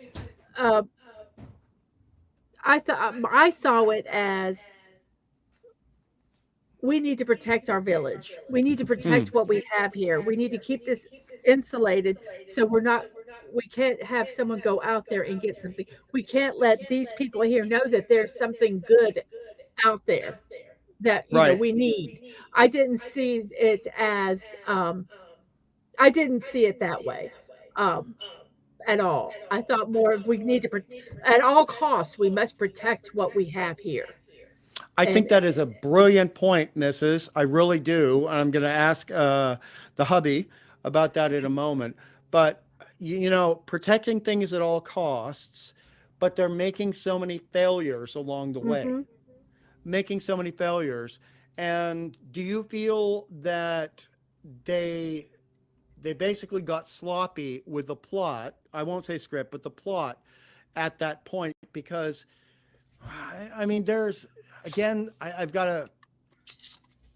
I saw it as, we need to protect our village. We need to protect what we have here. We need to keep this insulated, so we can't have someone go out there and get something. We can't let these people here know that there's something good out there that we need. I didn't see it as I didn't see it that way at all. I thought more of, we need to at all costs we must protect what we have here. I think that is a brilliant point, Mrs. I really do. And I'm going to ask the hubby about that in a moment. But, protecting things at all costs, but they're making so many failures along the way. Making so many failures. And do you feel that they basically got sloppy with the plot? I won't say script, but the plot at that point, because, I mean, again, I've got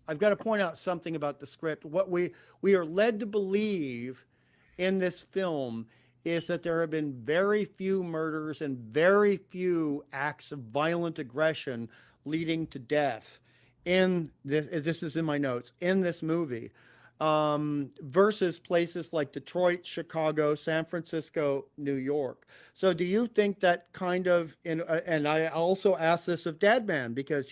to point out something about the script. What we are led to believe in this film is that there have been very few murders and very few acts of violent aggression leading to death in this is in my notes, in this movie. versus places like Detroit, Chicago, San Francisco, New York. So do you think that kind of, and I also asked this of Dadman because,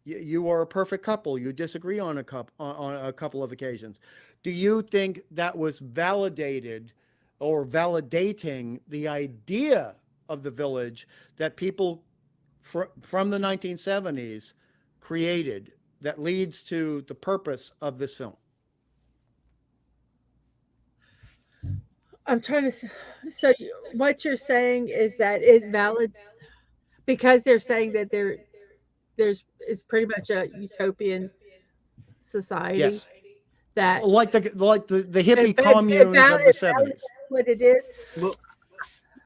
you are a perfect couple. You disagree on a couple of occasions. Do you think that was validated or validating the idea of the village that people from the 1970s created that leads to the purpose of this film? I'm trying to. So what you're saying is that it valid because they're saying that there's it's pretty much a utopian society Yes. that Like the hippie it communes of the it validates 70s. what it is. Well,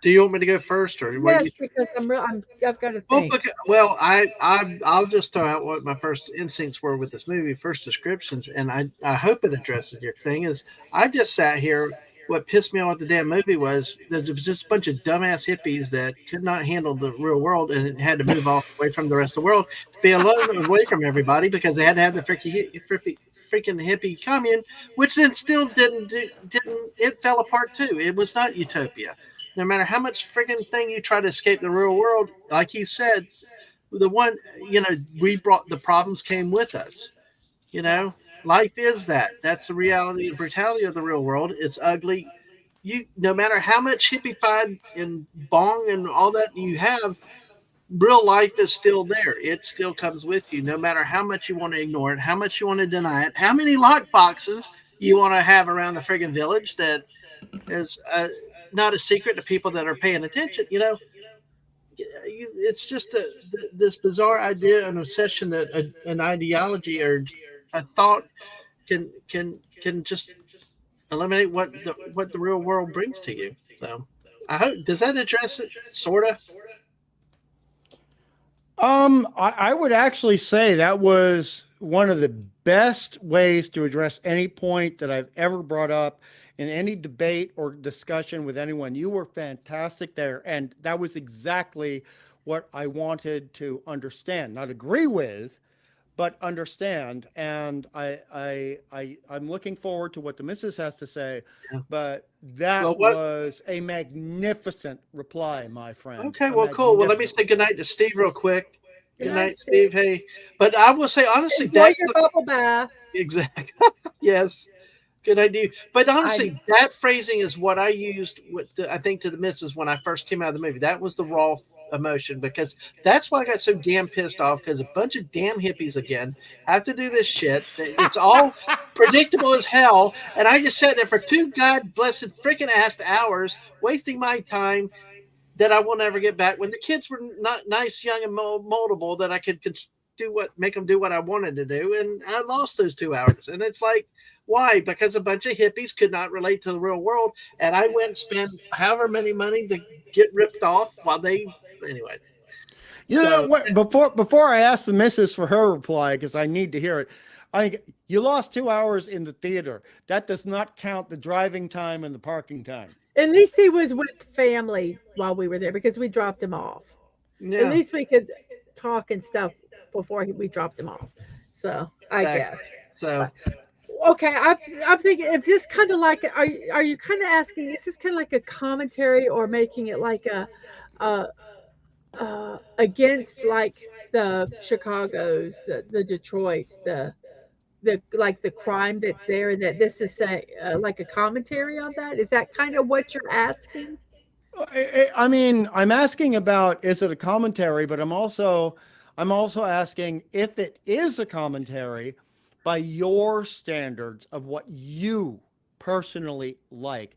do you want me to go first, or what? Yes, because I've got to Well, think. well, I'll just throw out what my first instincts were with this movie, first descriptions, and I hope it addresses your thing. Is I just sat here. What pissed me off with the damn movie was there was just a bunch of dumbass hippies that could not handle the real world and had to move off away from the rest of the world to be alone away from everybody because they had to have the freaking hippie commune, which then still didn't it fell apart too. It was not utopia. No matter how much friggin' thing you try to escape the real world, like you said, the one, we brought the problems came with us. Life is that. That's the reality and brutality of the real world. It's ugly. No matter how much hippified and bong and all that you have, real life is still there. It still comes with you, no matter how much you want to ignore it, how much you want to deny it, how many lock boxes you want to have around the friggin' village that is not a secret to people that are paying attention. It's just this bizarre idea, an obsession that an ideology or a thought can just eliminate what the real world brings to you. So, I hope does that address it, sorta? I would actually say that was one of the best ways to address any point that I've ever brought up in any debate or discussion with anyone. You were fantastic there. And that was exactly what I wanted to understand, not agree with, but understand. And I'm looking forward to what the missus has to say. Yeah. But that Well, was a magnificent reply, my friend. Okay, well, cool. Well, let me say goodnight to Steve real quick. Good Good night, night, Steve. Hey, but I will say honestly, Enjoy that's your bubble bath. exactly yes. Good idea. But honestly, that phrasing is what I used I think to the missus when I first came out of the movie. That was the raw emotion because that's why I got so damn pissed off because a bunch of damn hippies again have to do this shit. It's all predictable as hell. And I just sat there for 2 God blessed freaking ass hours wasting my time that I will never get back when the kids were not nice, young, and moldable that I could make them do what I wanted to do. And I lost those 2 hours. And it's like, why? Because a bunch of hippies could not relate to the real world. And I went and spent however many money to get ripped off while anyway. You know what? Before I ask the missus for her reply, because I need to hear it, you lost 2 hours in the theater. That does not count the driving time and the parking time. At least he was with family while we were there because we dropped him off. Yeah. At least we could talk and stuff before we dropped him off. So I guess. So okay, I'm thinking it's just kind of like are you kind of asking? Is this kind of like a commentary or making it like a against like the Chicago's, the Detroit's, the like the crime that's there, and that this is like a commentary on that? Is that kind of what you're asking? I mean, I'm asking about is it a commentary, but I'm also asking if it is a commentary by your standards of what you personally like.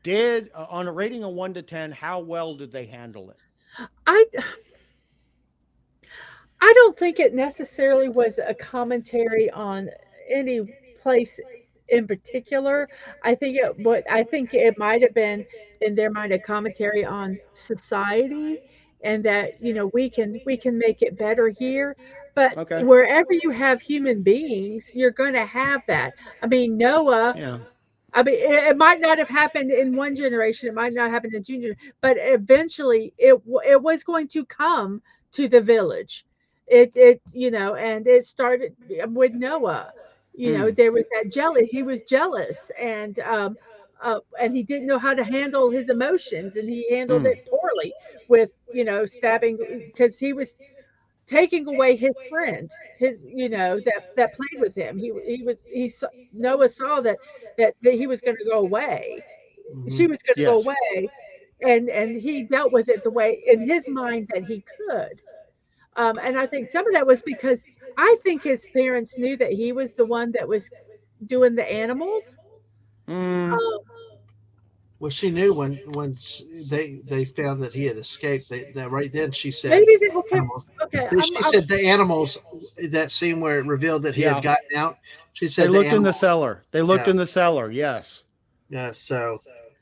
Did on a rating of 1 to 10, how well did they handle it? I don't think it necessarily was a commentary on any place in particular. I think it might have been in their mind a commentary on society and that we can make it better here. But Okay. wherever you have human beings, you're going to have that. I mean, Noah. Yeah. I mean, it might not have happened in one generation. It might not happen in junior, but eventually it was going to come to the village. And it started with Noah. There was that jealous. He was jealous, and he didn't know how to handle his emotions, and he handled it poorly with stabbing because he was taking away his friend, that played with him. Noah saw that he was going to go away. She Mhm. was going to go Yes. away, and he dealt with it the way in his mind that he could. And I think some of that was because I think his parents knew that he was the one that was doing the animals. Mm, Um, Well, she knew they found that he had escaped. That right then she said maybe they okay. animals. Okay, She said the animals. That scene where it revealed that he had yeah. gotten out. She They said the looked in the animals. cellar. They looked Yeah, in the cellar. Yes. yeah. So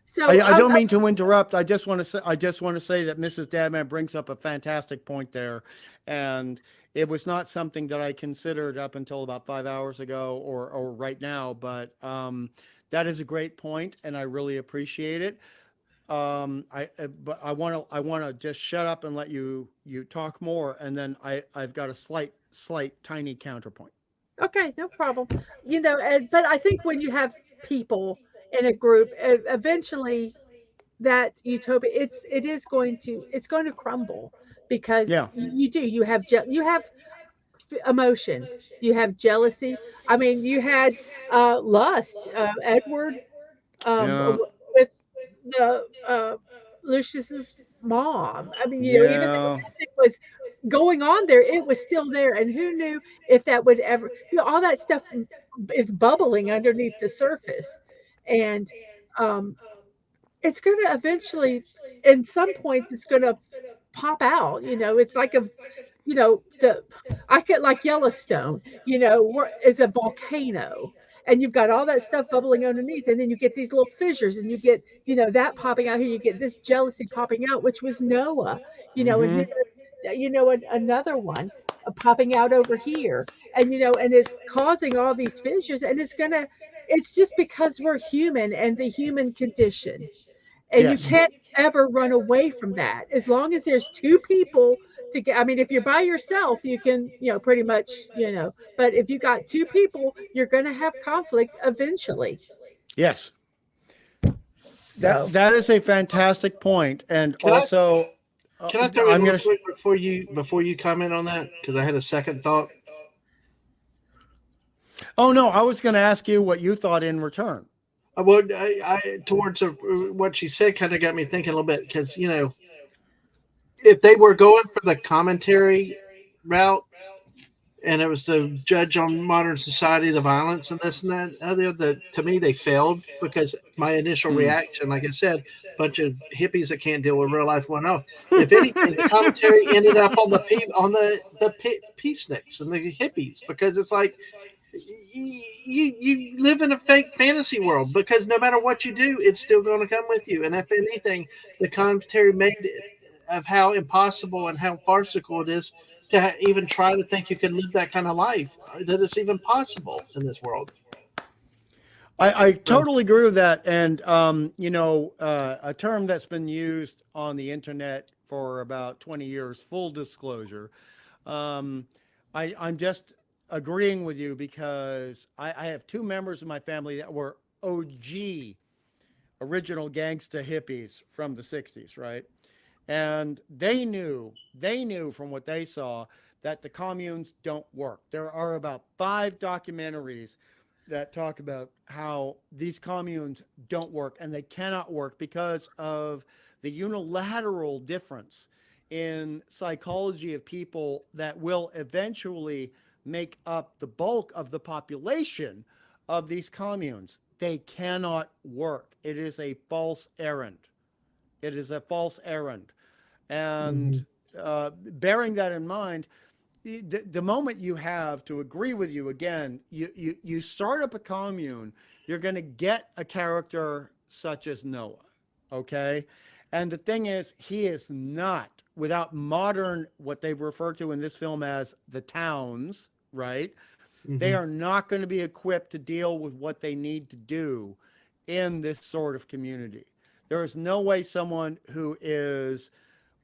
so I don't mean to interrupt. I just want to say that Mrs. Dadman brings up a fantastic point there, and it was not something that I considered up until about 5 hours ago or right now. But that is a great point, and I really appreciate it. But I want to just shut up and let you talk more, and then I've got a slight tiny counterpoint. okay, no problem. But I think when you have people in a group, eventually that utopia, it's going to crumble because Yeah. you have emotions, you have jealousy. I mean, you had lust. Edward Yeah. with the Lucius's mom. I mean, even though Yeah. nothing was going on there, it was still there. And who knew if that would ever, all that stuff is bubbling underneath the surface. And um, it's going to eventually, in some points, it's going to pop out. It's like the I could like Yellowstone, where is a volcano, and you've got all that stuff bubbling underneath, and then you get these little fissures, and you get that popping out here. You get this jealousy popping out, which was Noah, and Mm-hmm. here, another one popping out over here, and it's causing all these fissures, and it's just because we're human and the human condition, and you Yes. can't ever run away from that as long as there's two people to get. I mean, if you're by yourself, you can, pretty much, but if you got two people, you're going to have conflict eventually. Yes. That So that is a fantastic point, and can I also can I throw in I'm real gonna. quick before you comment on that because I had a second thought. Oh no, I was going to ask you what you thought in return. Well, I towards what she said kind of got me thinking a little bit because if they were going for the commentary route and it was the judge on modern society, the violence and this and that, to me they failed because my initial Hmm. reaction, like I said, a bunch of hippies that can't deal with real life went off. If anything, the commentary ended up on the peaceniks and the hippies because it's like you live in a fake fantasy world because no matter what you do, it's still going to come with you. And if anything, the commentary made it of how impossible and how farcical it is to even try to think you can live that kind of life, that it's even possible in this world. I So, totally agree with that, and a term that's been used on the internet for about 20 years. Full disclosure, um, I'm just agreeing with you because I have two members of my family that were OG original gangsta hippies from the 60s, right? And they knew from what they saw that the communes don't work. There are about 5 documentaries that talk about how these communes don't work, and they cannot work because of the unilateral difference in psychology of people that will eventually make up the bulk of the population of these communes. They cannot work. It is a false errand. It is a false errand. And mhm. bearing that in mind, the moment you have to agree with you again, you start up a commune, you're going to get a character such as Noah. Okay. And the thing is, he is not, without modern, what they refer to in this film as the towns, right? They Mhm. are not going to be equipped to deal with what they need to do in this sort of community. There is no way someone who is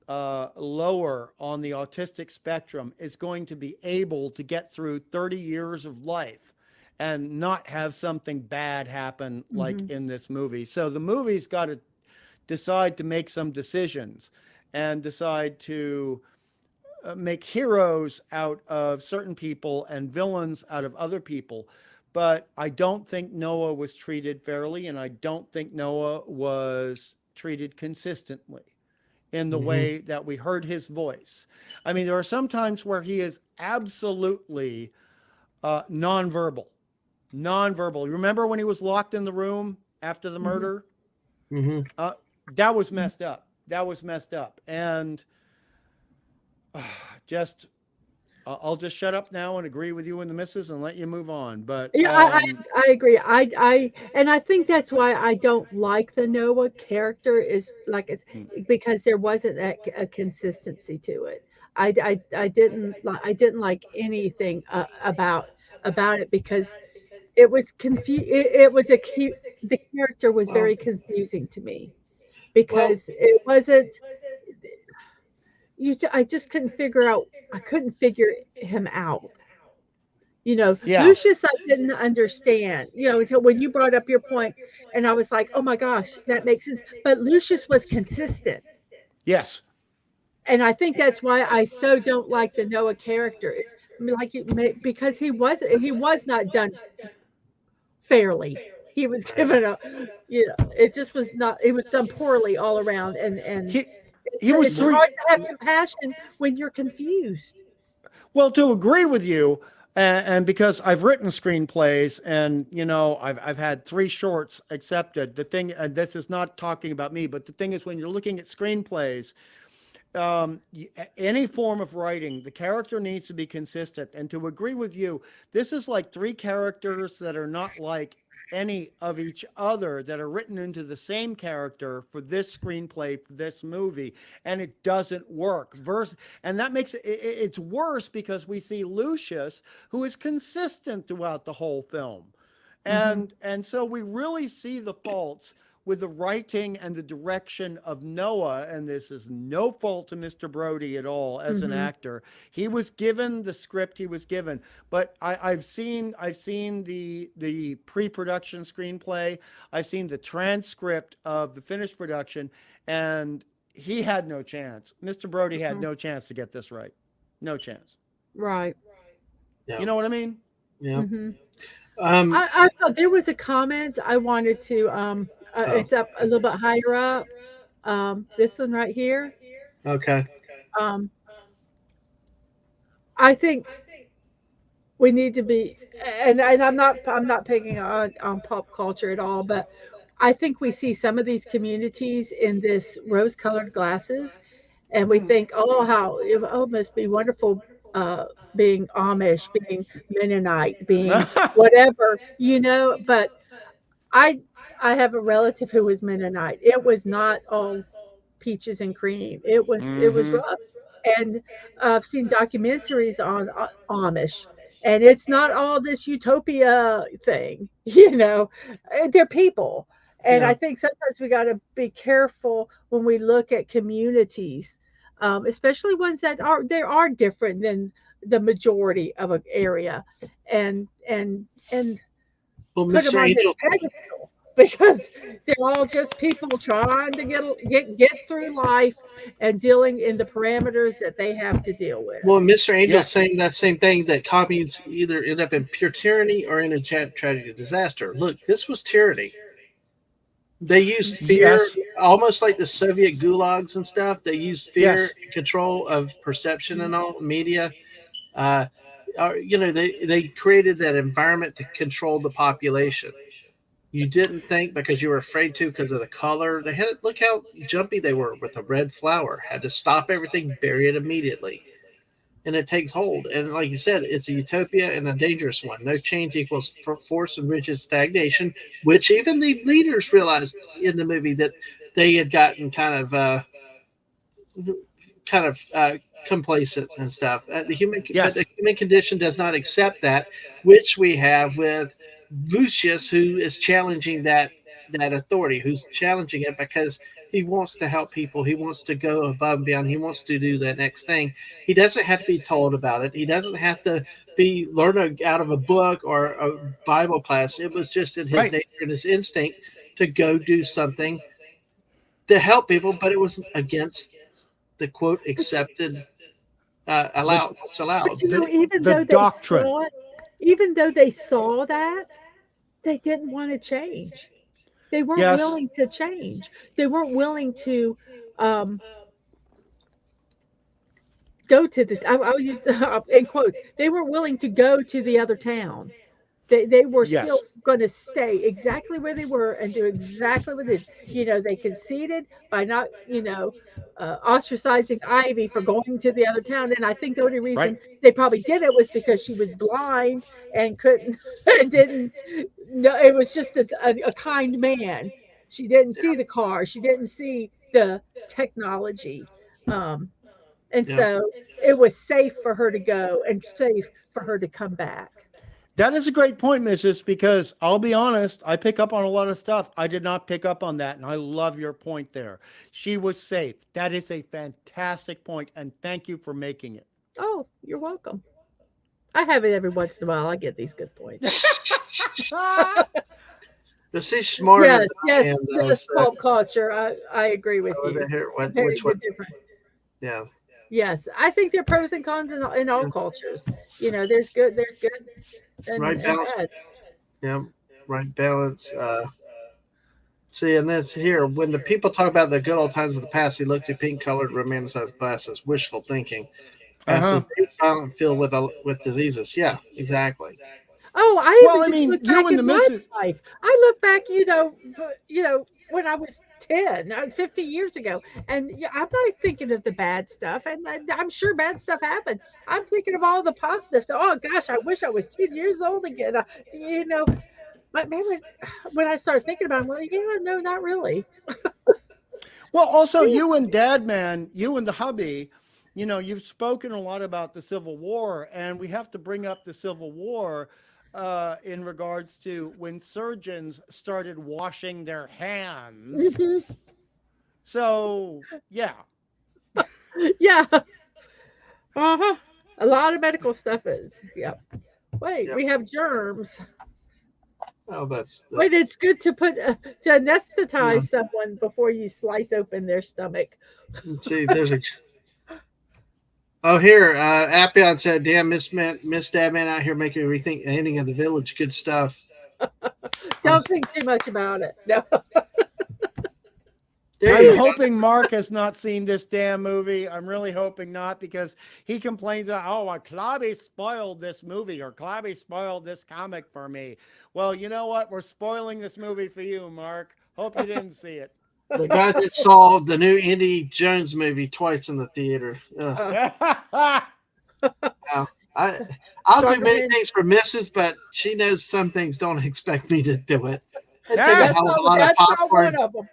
lower on the autistic spectrum is going to be able to get through 30 years of life and not have something bad happen like in this movie. So the movie's got to decide to make some decisions and decide to make heroes out of certain people and villains out of other people. But I don't think Noah was treated fairly, and I don't think Noah was treated consistently in the way that we heard his voice. I mean, there are some times where he is absolutely nonverbal. Nonverbal. Remember when he was locked in the room after the murder? That was messed up. That was messed up. And just, I'll just shut up now and agree with you and the missus and let you move on. But yeah, I agree. And I think that's why I don't like the Noah character is like it's because there wasn't a consistency to it. I didn't like anything about it because it was it was the character was very confusing to me because it wasn't I just couldn't figure out I couldn't figure him out. You know, yeah, Lucius, I didn't understand, until when you brought up your point, and I was like, oh my gosh, that makes sense. But Lucius was consistent. yes, And I think that's why I so don't like the Noah character. It's like because he was not done fairly. He was given it just was not. It was done poorly all around, and he was it's hard to have compassion when you're confused. Well, to agree with you, and because I've written screenplays, and I've had 3 shorts accepted. The thing, and this is not talking about me, but the thing is, when you're looking at screenplays, any form of writing, the character needs to be consistent. And to agree with you, this is like 3 characters that are not like any of each other that are written into the same character for this screenplay, for this movie, and it doesn't work. And that makes it's worse because we see Lucius, who is consistent throughout the whole film. And so we really see the faults with the writing and the direction of Noah, and this is no fault to Mr. Brody at all as an actor. He was given the script he was given, but I've seen the pre-production screenplay. I've seen the transcript of the finished production, and he had no chance. Mr. Brody had no chance to get this right. No chance. Right. Yeah. You know what I mean? Yeah. I thought there was a comment I wanted to it's up a little bit higher up. This one right here. Okay. I think we need to be, and I'm not picking on pop culture at all, but I think we see some of these communities in this rose-colored glasses, and we think, it must be wonderful being Amish, being Mennonite, being whatever, But I have a relative who was Mennonite. It was not all peaches and cream. It was rough. And I've seen documentaries on Amish, and it's not all this utopia thing. They're people. And I think sometimes we got to be careful when we look at communities, especially ones that are different than the majority of an area, and Well, put them Mr. on Angel, this pedestal because they're all just people trying to get through life and dealing in the parameters that they have to deal with. well, Mr. Angel's saying that same thing, that communes either end up in pure tyranny or in a tragic disaster. Look, this was tyranny. They used fear, almost like the Soviet gulags and stuff. They used fear and control of perception and all media. They created that environment to control the population. You didn't think because you were afraid to because of the color. Look how jumpy they were with the red flower. Had to stop everything, bury it immediately. And it takes hold. And like you said, it's a utopia and a dangerous one. No change equals force and rigid stagnation, which even the leaders realized in the movie that they had gotten kind of complacent and stuff. The human condition does not accept that, which we have with Lucius, who is challenging that authority, who's challenging it because he wants to help people. He wants to go above and beyond. He wants to do that next thing. He doesn't have to be told about it. He doesn't have to be learned out of a book or a Bible class. It was just in his Right. nature and his instinct to go do something to help people, but it was against the quote accepted allowed. What's allowed? But you know, even the though they doctrine. saw it, even though they saw that, they didn't want to change. They weren't Yes. willing to change. They weren't willing to um, go to the. I'll use in quotes. They weren't willing to go to the other town. They were Yes. still going to stay exactly where they were and do exactly what they, they conceded by not, ostracizing Ivy for going to the other town. And I think the only reason Right. they probably did it was because she was blind and couldn't, and didn't know. It was just a kind man. She didn't see the car. She didn't see the technology. Um, and Yeah. so it was safe for her to go and safe for her to come back. That is a great point, Mrs., because I'll be honest, I pick up on a lot of stuff. I did not pick up on that, and I love your point there. She was safe. That is a fantastic point, and thank you for making it. Oh, you're welcome. I have it every once in a while. I get these good points. But she's smarter Yes, than yes, I am, though. just So, pop culture. I agree with you. Very which one? different. Yeah. Yes, I think there are pros and cons in all cultures. There's good, and, Right and balance. bad. Yeah. Right balance. See, and this here, when the people talk about the good old times of the past, he looks at pink-colored romanticized glasses, wishful thinking. Uh-huh. Silent filled with diseases. Yeah, exactly. Oh, I Well, even I just mean, look you back and at the my missus. life. I look back, when I was 10, 50 years ago, and I'm not thinking of the bad stuff, and I'm sure bad stuff happened. I'm thinking of all the positive stuff. Oh gosh, I wish I was 10 years old again. But maybe when I started thinking about it, I'm like, yeah, no, not really. Well, also you and Dadman, you and the hubby, you've spoken a lot about the Civil War, and we have to bring up the Civil War in regards to when surgeons started washing their hands. Mhm. So, yeah. Yeah. Uh-huh. A lot of medical stuff is. Yep. Wait, Yep. we have germs. Oh, that's Wait, it's good to put to Yeah. anesthetize someone before you slice open their stomach. see. There's a. Oh, here, Appion said, "Damn, Miss Dadman out here making me rethink the ending of the village. Good stuff." Don't think too much about it. No. There I'm you go. hoping Mark has not seen this damn movie. I'm really hoping not, because he complains that, Clobby spoiled this movie, or Clobby spoiled this comic for me. Well, you know what? We're spoiling this movie for you, Mark. Hope you didn't see it. The guy that saw the new Indy Jones movie twice in the theater. Ugh. I'll do many things for Mrs., but she knows some things don't expect me to do it. It takes a That's hell of a not, lot of that's not popcorn. one of them.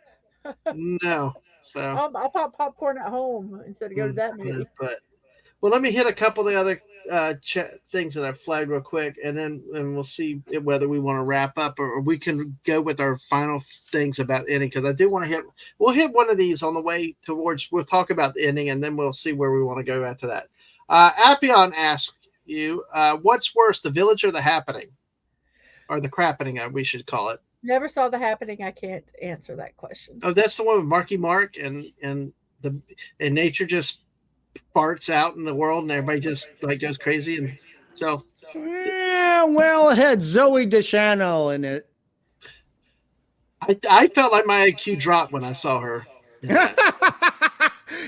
No, so I'll pop popcorn at home instead of go to that movie. but well, let me hit a couple of the other things that I've flagged real quick, and then we'll see whether we want to wrap up or we can go with our final things about ending, because I do want to we'll hit one of these on the way towards. We'll talk about the ending, and then we'll see where we want to go after that. Appion asked you, what's worse, the village or the happening, or the crappening? We should call it. Never saw The Happening. I can't answer that question. Oh, that's the one with Marky Mark and nature just farts out in the world, and everybody just like goes crazy, and so Yeah, well, it had Zoe Deschanel in it. I felt like my IQ dropped when I saw her.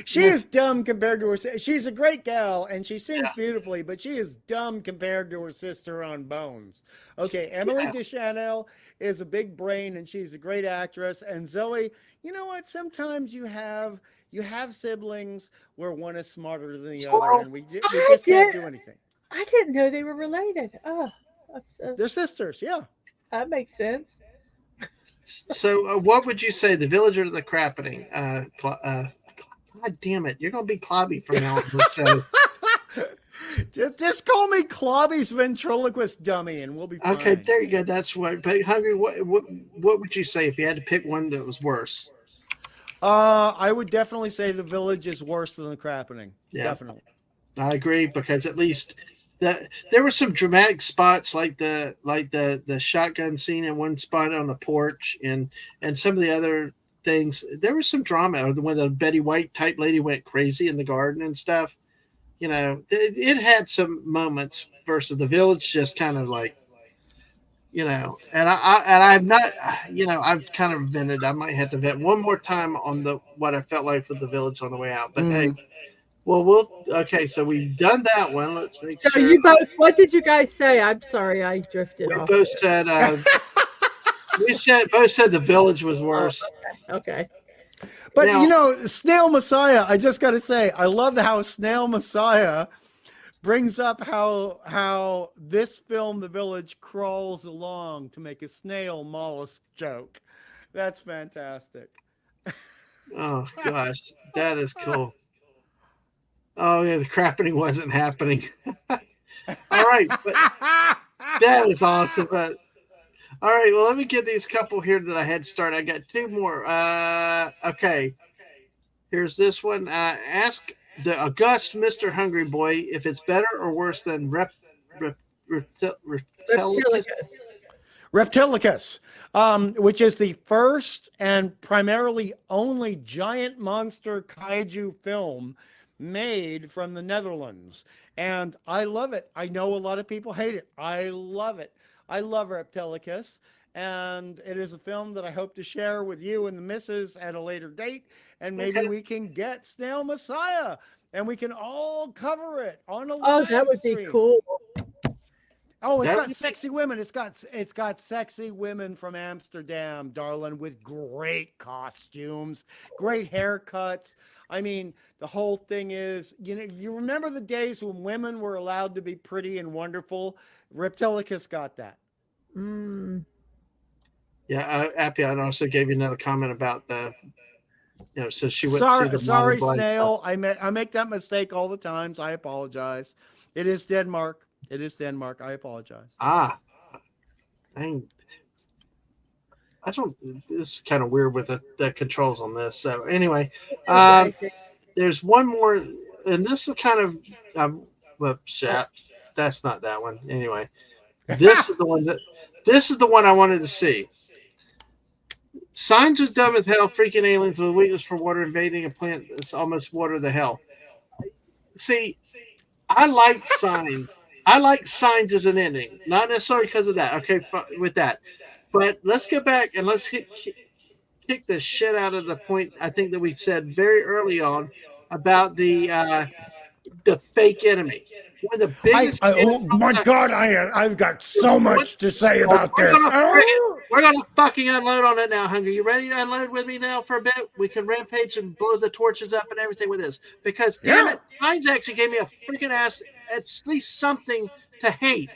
She is dumb compared to her. She's a great gal, and she sings beautifully, but she is dumb compared to her sister on Bones. Okay, Emily Deschanel is a big brain, and she's a great actress. And Zoe, you know what? Sometimes you have siblings where one is smarter than the other, and we just can't do anything. I didn't know they were related. Oh, they're sisters. Yeah, that makes sense. So, what would you say, the village or the crappening? God damn it! You're gonna be Clobby from now on the show. just call me Clobby's ventriloquist dummy, and we'll be fine. Okay, there you go. That's what. But Hungry, what would you say if you had to pick one that was worse? I would definitely say The Village is worse than The Crappening. Yeah. Definitely. I agree, because at least there were some dramatic spots, like the shotgun scene in one spot on the porch, and some of the other things. There was some drama when the Betty White type lady went crazy in the garden and stuff. It had some moments versus The Village, just kind of like, and I'm not, I've kind of vented. I might have to vent one more time on what I felt like with The Village on the way out. But hey, okay. So we've done that one. Let's make So sure. you both, what did you guys say? I'm sorry, I drifted We off. both said both said The Village was worse. Okay. But Now- Snail Messiah, I just got to say, I love how Snail Messiah brings up how this film, The Village, crawls along to make a snail mollusk joke. That's fantastic. Oh gosh, that is cool. Oh yeah, the crappening wasn't happening. All right, but that is awesome. But all right, well, let me get these couple here that I had started. I got two more. Okay, here's this one. Ask the august Mr. Hungry Boy if it's better or worse than Reptilicus. Reptilicus, which is the first and primarily only giant monster kaiju film made from the Netherlands. And I love it. I know a lot of people hate it. I love it. I love Reptilicus. And it is a film that I hope to share with you and the missus at a later date. And maybe we can get Snail Messiah and we can all cover it on a live that would be stream. cool. Oh, it's got sexy women. It's got sexy women from Amsterdam, darling, with great costumes, great haircuts. I mean, the whole thing is, you remember the days when women were allowed to be pretty and wonderful? Reptilicus got that. Mm. Yeah, Appy, I also gave you another comment about so she went to see the Sorry, Modern Snail. I make that mistake all the time. So I apologize. It is Denmark. It is Denmark. I apologize. Dang. This is kind of weird with the controls on this. So anyway, there's one more, and this is kind of, that's not that one. Anyway, this is the one I wanted to see. Signs was dumb as hell. Freaking aliens with a weakness for water invading a plant that's almost water the hell. See, I like Signs. I like Signs as an ending, not necessarily because of that. Okay, with that, but let's go back and let's kick the shit out of the point I think that we said very early on about the fake enemy. One of the biggest. Oh my God! I've got so much to say about this. We're gonna fucking unload on it now, Hungry. You ready to unload with me now for a bit? We can rampage and blow the torches up and everything with this. Because damn it, Hines actually gave me a freaking ass, at least something to hate.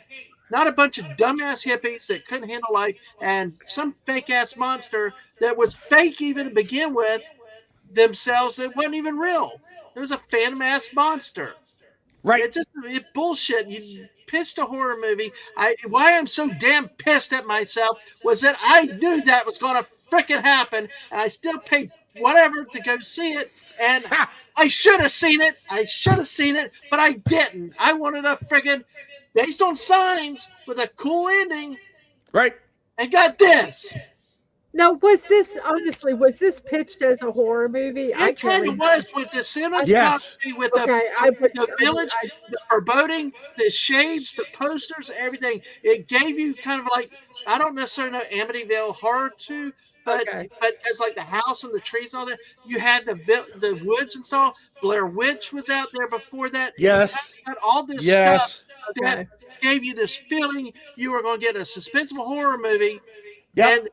Not a bunch of dumbass hippies that couldn't handle life and some fake ass monster that was fake even to begin with themselves. That wasn't even real. There was a phantom ass monster. Right. It bullshit. You pitched a horror movie. Why I'm so damn pissed at myself was that I knew that was going to freaking happen, and I still paid whatever to go see it, and I should have seen it. But I didn't. I wanted a freaking based on Signs with a cool ending. Right. And got this. Now, was this pitched as a horror movie? It kind of was with the cinematography, with the village, the foreboding, the shades, the posters, everything. It gave you kind of like, I don't necessarily know Amityville Horror 2, but as like the house and the trees and all that, you had the woods and stuff. Blair Witch was out there before that. Yes. You had all this stuff that gave you this feeling you were going to get a suspenseful horror movie. Yep. And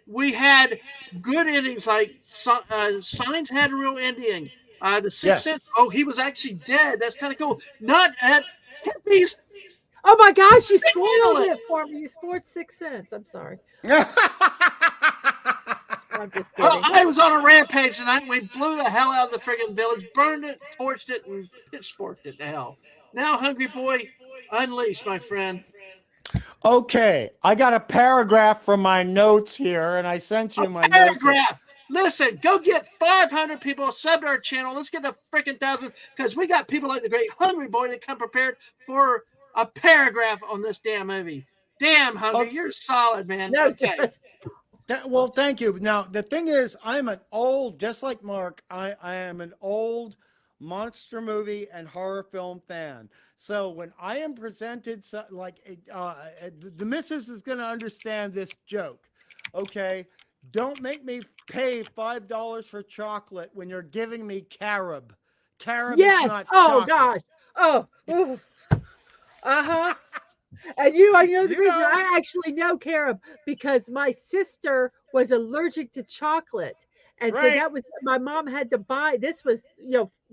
we had good endings, like Signs had a real ending. The Sixth Sense, he was actually dead. That's kind of cool. Not at hippies. Oh my gosh, you spoiled it for me. You spoiled Sixth Sense. I'm sorry. I'm just kidding. Well, I was on a rampage tonight. We blew the hell out of the friggin' village, burned it, torched it, and pitchforked it to hell. Now, Hungry Boy, unleash, my friend. Okay, I got a paragraph from my notes here, and I sent you my notes. Listen, go get 500 people, sub to our channel. Let's get to freaking 1,000 because we got people like the great Hungry Boy that come prepared for a paragraph on this damn movie. Damn, Hungry, you're solid, man. No, Okay. Well, thank you. Now, the thing is, I'm an old, just like Mark, I am an old monster movie and horror film fan. So when I am presented, the missus is going to understand this joke. Okay. Don't make me pay $5 for chocolate when you're giving me carob. Carob is not chocolate. Gosh. Oh. Uh-huh. And you know the reason I actually know carob because my sister was allergic to chocolate. And so that was my mom had to buy this was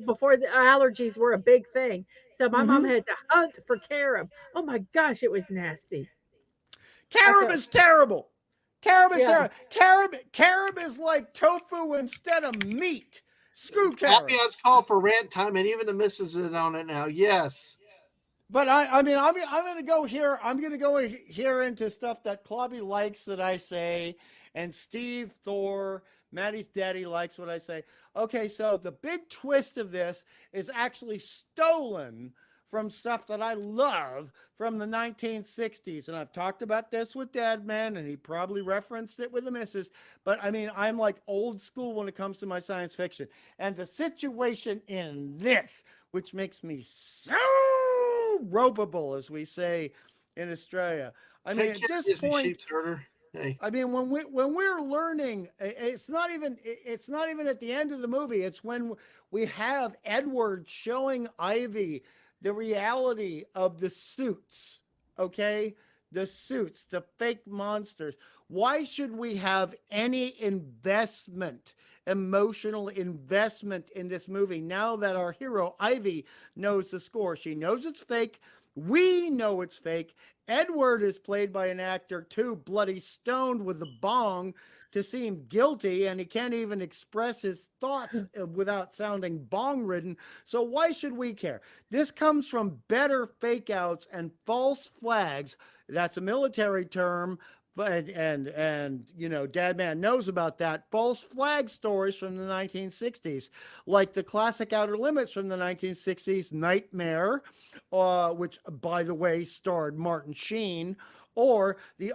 before the allergies were a big thing. So my mom had to hunt for carob. Oh my gosh, it was nasty. Carob is terrible. Carob is terrible. Carob is like tofu instead of meat. Screw carob. It's called for rant time, and even the missus is on it now. Yes. But I'm going to go here. I'm going to go here into stuff that Clobby likes that I say, and Steve, Thor, Maddie's daddy likes what I say. Okay, so the big twist of this is actually stolen from stuff that I love from the 1960s. And I've talked about this with Dadman, and he probably referenced it with the missus. But I mean, I'm like old school when it comes to my science fiction. And the situation in this, which makes me so ropeable, as we say in Australia. I mean, at this point, hey. I mean, when we're learning, it's not even at the end of the movie. It's when we have Edward showing Ivy the reality of the suits, okay? The suits, the fake monsters. Why should we have any emotional investment in this movie now that our hero, Ivy, knows the score? She knows it's fake. We know it's fake. Edward is played by an actor too bloody stoned with a bong to seem guilty, and he can't even express his thoughts without sounding bong-ridden. So why should we care? This comes from better fake-outs and false flags. That's a military term, but and Dadman knows about that. False flag stories from the 1960s, like the classic Outer Limits from the 1960s, Nightmare, which, by the way, starred Martin Sheen, or The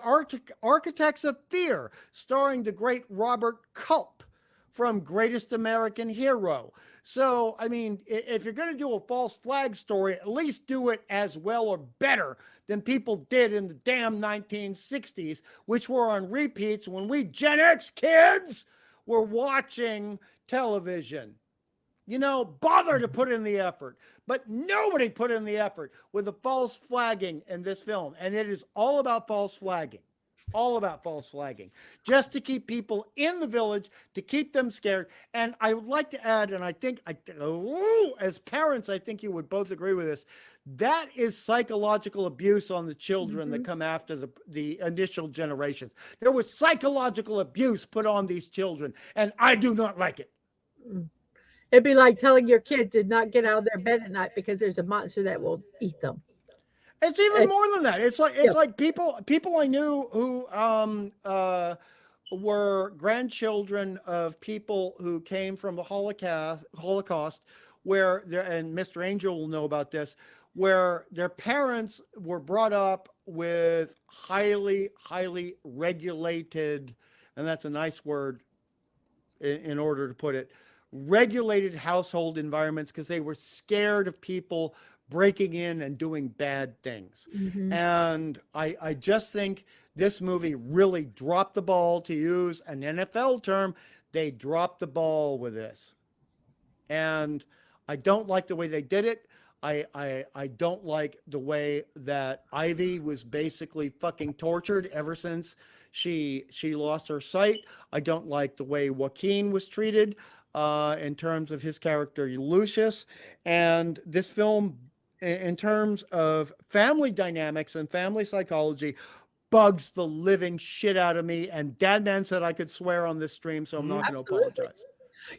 Architects of Fear, starring the great Robert Culp from Greatest American Hero. So, I mean, if you're going to do a false flag story, at least do it as well or better than people did in the damn 1960s, which were on repeats when we Gen X kids were watching television. Bother to put in the effort. But nobody put in the effort with the false flagging in this film. And it is all about false flagging. All about false flagging. Just to keep people in the village, to keep them scared. And I would like to add, and I think, as parents, I think you would both agree with this, that is psychological abuse on the children that come after the initial generations. There was psychological abuse put on these children, and I do not like it. It'd be like telling your kid to not get out of their bed at night because there's a monster that will eat them. It's even more than that. It's like people I knew who were grandchildren of people who came from the Holocaust, where and Mr. Angel will know about this, where their parents were brought up with highly regulated, and that's a nice word in order to put it, regulated household environments because they were scared of people breaking in and doing bad things. And I just think this movie really dropped the ball, to use an NFL term. They dropped the ball with this. And I don't like the way they did it. I don't like the way that Ivy was basically fucking tortured ever since she lost her sight. I don't like the way Joaquin was treated in terms of his character Lucius. And this film, in terms of family dynamics and family psychology, bugs the living shit out of me. And Dadman said I could swear on this stream, so I'm not going to apologize.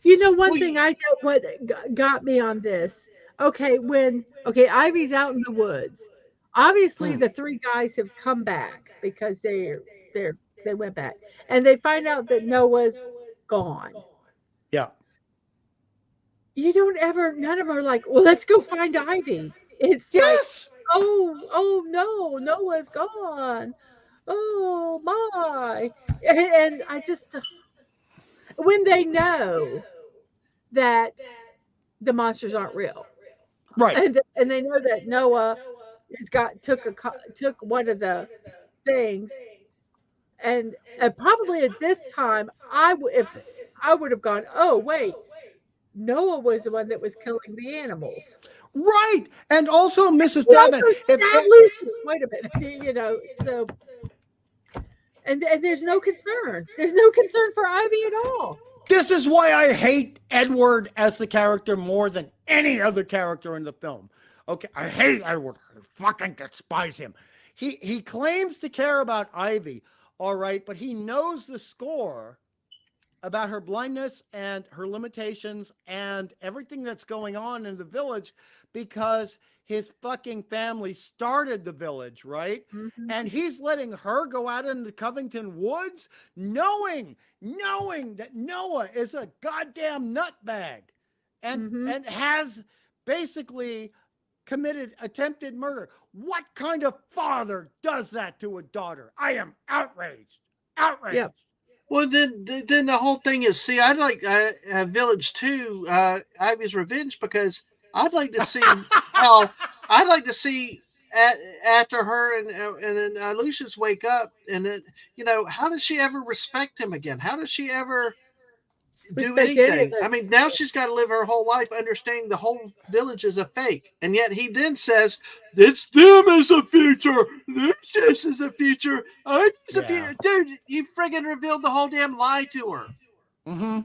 One thing I know what got me on this. Okay, Ivy's out in the woods. Obviously, the three guys have come back because they went back, and they find out that Noah's gone. Yeah. You don't ever, none of them are like, well, let's go find Ivy. It's like, Yes. oh no, Noah's gone. Oh my. And I just, when they know that the monsters aren't real, Right. and they know that Noah has took one of the things, and probably at this time, if I would have gone, oh wait, Noah was the one that was killing the animals. Right. And also, Mrs. He Dadman, also stabbed Lucy. Wait a minute, so and there's no concern. There's no concern for Ivy at all. this is why I hate Edward as the character more than any other character in the film. Okay, I hate Edward. I fucking despise him. He claims to care about Ivy, all right, but he knows the score about her blindness and her limitations and everything that's going on in the village because his fucking family started the village, right? Mm-hmm. And he's letting her go out into Covington Woods, knowing that Noah is a goddamn nutbag and has basically committed attempted murder. What kind of father does that to a daughter? I am outraged. Outraged. Yep. Well, then the whole thing is, see, I'd like Village 2, Ivy's Revenge, because I'd like to see I'd like to see after her and then Lucius wake up, and then, how does she ever respect him again? How does she ever do Respect anything? anything. I mean, now she's got to live her whole life understanding the whole village is a fake, and yet he then says it's them as the future. This is the future. I'm the future, dude. You friggin' revealed the whole damn lie to her. Mm-hmm.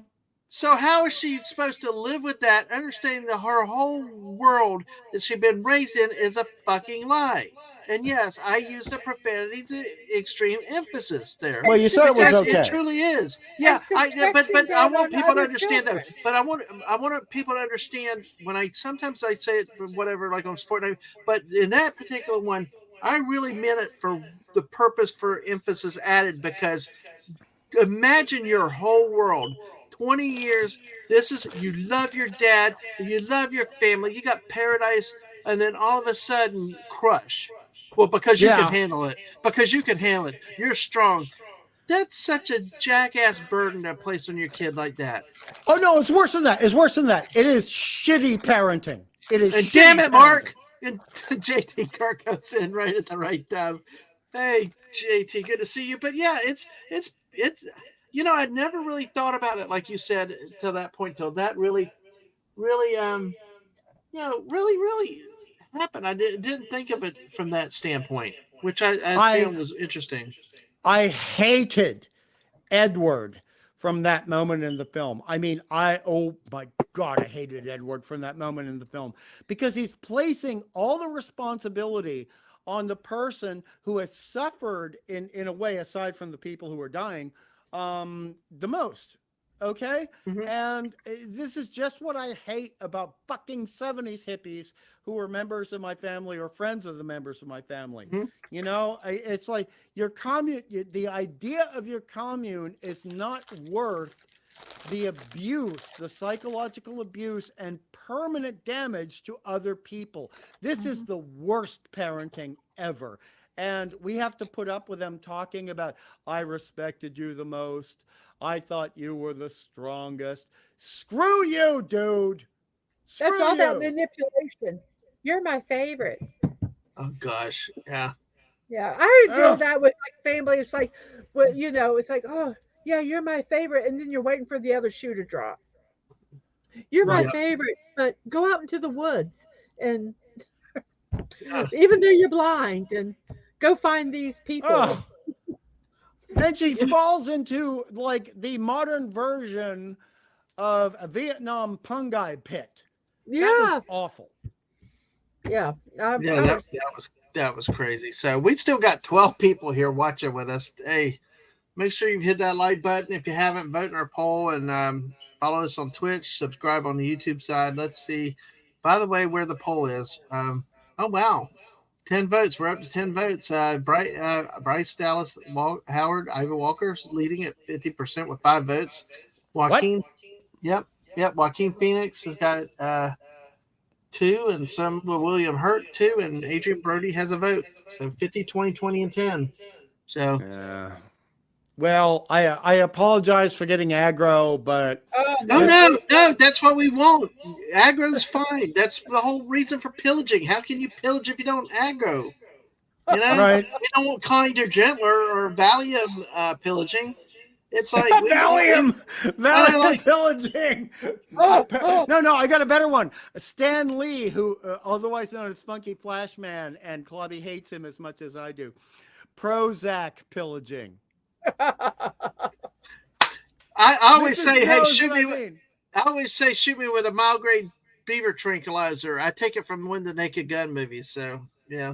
So how is she supposed to live with that, understanding that her whole world that she's been raised in is a fucking lie? And yes, I use the profanity to extreme emphasis there. Well, you said it was okay. It truly is. Yeah, but I want people to understand that. But I want people to understand when sometimes I say it whatever, like on Fortnite, but in that particular one, I really meant it for the purpose for emphasis added, because imagine your whole world. 20 years, you love your dad, you love your family, you got paradise, and then all of a sudden, crush. Well, because you can handle it. Because you can handle it. You're strong. That's such a jackass burden to place on your kid like that. Oh, no, it's worse than that. It's worse than that. It is shitty parenting. It is. And damn it, Mark. And JT Kirk comes in right at the right time. Hey, JT, good to see you. But yeah, it's I'd never really thought about it, like you said, till that point, till that really happened. I didn't think of it from that standpoint, which I feel was interesting. I hated Edward from that moment in the film. I mean, oh my God, I hated Edward from that moment in the film, because he's placing all the responsibility on the person who has suffered in a way, aside from the people who are dying, the most. Okay. Mm-hmm. And this is just what I hate about fucking 70s hippies who were members of my family or friends of the members of my family. Mm-hmm. It's like your commune, the idea of your commune is not worth the abuse, the psychological abuse and permanent damage to other people. This is the worst parenting ever. And we have to put up with them talking about, I respected you the most. I thought you were the strongest. Screw you, dude. That's all that manipulation. You're my favorite. Oh, gosh. Yeah. Yeah. I enjoy that with like family. It's like, well, it's like, oh, yeah, you're my favorite. And then you're waiting for the other shoe to drop. You're my favorite, but go out into the woods and even though you're blind, and go find these people. And she falls into like the modern version of a Vietnam Pungai pit. Yeah. That was awful. Yeah. That was crazy. So we still got 12 people here watching with us. Hey, make sure you've hit that like button. If you haven't, vote in our poll, and follow us on Twitch, subscribe on the YouTube side. Let's see, by the way, where the poll is. Oh, wow. 10 votes. We're up to 10 votes. Bryce Dallas Howard, Ivan Walker's leading at 50% with 5 votes. Joaquin, yep. Joaquin Phoenix has got 2, and some William Hurt 2, and Adrian Brody has a vote. So 50, 20, 20, and 10. So yeah. Well, I apologize for getting aggro, but no, that's what we want. Aggro's fine. That's the whole reason for pillaging. How can you pillage if you don't aggro? You know, right. We don't want kind or gentler or Valium pillaging. It's like Valium pillaging. No, I got a better one. Stan Lee, who otherwise known as Funky Flashman, and Clubby hates him as much as I do. Prozac pillaging. I always say, hey, shoot me. mean. I always say, shoot me with a mild grade beaver tranquilizer. I take it from one of the Naked Gun movies. So yeah.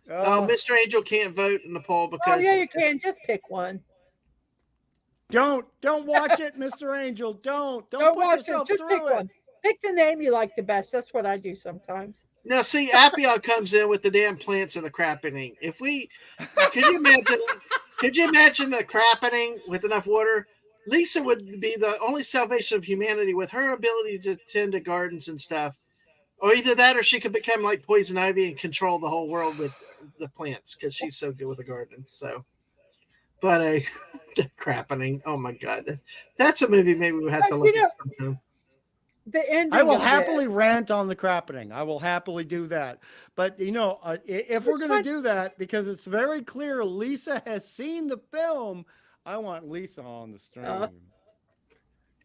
Mr. Angel can't vote in the poll because. yeah, you can just pick one. Don't watch it, Mr. Angel. Don't put watch yourself it. Just through pick it. one. Pick the name you like the best. That's what I do sometimes. Now, see, Appion comes in with the damn plants and the crappening. Could you imagine the crappening with enough water? Lisa would be the only salvation of humanity with her ability to tend to gardens and stuff. Or either that, or she could become like Poison Ivy and control the whole world with the plants because she's so good with the garden. So, but the crappening. Oh my God, that's a movie maybe we have to look at sometime. The ending. I will happily rant on the crappening. I will happily do that. But if we're going to do that, because it's very clear Lisa has seen the film, I want Lisa on the stream.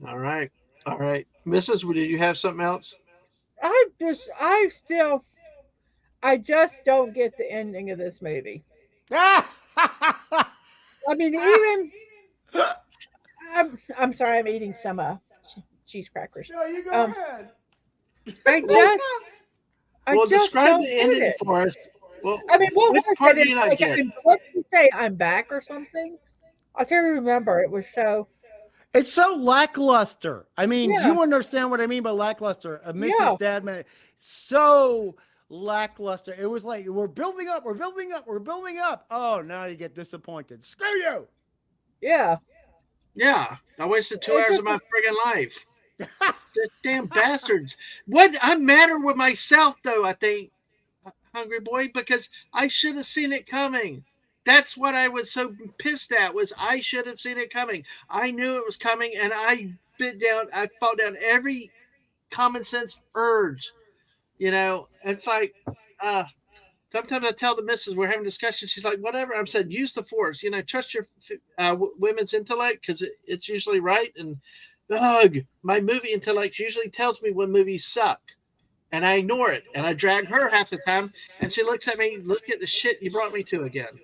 All right. Mrs., did you have something else? I just don't get the ending of this movie. I mean, even I'm sorry, I'm eating some cheese crackers. No, you go ahead. Describe the ending for us. Well, I mean, what part do you not get? What did you say? I'm back or something? I can't remember. It was so. It's so lackluster. I mean, you understand what I mean by lackluster. Mrs. Dadman, so lackluster. It was like, we're building up. Oh, now you get disappointed. Screw you. Yeah. Yeah. I wasted 2 hours of my friggin' life. Just damn bastards. I'm madder with myself, though, I think, Hungry Boy, because I should have seen it coming. That's what I was so pissed at, was I should have seen it coming. I knew it was coming, and I fought down every common sense urge. It's like, sometimes I tell the missus, we're having discussions, she's like, whatever. I'm saying, use the force, trust your women's intellect, because it's usually right. And my movie intellect usually tells me when movies suck. And I ignore it. And I drag her half the time, and she looks at me, look at the shit you brought me to again.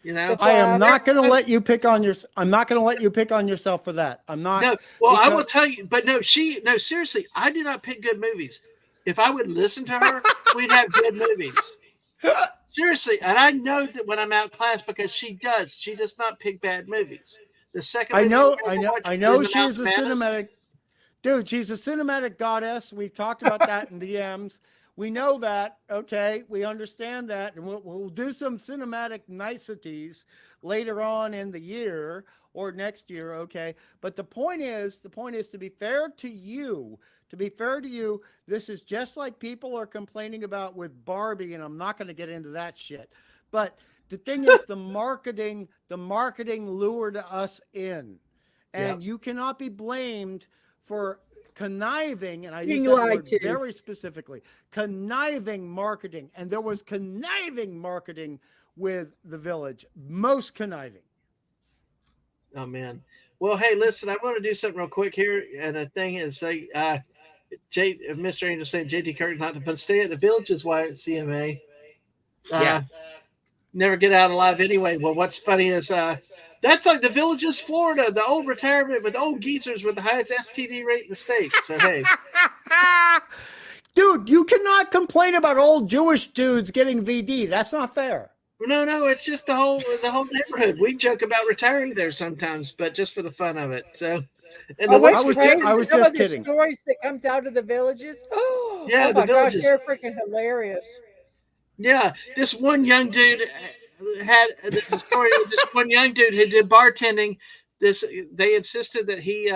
I am not going to let you pick on I'm not going to let you pick on yourself for that. I'm not. No, well, I will tell you, but no, seriously, I do not pick good movies. If I would listen to her, we'd have good movies. Seriously, and I know that when I'm outclassed, because she does not pick bad movies. The second I know she's a cinematic dude. She's a cinematic goddess. We've talked about that in DMs. We know that, okay? We understand that, and we'll do some cinematic niceties later on in the year or next year, okay? But the point is to be fair to you. This is just like people are complaining about with Barbie, and I'm not going to get into that shit. But the thing is, the marketing lured us in, and you cannot be blamed for conniving, and I use that word very specifically, conniving marketing. And there was conniving marketing with The Village, most conniving. Oh man. Well, hey, listen, I'm going to do something real quick here, and the thing is, Mr. Angel saying JT Kirk's not to stay at The Village is why it's CMA. Never get out alive anyway. Well, what's funny is that's like The Villages, Florida, the old retirement with old geezers with the highest STD rate in the state. So, hey. Dude, you cannot complain about old Jewish dudes getting VD. That's not fair. No, it's just the whole neighborhood. We joke about retiring there sometimes, but just for the fun of it. So, and the Oh, what's it's I crazy. was Some just of the kidding. stories that comes out of the villages. yeah, Oh the my gosh, villages. they're freaking hilarious. Yeah, this one young dude had the story of this one young dude who did bartending. This they insisted that he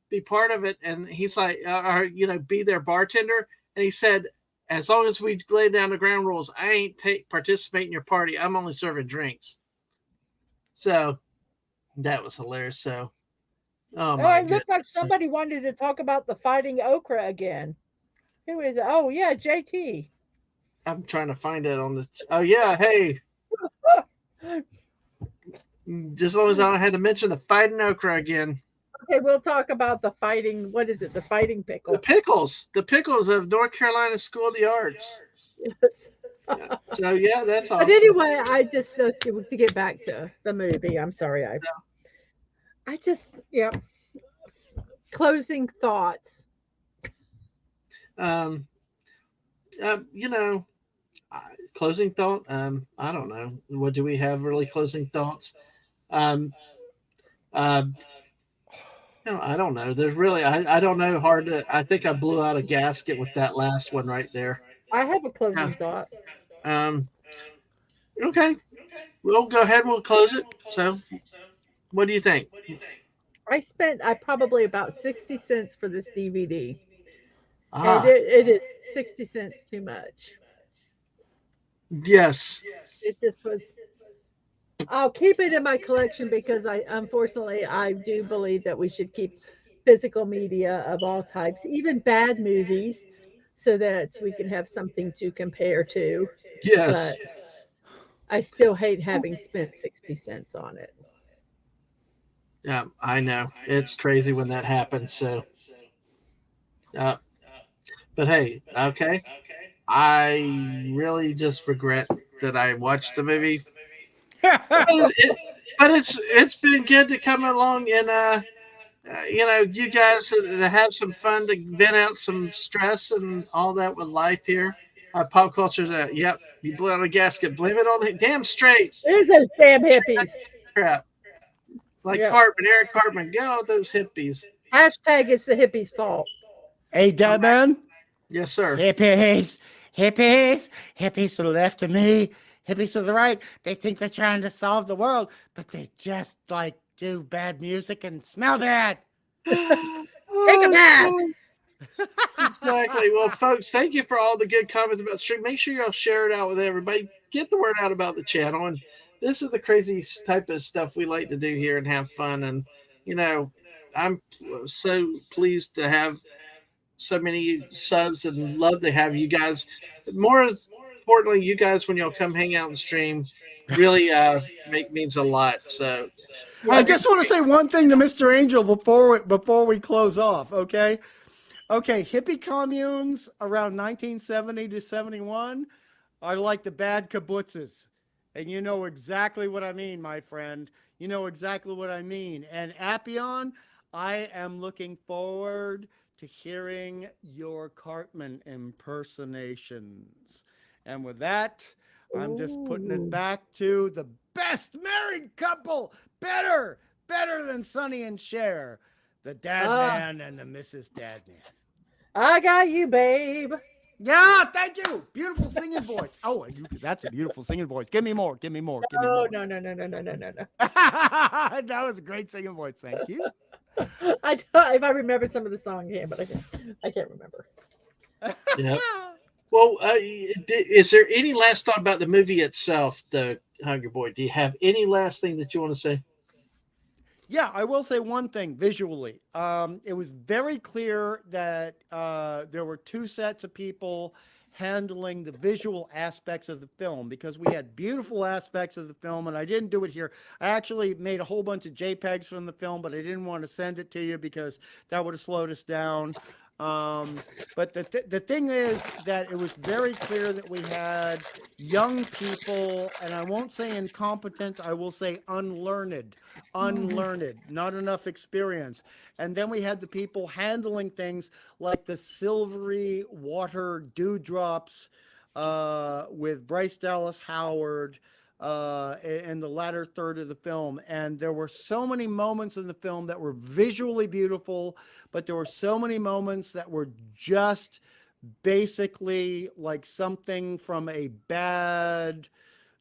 be part of it, and he's like, or be their bartender. And he said, as long as we lay down the ground rules, I ain't participate in your party. I'm only serving drinks. So that was hilarious. So, oh Oh, my it looked like goodness. somebody wanted to talk about the fighting okra again. Who is it? Oh yeah, JT. I'm trying to find it on the. Oh yeah, hey. Just as long as I don't have to mention the fighting okra again. Okay, we'll talk about the fighting. What is it? The fighting The pickle. pickles of North Carolina School of the Arts. Yeah. So yeah, that's But awesome. anyway, I just to get back to the movie. I'm sorry, I just yeah. Closing thoughts. Um, you know, closing thought. I don't know. What do we have really closing thoughts? Um, uh, no, I don't know. There's really, I don't know. Hard to. I think I blew out a gasket with that last one right there. I have a Yeah. closing thought. Um. Okay. We'll go ahead and we'll close it. So, what do you think? I probably about 60 cents for this DVD. And Ah, it is 60 cents too much. yes. It just was I'll keep it in my collection because I unfortunately I do believe that we should keep physical media of all types, even bad movies, so that we can have something to compare to. Yes. But I still hate having spent 60 cents on it. Yeah, I know. It's crazy when that happens. So, uh, but hey, okay. I really just regret that I watched the movie. But, it's been good to come along and you guys to have some fun to vent out some stress and all that with life here. Pop culture's yep. You blew out a gasket. Blame it on it. Damn straight. There's those damn hippies. Crap. Like Yeah. Cartman, Eric Cartman. Get out those hippies. Hashtag it's the hippies' fault. Hey, Dadman. Yes, sir. Hippies, hippies, hippies to the left of me, hippies to the right. They think they're trying to solve the world, but they just like do bad music and smell bad. Take a bath. Exactly. Well, folks, thank you for all the good comments about the stream. Make sure y'all share it out with everybody. Get the word out about the channel. And this is the crazy type of stuff we like to do here and have fun. And, I'm so pleased to have so many subs and love to have you guys. More importantly, you guys, when y'all come hang out and stream, really means a lot. So, I just want to say one thing to Mr. Angel before we close off, okay? Okay, hippie communes around 1970 to 71 are like the bad kibbutzes. And you know exactly what I mean, my friend. You know exactly what I mean. And Appion, I am looking forward to hearing your Cartman impersonations. And with that, I'm just putting it Ooh. back to the best married couple, better than Sonny and Cher, the Dad Ah. Man and the Mrs. Dadman. I got you, babe. Yeah, thank you. Beautiful singing voice. Oh, that's a beautiful singing voice. Give me more. Give me more. Give me Oh more. no. That was a great singing voice. Thank you. I don't, if I remember some of the song here, but I can't remember. yeah. Well, is there any last thought about the movie itself, The Hungry Boy? Do you have any last thing that you want to say? Yeah, I will say one thing visually. It was very clear that there were two sets of people handling the visual aspects of the film because we had beautiful aspects of the film, and I didn't do it here. I actually made a whole bunch of JPEGs from the film, but I didn't want to send it to you because that would have slowed us down. But the thing is that it was very clear that we had young people, and I won't say incompetent, I will say unlearned, not enough experience. And then we had the people handling things like the silvery water dewdrops with Bryce Dallas Howard, in the latter third of the film. And there were so many moments in the film that were visually beautiful, but there were so many moments that were just basically like something from a bad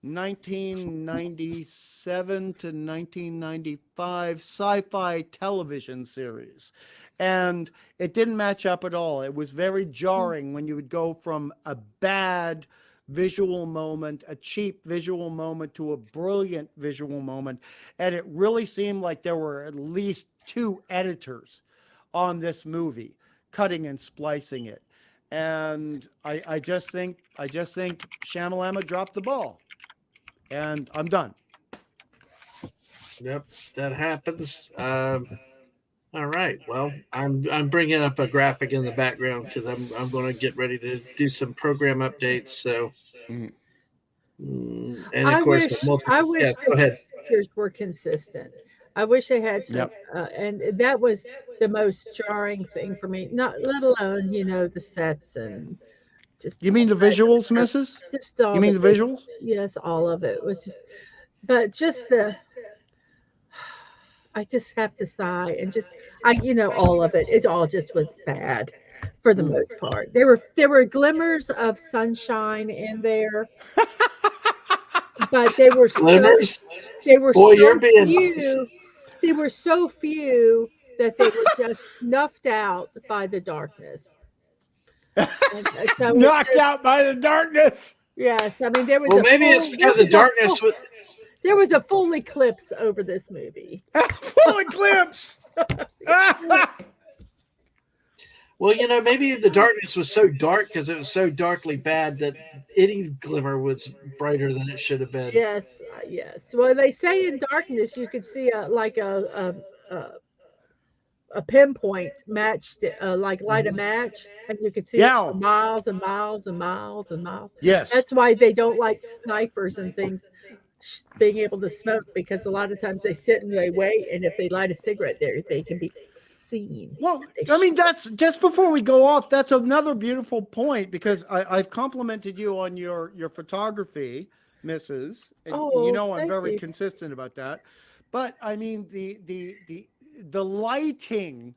1997 to 1995 sci-fi television series. And it didn't match up at all. It was very jarring when you would go from a bad visual moment, a cheap visual moment, to a brilliant visual moment. And it really seemed like there were at least 2 editors on this movie, cutting and splicing it. And I just think Shyamalama dropped the ball. And I'm done. Yep, that happens. All right. Well, I'm bringing up a graphic in the background because I'm going to get ready to do some program updates. So, and of I course, wish yes, go ahead. the pictures were consistent. I wish they had some, Yep. and that was the most jarring thing for me. Not let alone the sets and just You mean the visuals, Mrs.? just all You mean the visuals? Yes, all of it was just, but just the. I just have to sigh and all of it. It all just was bad for the most part. There were glimmers of sunshine in there, but they were Glimmers. they were Boy, so you're being few. They were so few that they were just snuffed out by the darkness. And so Knocked out by the darkness. yes, I mean there was well. a Maybe it's because the darkness. there was a full eclipse over this movie. Full eclipse. Well, maybe the darkness was so dark because it was so darkly bad that any glimmer was brighter than it should have been. Yes, yes. Well, they say in darkness you could see a pinpoint matched, like light a match, and you could see it Yeah. for miles and miles and miles and miles. Yes. That's why they don't like snipers and things being able to smoke, because a lot of times they sit and they wait, and if they light a cigarette there, they can be seen. Well, I mean, that's just before we go off. That's another beautiful point, because I've complimented you on your photography, Mrs. And Oh, I'm thank very you. consistent about that. But I mean, the lighting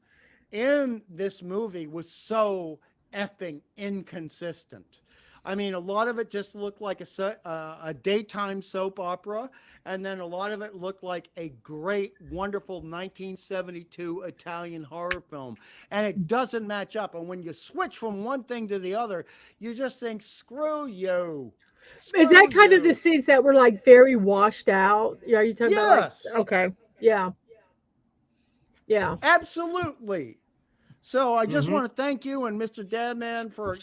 in this movie was so effing inconsistent. I mean, a lot of it just looked like a daytime soap opera, and then a lot of it looked like a great, wonderful 1972 Italian horror film, and it doesn't match up. And when you switch from one thing to the other, you just think, screw you. Is that Screw kind of you. the scenes that were like very washed out? Are you talking about Yes. okay. Yeah. Yeah. Absolutely. So I just Mhm. want to thank you and Mr. Dadman for,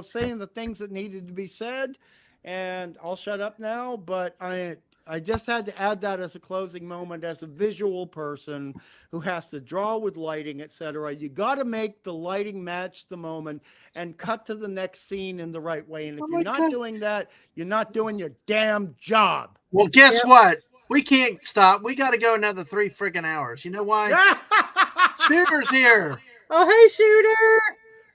saying the things that needed to be said. And I'll shut up now, but I just had to add that as a closing moment, as a visual person who has to draw with lighting, etc. You got to make the lighting match the moment and cut to the next scene in the right way. And if Oh you're my not God. doing that, you're not doing your damn job. Well, guess Yep. what? We can't stop. We got to go another 3 freaking hours. You know why? Shooter's here. Oh, hey, shooter.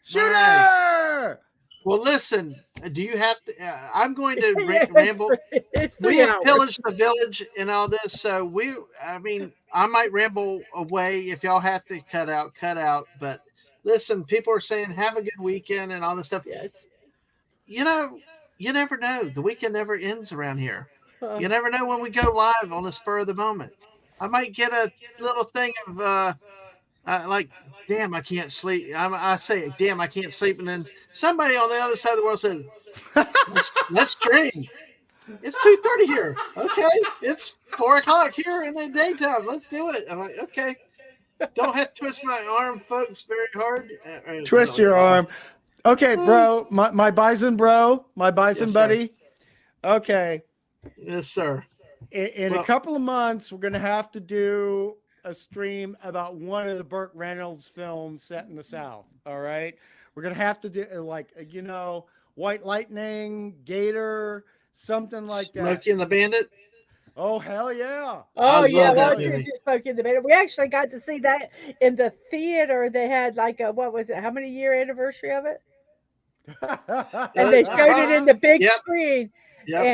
Shooter! Well, listen. Do you have to? I'm going to It's ramble. It's We 3 have hours. pillaged the village and all this, so I might ramble away. If y'all have to cut out. But listen, people are saying have a good weekend and all this stuff. Yes. You never know. The weekend never ends around here. Uh, You never know when we go live on the spur of the moment. I might get a little thing of like, damn, I can't sleep. I say, damn, I can't sleep, and then somebody on the other side of the world said, let's stream. It's 2:30 here. Okay, it's 4:00 here in the daytime. Let's do it. I'm like, okay. Don't have to twist my arm, folks, very hard. Twist your arm. Okay, bro. My bison bro. My bison Yes, sir. buddy. Okay. Yes, sir. In a couple of months, we're going to have to do a stream about one of the Burt Reynolds films set in the South. All right. We're going to have to do White Lightning, Gator, something like that. Smokey and the Bandit. Oh, hell yeah. Oh, yeah. love that Well, you movie. just spoke in the minute. We actually got to see that in the theater. They had like what was it? How many year anniversary of it? And they showed it in the big Yep. screen. Yep.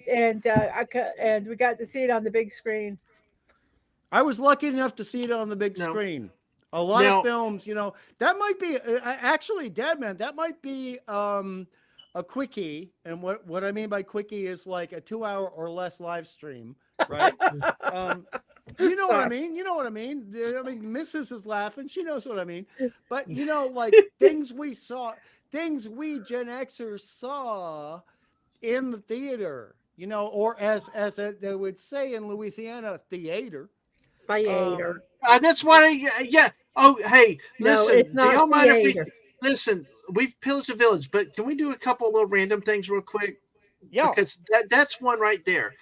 and we got to see it on the big screen. I was lucky enough to see it on the big No. screen. A lot Now- of films, that might be actually, Dadman, that might be a quickie. And what I mean by quickie is like a 2-hour or less live stream, right? You know what I mean? You know what I mean? I mean, Mrs. is laughing. She knows what I mean. But, like things we Gen Xers saw in the theater, or as they would say in Louisiana, theater. Theater. That's why. Yeah. Oh, hey, No, listen. it's not do y'all mind if we theater. listen? We've pillaged the village, but can we do a couple little random things real quick? Yeah. Because that's one right there.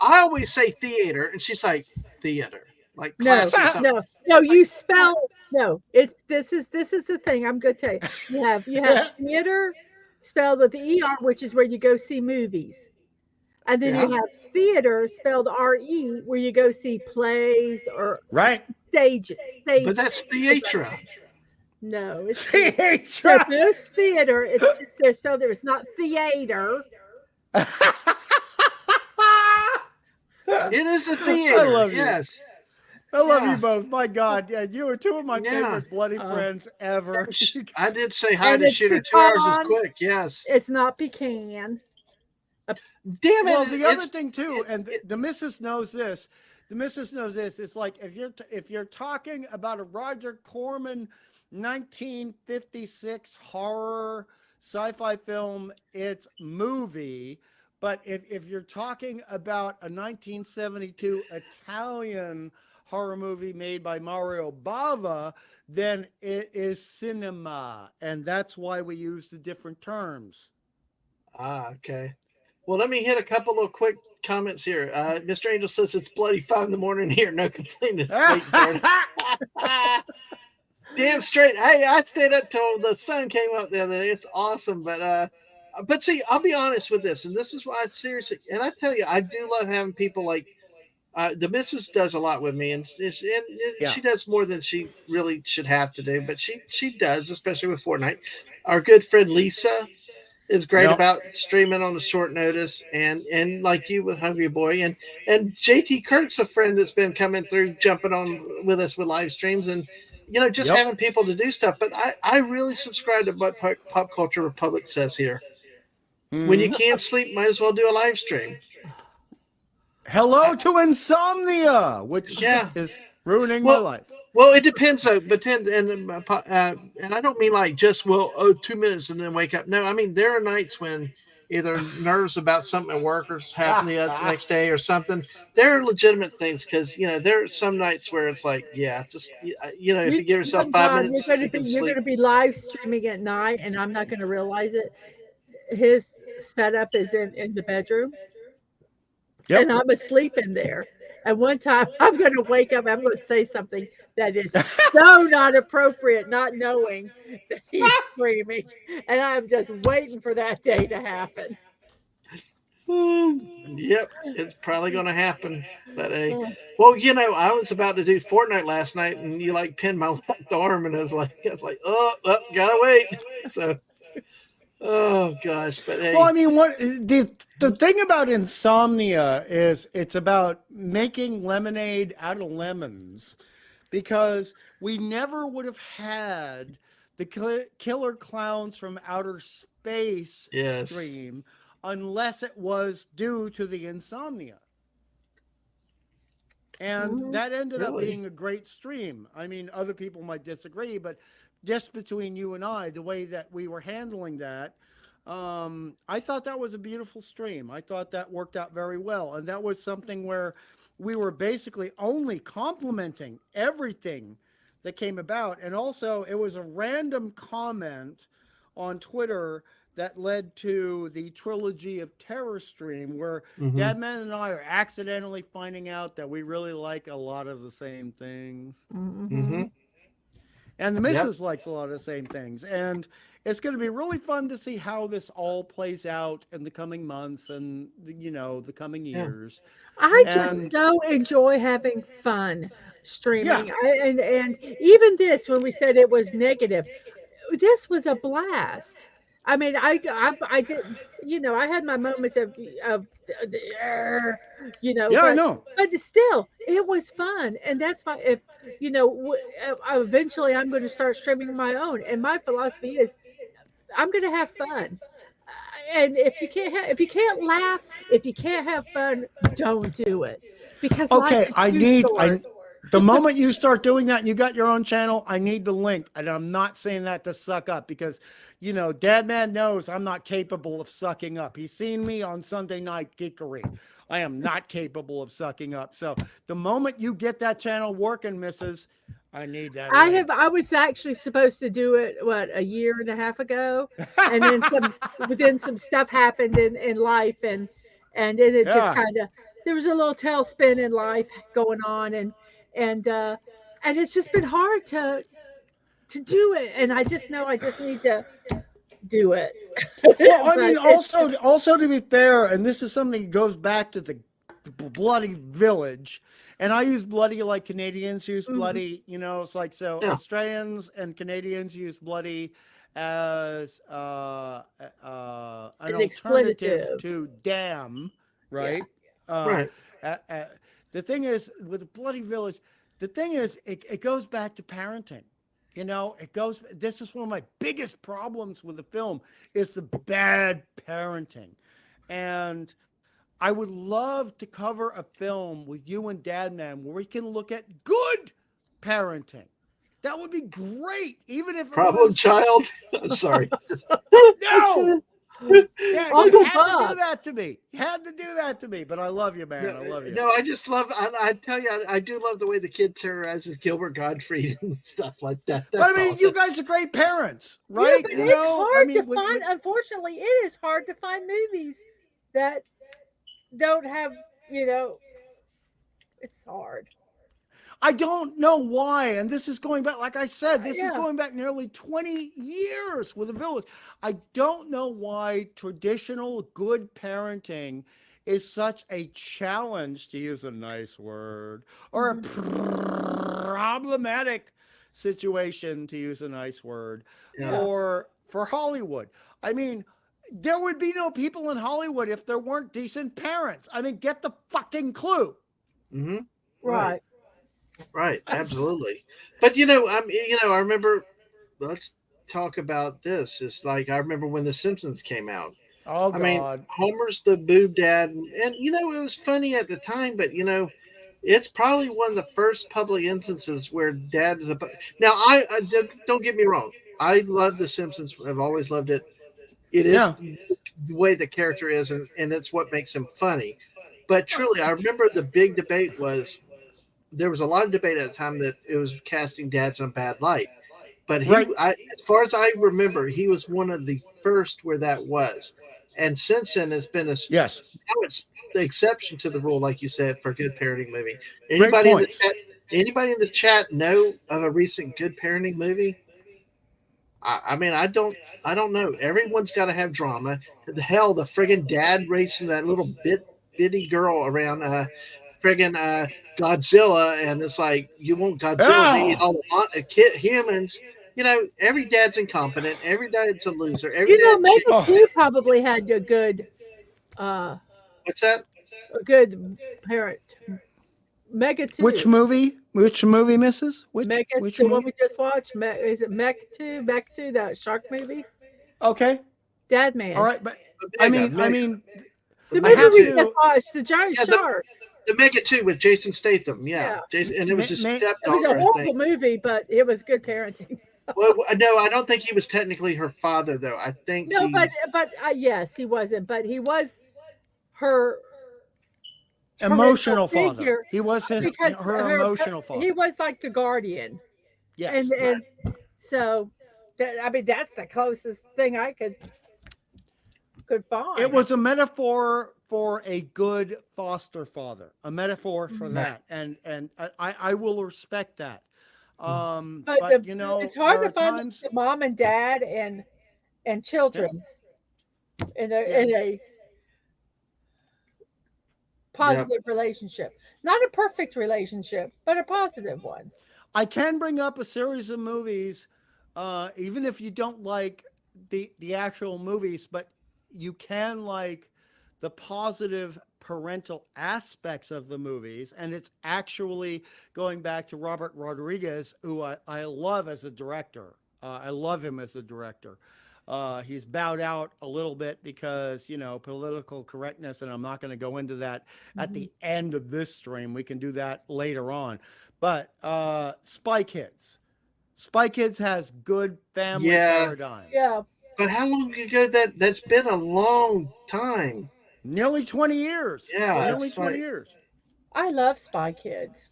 I always say theater, and she's like theater, like No, class or something. no. You spell no. This is the thing. I'm going to tell you. You have theater spelled with ER, which is where you go see movies, and then you have theater spelled RE, where you go see plays or Right. stages. But that's theatre. No, it's Theater. no theater. It's just they're spelled there. It's not theater. It is a theater. I love you. Yes. I love Yeah. you both. My God, yeah, you are two of my favorite bloody friends ever. I did say hi And to it's Shooter 2 hours is pecan. quick. Yes. It's not pecan. Damn it. Well, the other it's- thing too, and the missus knows this. The missus knows this. It's like if you're talking about a Roger Corman 1956 horror sci-fi film, it's movie. But if you're talking about a 1972 Italian horror movie made by Mario Bava, then it is cinema, and that's why we use the different terms. Okay. Well, let me hit a couple of quick comments here. Mr. Angel says it's bloody 5 in the here. No complaint. It's late, Jordan. Damn straight. Hey, I stayed up till the sun came up the other day. It's awesome. But see, I'll be honest with this, and this is why I seriously, and I tell you, I do love having people like the missus does a lot with me, and she does more than she really should have to do, but she does, especially with Fortnite. Our good friend Lisa is great about streaming on the short notice, and like you with Hungry Boy, and JT Kirk's a friend that's been coming through, jumping on with us with live streams, and just having people to do stuff. But I really subscribe to what Pop Culture Republic says here. When you can't sleep, might as well do a live stream. Hello to insomnia, which is ruining my life. Well, it depends though. But and I don't mean like just 2 minutes and then wake up. No, I mean there are nights when either nerves about something at work or happening the next day or something. There are legitimate things because there are some nights where it's like just if you give yourself 5 minutes, you're going to be live streaming at night, and I'm not going to realize it. His setup is in the bedroom, and I'm asleep in there. And one time I'm going to wake up, I'm going to say something that is so not appropriate, not knowing that he's screaming. And I'm just waiting for that day to happen. Yep, it's probably going to happen. But well, I was about to do Fortnite last night, and you like pinned my left arm, and I was like, oh, gotta wait. So. Oh gosh, but hey. Well, I mean, what the thing about insomnia is it's about making lemonade out of lemons, because we never would have had the Killer Clowns from Outer Space stream unless it was due to the insomnia. And that ended up being a great stream. I mean, other people might disagree, but just between you and I, the way that we were handling that, I thought that was a beautiful stream. I thought that worked out very well. And that was something where we were basically only complimenting everything that came about. And also, it was a random comment on Twitter that led to the Trilogy of Terror stream, where Dadman and I are accidentally finding out that we really like a lot of the same things. And the missus likes a lot of the same things. And it's going to be really fun to see how this all plays out in the coming months and, the coming years. I just so enjoy having fun streaming. And even this, when we said it was negative, this was a blast. I mean, I didn't, I had my moments of, Yeah, I but know. still, it was fun, and that's my if eventually I'm going to start streaming my own, and my philosophy is I'm going to have fun, and if you can't laugh, if you can't have fun, don't do it because life Okay, is too short. the moment you start doing that and you got your own channel, I need the link. And I'm not saying that to suck up because, Dadman knows I'm not capable of sucking up. He's seen me on Sunday Night Geekery. I am not capable of sucking up. So the moment you get that channel working, Mrs., I need that link. I was actually supposed to do it a year and a half ago, and then some stuff happened in life, and then it just Yeah. kind of there was a little tailspin in life going on, and uh and it's just been hard to do it, and I just know I just need to do it. Well, I But mean, also to be fair, and this is something that goes back to the bloody village, and I use bloody like Canadians use Mhm. bloody. It's like so Yeah. Australians and Canadians use bloody as an An alternative expletive. to damn, Yeah. right? Uh, Right. uh, uh, the thing is with the bloody village, the thing is it goes back to parenting. This is one of my biggest problems with the film is the bad parenting. And I would love to cover a film with you and Dadman where we can look at good parenting. That would be great, even if it Problem was child. I'm sorry. no. Yeah, you Uncle had to do Bob. that to me. You had to do that to me. But I love you, man. I love you. No, I just love. I tell you, I do love the way the kid terrorizes Gilbert Gottfried and stuff like that. But I That's mean, all. you guys are great parents, Yeah, right? but You it's know, I hard to mean, find. Unfortunately, it is hard to find movies that don't have. You know, it's hard. I don't know why. And this is going back, like I said, this is Yeah. going back nearly 20 years with the village. I don't know why traditional good parenting is such a challenge, to use a nice word, or a problematic situation, to use a nice word, Yeah. for Hollywood. I mean, there would be no people in Hollywood if there weren't decent parents. I mean, get the fucking clue. Mm-hmm. Right. Right. That's- Absolutely. But I remember. Let's talk about this. It's like I remember when The Simpsons came out. Oh, I mean, God. Homer's the boob dad, and it was funny at the time, but it's probably one of the first public instances where dad is a. Now, don't get me wrong. I love The Simpsons. I've always loved it. It is Yeah. the way the character is, and it's what makes him funny. But truly, I remember the big debate was there was a lot of debate at the time that it was casting dads in a bad light. But Right. as far as I remember, he was one of the first where that was. And since then, it's been Yes. now it's the exception to the rule, like you said, for a good parenting movie. Great point. Anybody in the chat know of a recent good parenting movie? I mean, I don't know. Everyone's got to have drama. The hell, the friggin' dad racing that little bitty girl around friggin' Godzilla, and it's like you want Godzilla to eat all the humans. Every dad's incompetent. Every dad's a loser. Every dad. Mega 2 probably had a good uh What's that? a good parent. Mega 2. Which movie? Which movie, Mrs.? Mega which 2, what movie? we just watched? Is it Mech 2? Mech 2, that shark movie? Okay. Dadman. All right, but Mega. I mean, The I movie have we to- just watched, the giant Yeah, shark. The Mega 2 with Jason Statham. Yeah. Yeah. Jason, and it was his Ma- ma- It was stepdaughter, a I horrible think. movie, but it was good parenting. Well, no, I don't think he was technically her father, though. I think No, he. but yes, he wasn't, but he was her emotional parental father. figure He was because her emotional father. he was like the guardian, Yes. and so that's the closest thing I could find. It was a metaphor for a good foster father, a metaphor for that, and I will respect that. But it's hard there to are find times. the mom and dad and children in a positive relationship. Not a perfect relationship, but a positive one. I can bring up a series of movies, even if you don't like the actual movies, but you can like the positive parental aspects of the movies, and it's actually going back to Robert Rodriguez, who I love as a director. I love him as a director. He's bowed out a little bit because, political correctness, and I'm not going to go into that at the end of this stream. We can do that later on. But Spy Kids. Spy Kids has good family paradigm. Yeah. But how long ago that's been a long time. Nearly 20 years. Yeah, Nearly it's 20 like- years. I love Spy Kids.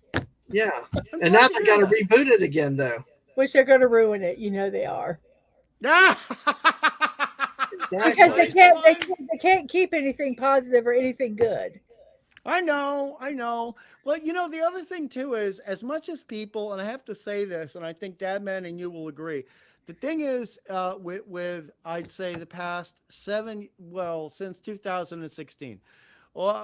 Yeah. I'm And glad now to they hear got to that. reboot it again, though. Which they're going to ruin it. They are. Because Exactly. they can't keep anything positive or anything good. I know. Well, the other thing too is, as much as people, and I have to say this, and I think Dadman and you will agree, the thing is, with I'd say the past since 2016,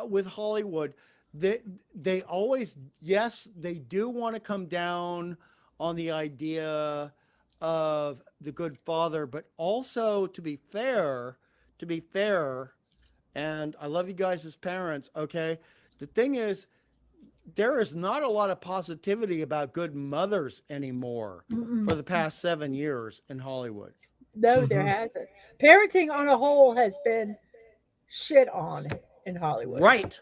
with Hollywood, they always, yes, they do want to come down on the idea of the good father, but also to be fair, and I love you guys as parents, okay? The thing is, there is not a lot of positivity about good mothers anymore for the past 7 years in Hollywood. No, there hasn't. Parenting on a whole has been shit on in Hollywood. Right.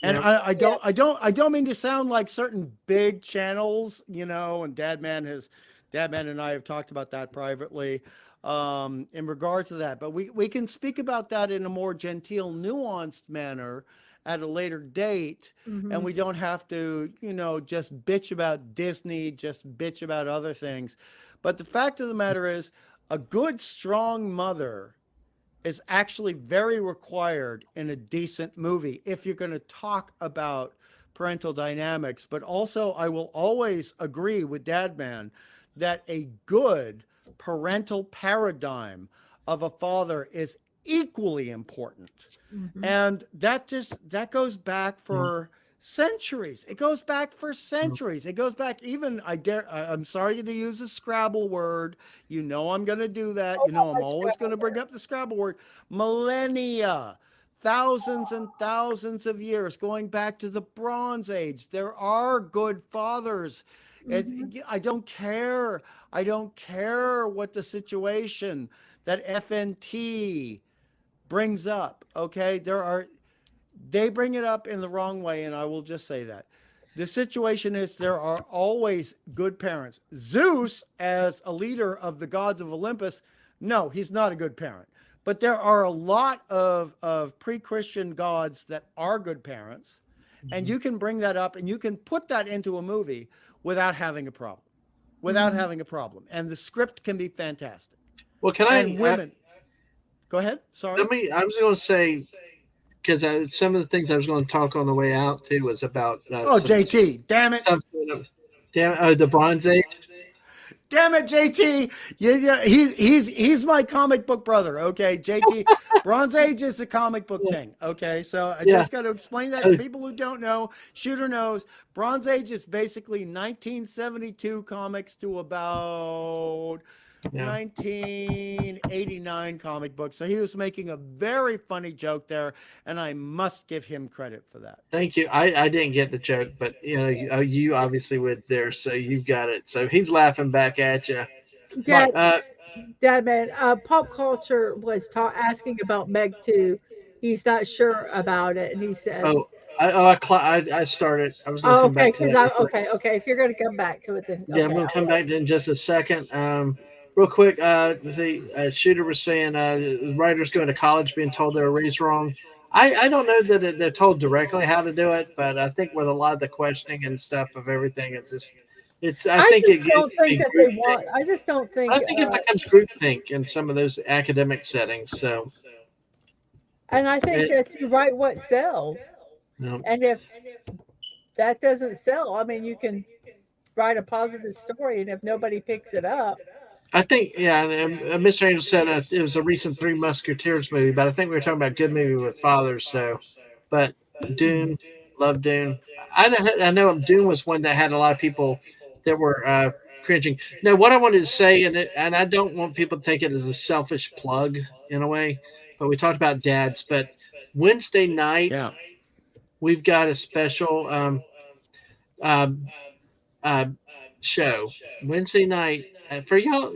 And Yep. I don't mean to sound like certain big channels, and Dadman and I have talked about that privately in regards to that. But we can speak about that in a more genteel, nuanced manner at a later date. And we don't have to, just bitch about Disney, just bitch about other things. But the fact of the matter is, a good, strong mother is actually very required in a decent movie if you're going to talk about parental dynamics. But also, I will always agree with Dadman that a good parental paradigm of a father is equally important. And that goes back for centuries. It goes back for centuries. It goes back even, I'm sorry to use a Scrabble word. I'm going to do that. I'm always going to bring up the Scrabble word. Millennia. Thousands and thousands of years going back to the Bronze Age. There are good fathers. I don't care. I don't care what the situation that FNT brings up. Okay. They bring it up in the wrong way. And I will just say that the situation is there are always good parents. Zeus, as a leader of the gods of Olympus, no, he's not a good parent. But there are a lot of pre-Christian gods that are good parents. And you can bring that up and you can put that into a movie without having a problem. And the script can be fantastic. Well, women. Go ahead. Sorry. I was going to say, because some of the things I was going to talk on the way out too was about. JT, damn it! The Bronze Age. Damn it, JT! Yeah, he's my comic book brother. Okay, JT. Bronze Age is a comic book thing. Okay, so I just got to explain that to people who don't know. Shooter knows. Bronze Age is basically 1972 comics to about 1989 comic book. So he was making a very funny joke there, and I must give him credit for that. Thank you. I didn't get the joke, but you obviously would there, so you got it. So he's laughing back at you. Dadman, pop culture was asking about Meg 2. He's not sure about it, and he says, I started. I was going to come back to that. Okay. If you're going to come back to it, then I'm going to come back to it in just a second. Real quick, Shooter was saying writers going to college being told they were raised wrong. I don't know that they're told directly how to do it, but I think with a lot of the questioning and stuff of everything, I think it becomes groupthink in some of those academic settings. So, and I think that you write what sells, and if that doesn't sell, I mean, you can write a positive story, and if nobody picks it up. I think, and Mr. Angel said it was a recent Three Musketeers movie, but I think we were talking about good movie with fathers. So, but Dune, love Dune. I know Dune was one that had a lot of people that were cringing. Now, what I wanted to say, and I don't want people to take it as a selfish plug in a way, but we talked about dads. But Wednesday night, Yeah. we've got a special um, uh, show. Wednesday night for y'all.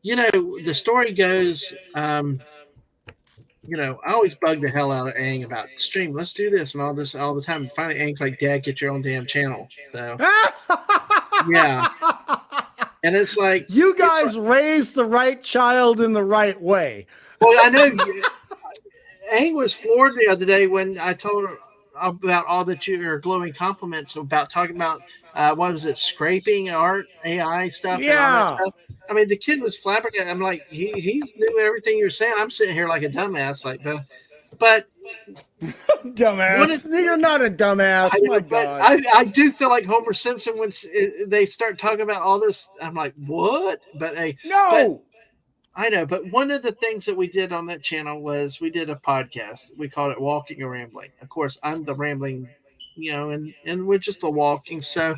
The story goes. I always bug the hell out of Aang about stream. Let's do this and all this all the time. And finally, Aang's like, "Dad, get your own damn channel." So, yeah, and it's like you guys raised the right child in the right way. Well, I know Aang was floored the other day when I told her about all that your glowing compliments about talking about what was it, scraping art, AI stuff, and all that stuff. I mean, the kid was flabbergasted. I'm like, he knew everything you're saying. I'm sitting here like a dumbass, like, but dumbass. You're not a dumbass. My God. I do feel like Homer Simpson when they start talking about all this. I'm like, what? But hey, no. I know, but one of the things that we did on that channel was we did a podcast. We called it Walking and Rambling. Of course, I'm the rambling, and we're just the walking. So,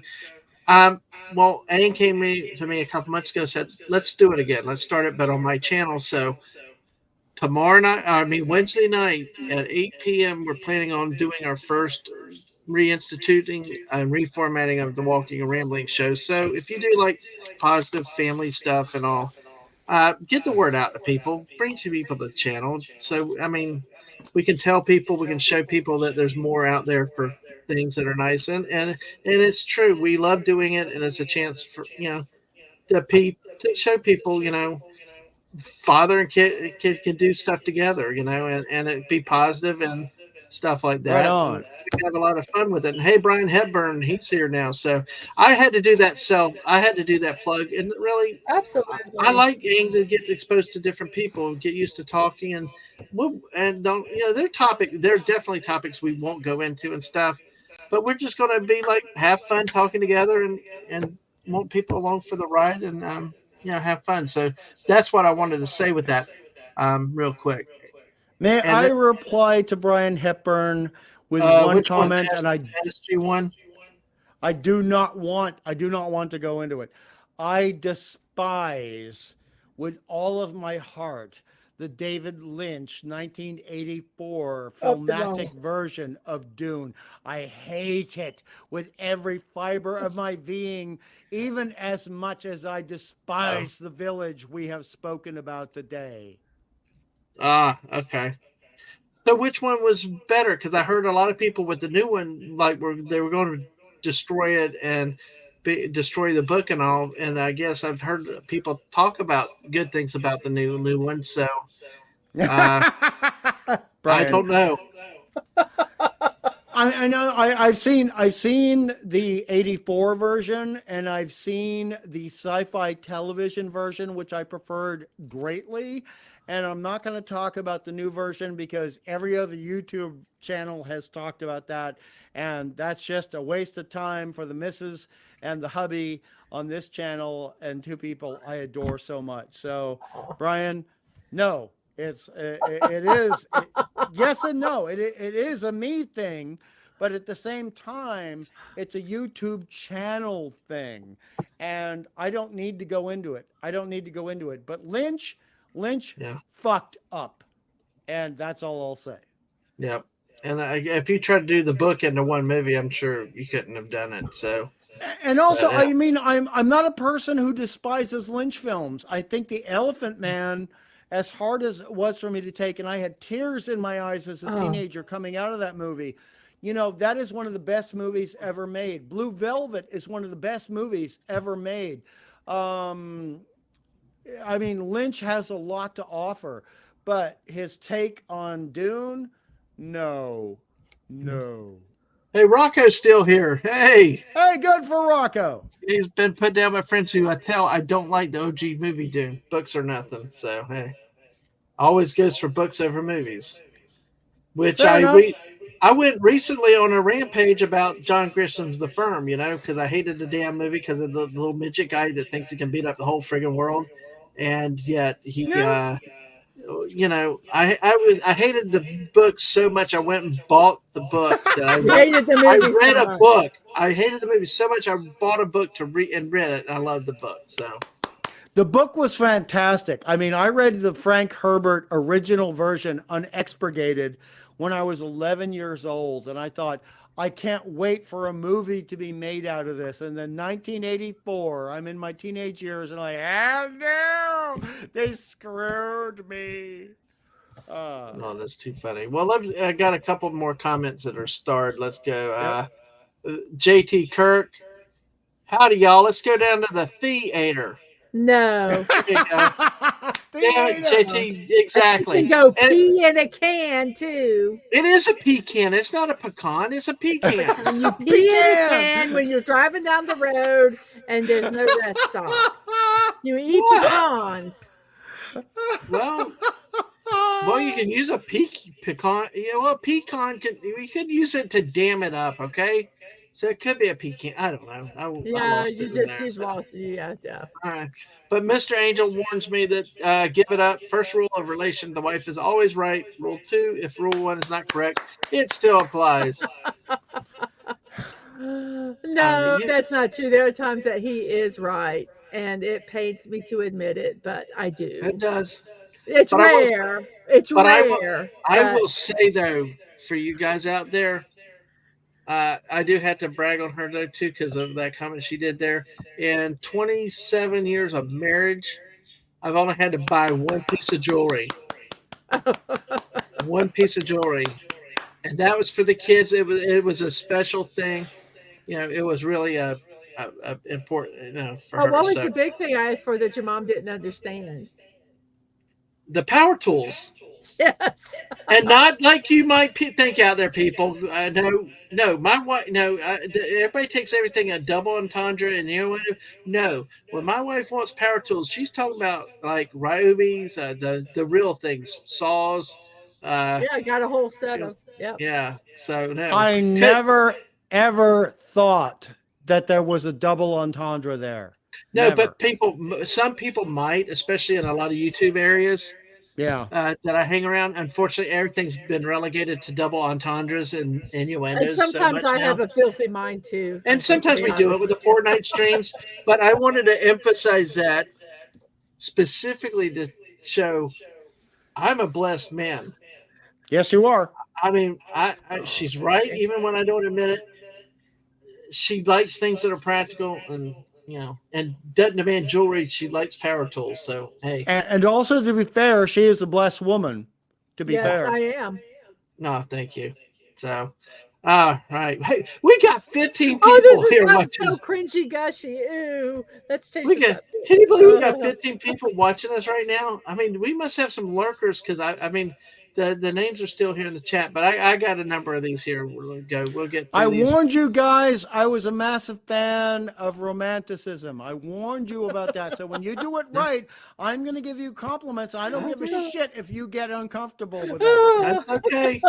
well, Ann came to me a couple months ago, said, let's do it again. Let's start it, but on my channel. So Wednesday night at 8 p.m., we're planning on doing our first reinstituting and reformatting of the Walking and Rambling show. So if you do like positive family stuff and all, get the word out to people, bring to people the channel. So, I mean, we can tell people, we can show people that there's more out there for things that are nice. And it's true. We love doing it. And it's a chance for, to show people, father and kid can do stuff together, and it be positive and stuff like that. Right on. We have a lot of fun with it. And hey, Brian Hepburn, he's here now. So I had to do that I had to do that plug. And really, absolutely, I like getting to get exposed to different people, get used to talking, and don't they're definitely topics we won't go into and stuff. But we're just going to be like have fun talking together and want people along for the ride and have fun. So that's what I wanted to say with that, real quick. May I reply to Brian Hepburn with one comment? And I do not want to go into it. I despise with all of my heart the David Lynch 1984 filmatic version of Dune. I hate it with every fiber of my being, even as much as I despise the village we have spoken about today. Okay. So which one was better? Because I heard a lot of people with the new one, like they were going to destroy it and destroy the book and all. And I guess I've heard people talk about good things about the new one. So I don't know. I know I've seen the 84 version and I've seen the sci-fi television version, which I preferred greatly. And I'm not going to talk about the new version because every other YouTube channel has talked about that. And that's just a waste of time for the missus and the hubby on this channel and two people I adore so much. So, Brian, no, it is yes and no. It is a me thing, but at the same time, it's a YouTube channel thing. And I don't need to go into it. But Lynch fucked up, and that's all I'll say. Yep. And if you try to do the book into one movie, I'm sure you couldn't have done it. So, and also, I mean, I'm not a person who despises Lynch films. I think The Elephant Man, as hard as it was for me to take, and I had tears in my eyes as a teenager coming out of that movie. That is one of the best movies ever made. Blue Velvet is one of the best movies ever made. I mean, Lynch has a lot to offer, but his take on Dune, no. Hey, Rocco's still here. Hey, good for Rocco. He's been put down by friends who I don't like the OG movie Dune. Books or nothing. So, hey, always goes for books over movies. Which I went recently on a rampage about John Grisham The Firm, because I hated the damn movie because of the little midget guy that thinks he can beat up the whole friggin' world. And yet he I hated the book so much. I went and bought the book that I You read. hated the I movie read so a much. book. I hated the movie so much. I bought a book to read and read it. And I loved the book. So The book was fantastic. I mean, I read the Frank Herbert original version unexpurgated when I was 11 years old, and I thought, I can't wait for a movie to be made out of this. And then 1984, I'm in my teenage years, and no, they screwed me. no, that's too funny. Well, I got a couple more comments that are starred. Let's go. Yep. JT Kirk. Howdy, y'all. Let's go down to the theater. No. There you go. Yeah, Theater. JT, You exactly. can go And pee in a can too. it is a pecan. It's not a pecan. It's a pecan. And you pee in a Pecan. can when you're driving down the road and there's no rest stop. You eat What? pecans. Well, you can use a pecan. Yeah, well, pecan we could use it to dam it up. Okay, so it could be a pecan. I don't know. I Yeah, lost you it in just there, you've so. lost. Yeah. All right. But Mr. Angel warns me that give it up. First rule of relation: the wife is always right. Rule 2: if rule 1 is not correct, it still applies. No, that's not true. There are times that he is right, and it pains me to admit it, but I do. It does. It's But I will- rare. It's but rare. I but- will say though, for you guys out there, I do have to brag on her though too because of that comment she did there. In 27 years of marriage, I've only had to buy one piece of jewelry. One piece of jewelry, and that was for the kids. It was a special thing. It was really a important, for her. what was So the big thing I asked for that your mom didn't understand? the power tools. Yes. And not like you might think out there, people. No, my wife. No, everybody takes everything a double entendre, and you know what? No, when my wife wants power tools, she's talking about like Ryobi's, the real things, saws. Yeah, I got a whole set of. Yep. Yeah. So no, I never ever thought that there was a double entendre there. No, Never. but some people might, especially in a lot of YouTube areas. Yeah. That I hang around. Unfortunately, everything's been relegated to double entendres and innuendos. And sometimes so much I now. have a filthy mind too. And sometimes we do it with the Fortnite streams. But I wanted to emphasize that specifically to show I'm a blessed man. Yes, you are. I mean, she's right, even when I don't admit it. She likes things that are practical and doesn't demand jewelry. She likes power tools. So, hey. And also, to be fair, she is a blessed woman. To be fair. I am. No, thank you. So, all right. Hey, we got 15 people Oh, this here is watching. so cringy gushy. Ooh, let's change Can this you believe we got up. 15 people watching us right now? I mean, we must have some lurkers because I mean, the names are still here in the chat, but I got a number of these here. We'll get. I these. warned you guys. I was a massive fan of romanticism. I warned you about that. So when you do it right, I'm going to give you compliments. I don't give a shit if you get uncomfortable with that. That's okay.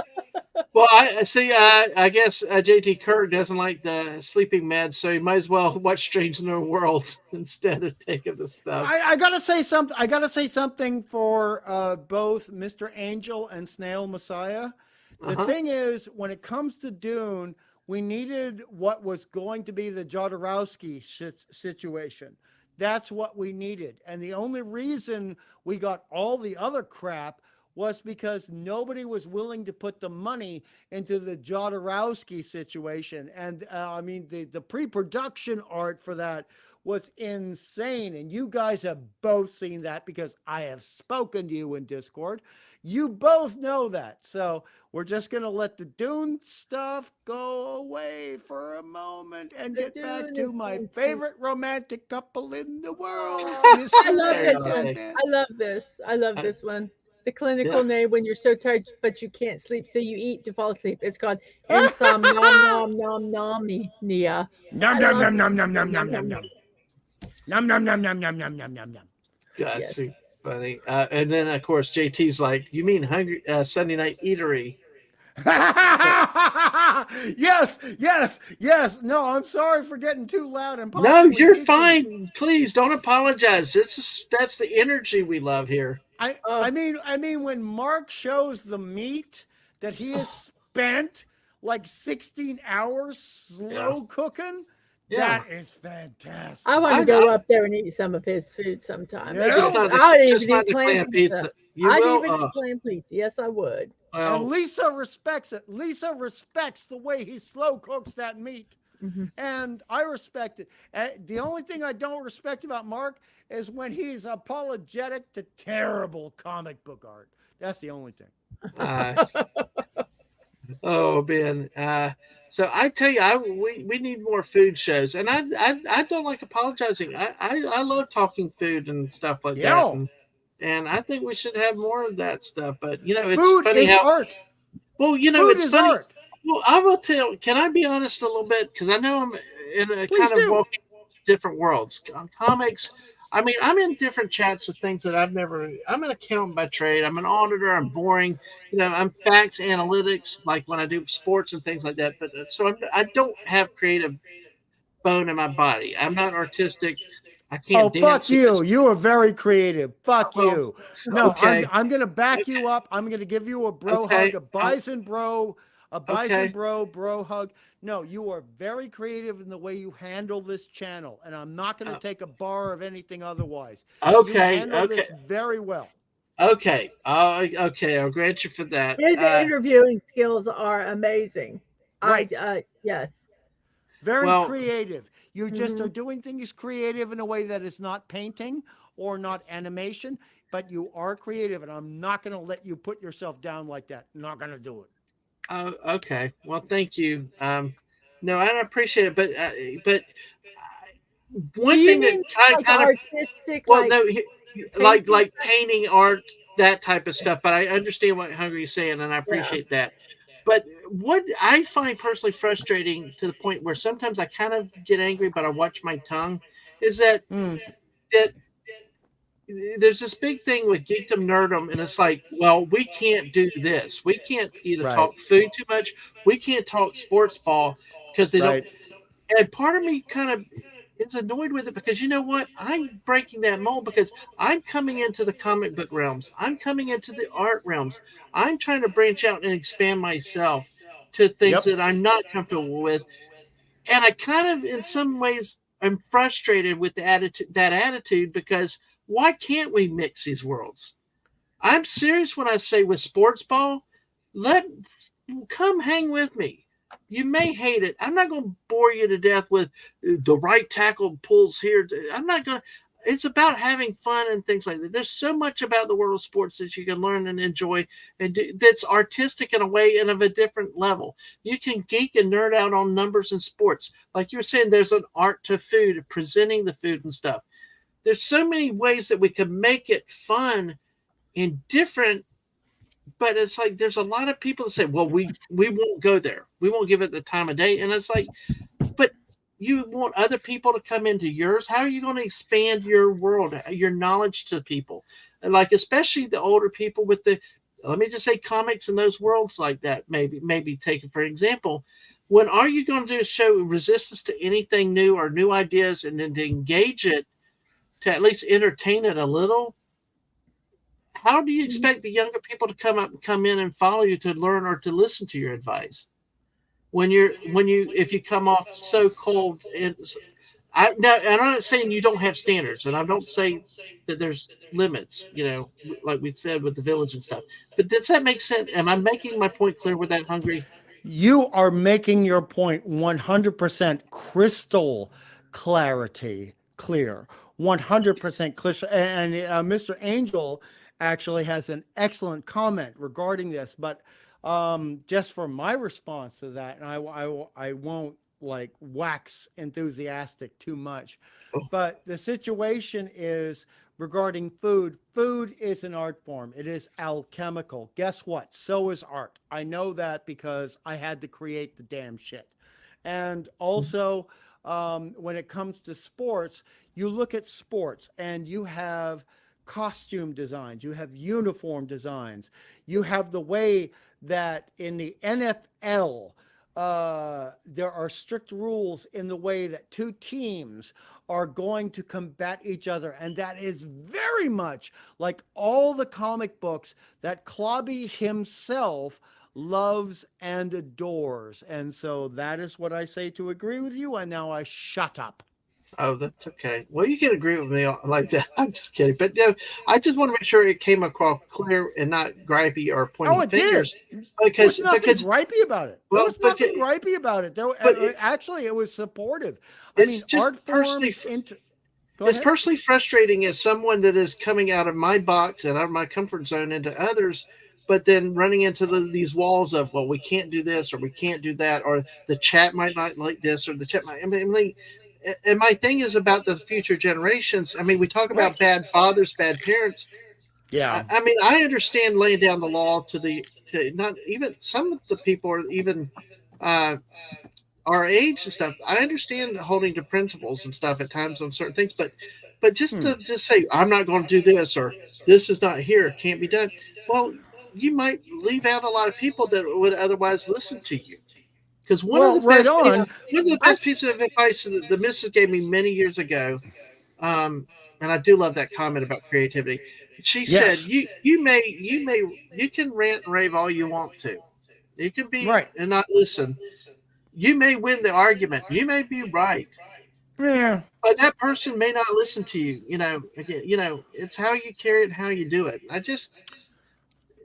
Well, I see. I guess JT Kirk doesn't like the sleeping meds, so he might as well watch Strange New Worlds instead of taking the stuff. I gotta say something. I gotta say something for both Mr. Angel and Snail Messiah. The thing is, when it comes to Dune, we needed what was going to be the Jodorowsky situation. That's what we needed, and the only reason we got all the other crap was because nobody was willing to put the money into the Jodorowsky situation. And I mean, the pre-production art for that was insane. And you guys have both seen that because I have spoken to you in Discord. You both know that. So we're just going to let the Dune stuff go away for a moment and get back to my favorite romantic couple in the world. I love this. I love this one. The clinical name when you're so tired but you can't sleep, so you eat to fall asleep. It's called insomnia. Nom nom nom nom nom nom nom nom nom. Nom nom nom nom nom nom nom nom nom. That's funny. And then of course JT's like, you mean hungry Sunday night eatery? Yes. No, I'm sorry for getting too loud and No, possibly you're kicking. fine. Please don't apologize. That's the energy we love here. I mean, when Mark shows the meat that he has spent like 16 hours slow cooking, Yeah. that is fantastic. I want to I go up there and eat some of his food sometime. Yeah. just not I would just even not eat the clam clam pizza. pizza. You I'd will. even eat clam pizza. Yes, I would. And Well, Lisa respects it. Lisa respects the way he slow cooks that meat. Mm-hmm. And I respect it. The only thing I don't respect about Mark is when he's apologetic to terrible comic book art. That's the only thing. uh, oh man. So I tell you, we need more food shows, and I don't like apologizing. I love talking food and stuff like that, Yeah. and I think we should have more of that stuff. But it's Food funny is how art. well Food it's is funny. art. Well, I will tell. Can I be honest a little bit? Because I know I'm in a Please kind of do. walking different worlds. Comics. I mean, I'm in different chats of things that I've never. I'm an accountant by trade. I'm an auditor. I'm boring. I'm facts analytics, like when I do sports and things like that. But I don't have creative bone in my body. I'm not artistic. I Oh, can't fuck dance. you. You are very creative. Fuck Well, you. No, okay, I'm gonna back you up. I'm gonna give you a bro okay, hug, a bison bro okay. bro hug. No, you are very creative in the way you handle this channel, and I'm not gonna take a bar of anything otherwise. You Okay, handle this very well. okay. Okay. I'll grant you for that. His interviewing skills are amazing. Right. Yes. Very Well, creative. You just Mhm. are doing things creative in a way that is not painting or not animation, but you are creative, and I'm not going to let you put yourself down like that. Not going to do it. oh, okay. Well, thank you. No, I appreciate it, but Do one you thing that mean I like kind of artistic, well, like no, painting? like painting, art, that type of stuff. But I understand what Hungry is saying, and I Yeah. appreciate that. But what I find personally frustrating to the point where sometimes I kind of get angry, but I watch my tongue, is that there's this big thing with geekdom nerdom, and it's like, well, we can't do this. We can't either Right. talk food too much. We can't talk sports ball because they don't. Right. And part of me kind of is annoyed with it because you know what? I'm breaking that mold because I'm coming into the comic book realms. I'm coming into the art realms. I'm trying to branch out and expand myself to things Yep. that I'm not comfortable with. And I kind of, in some ways, am frustrated with that attitude because why can't we mix these worlds? I'm serious when I say with sports ball, let come hang with me. You may hate it. I'm not going to bore you to death with the right tackle pulls here. I'm not going to. It's about having fun and things like that. There's so much about the world of sports that you can learn and enjoy, and that's artistic in a way and of a different level. You can geek and nerd out on numbers and sports. Like you're saying, there's an art to food, presenting the food and stuff. There's so many ways that we can make it fun and different, but it's like there's a lot of people that say, well, we won't go there, we won't give it the time of day, and it's like, but you want other people to come into yours. How are you going to expand your world, your knowledge to people? And like especially the older people with the, let me just say, comics and those worlds like that, maybe take it for example. When are you going to show resistance to anything new or new ideas, and then to engage it, to at least entertain it a little? How do you expect the younger people to come in and follow you to learn or to listen to your advice when if you come off so cold? And and I'm not saying you don't have standards, and I don't say that there's limits, like we said with the village and stuff. But does that make sense? Am I making my point clear with that, Hungry? You are making your point 100% crystal clarity clear. 100% clear. And Mr. Angel actually has an excellent comment regarding this. But just for my response to that, and I won't like wax enthusiastic too much, but the situation is regarding food. Food is an art form. It is alchemical. Guess what? So is art. I know that because I had to create the damn shit. And also, when it comes to sports, you look at sports and you have costume designs, you have uniform designs, you have the way that in the NFL, there are strict rules in the way that two teams are going to combat each other. And that is very much like all the comic books that Clobby himself loves and adores. And so that is what I say to agree with you. And now I shut up. Oh, that's okay. Well, you can agree with me like that. I'm just kidding. But I just want to make sure it came across clear and not gripey or pointing fingers. Did. There was nothing gripey about it. There was nothing gripey about it. Actually, it was supportive. I mean, art forms. It's personally frustrating as someone that is coming out of my box and out of my comfort zone into others, but then running into these walls of, well, we can't do this or we can't do that, or the chat might not like this or the chat might. And my thing is about the future generations. I mean, we talk about bad fathers, bad parents. Yeah. I mean, I understand laying down the law to not even some of the people are even our age and stuff. I understand holding to principles and stuff at times on certain things, but just to just say, I'm not going to do this, or this is not here, can't be done. Well, you might leave out a lot of people that would otherwise listen to you. Because one of the best pieces of advice that the missus gave me many years ago, and I do love that comment about creativity. She said, "You can rant and rave all you want to. You can be and not listen. You may win the argument. You may be right. Yeah, but that person may not listen to you. Again, it's how you carry it, and how you do it.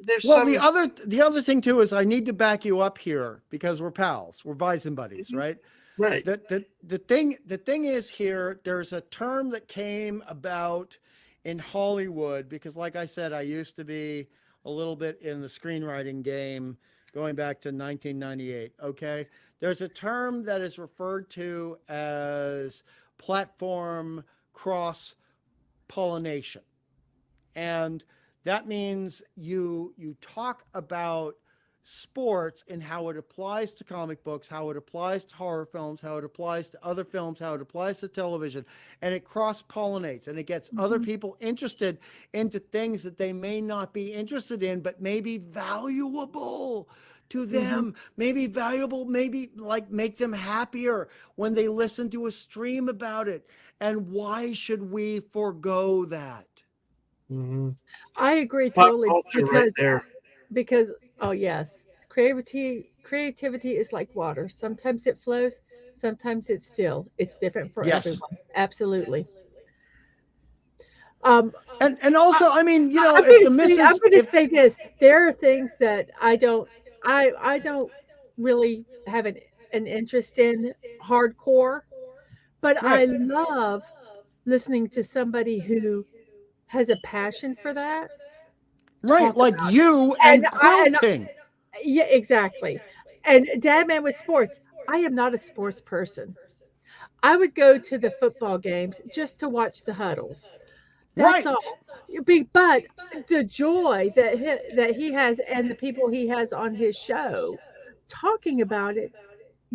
The other thing too is I need to back you up here because we're pals, we're bison buddies, right? Right. The thing is here, there's a term that came about in Hollywood because, like I said, I used to be a little bit in the screenwriting game going back to 1998. Okay, there's a term that is referred to as platform cross pollination, and that means you talk about sports and how it applies to comic books, how it applies to horror films, how it applies to other films, how it applies to television, and it cross-pollinates and it gets other people interested into things that they may not be interested in, but may be valuable to them, maybe valuable, maybe like make them happier when they listen to a stream about it. And why should we forego that? I agree totally because oh yes, creativity is like water. Sometimes it flows, sometimes it's still. It's different for everyone. Absolutely. And also, I mean, I'm going to say this. There are things that I don't really have an interest in hardcore, but I love listening to somebody who has a passion for that. Right, like you and quilting. Yeah, exactly. And Dadman with sports. I am not a sports person. I would go to the football games just to watch the huddles. That's all. But the joy that he has and the people he has on his show talking about it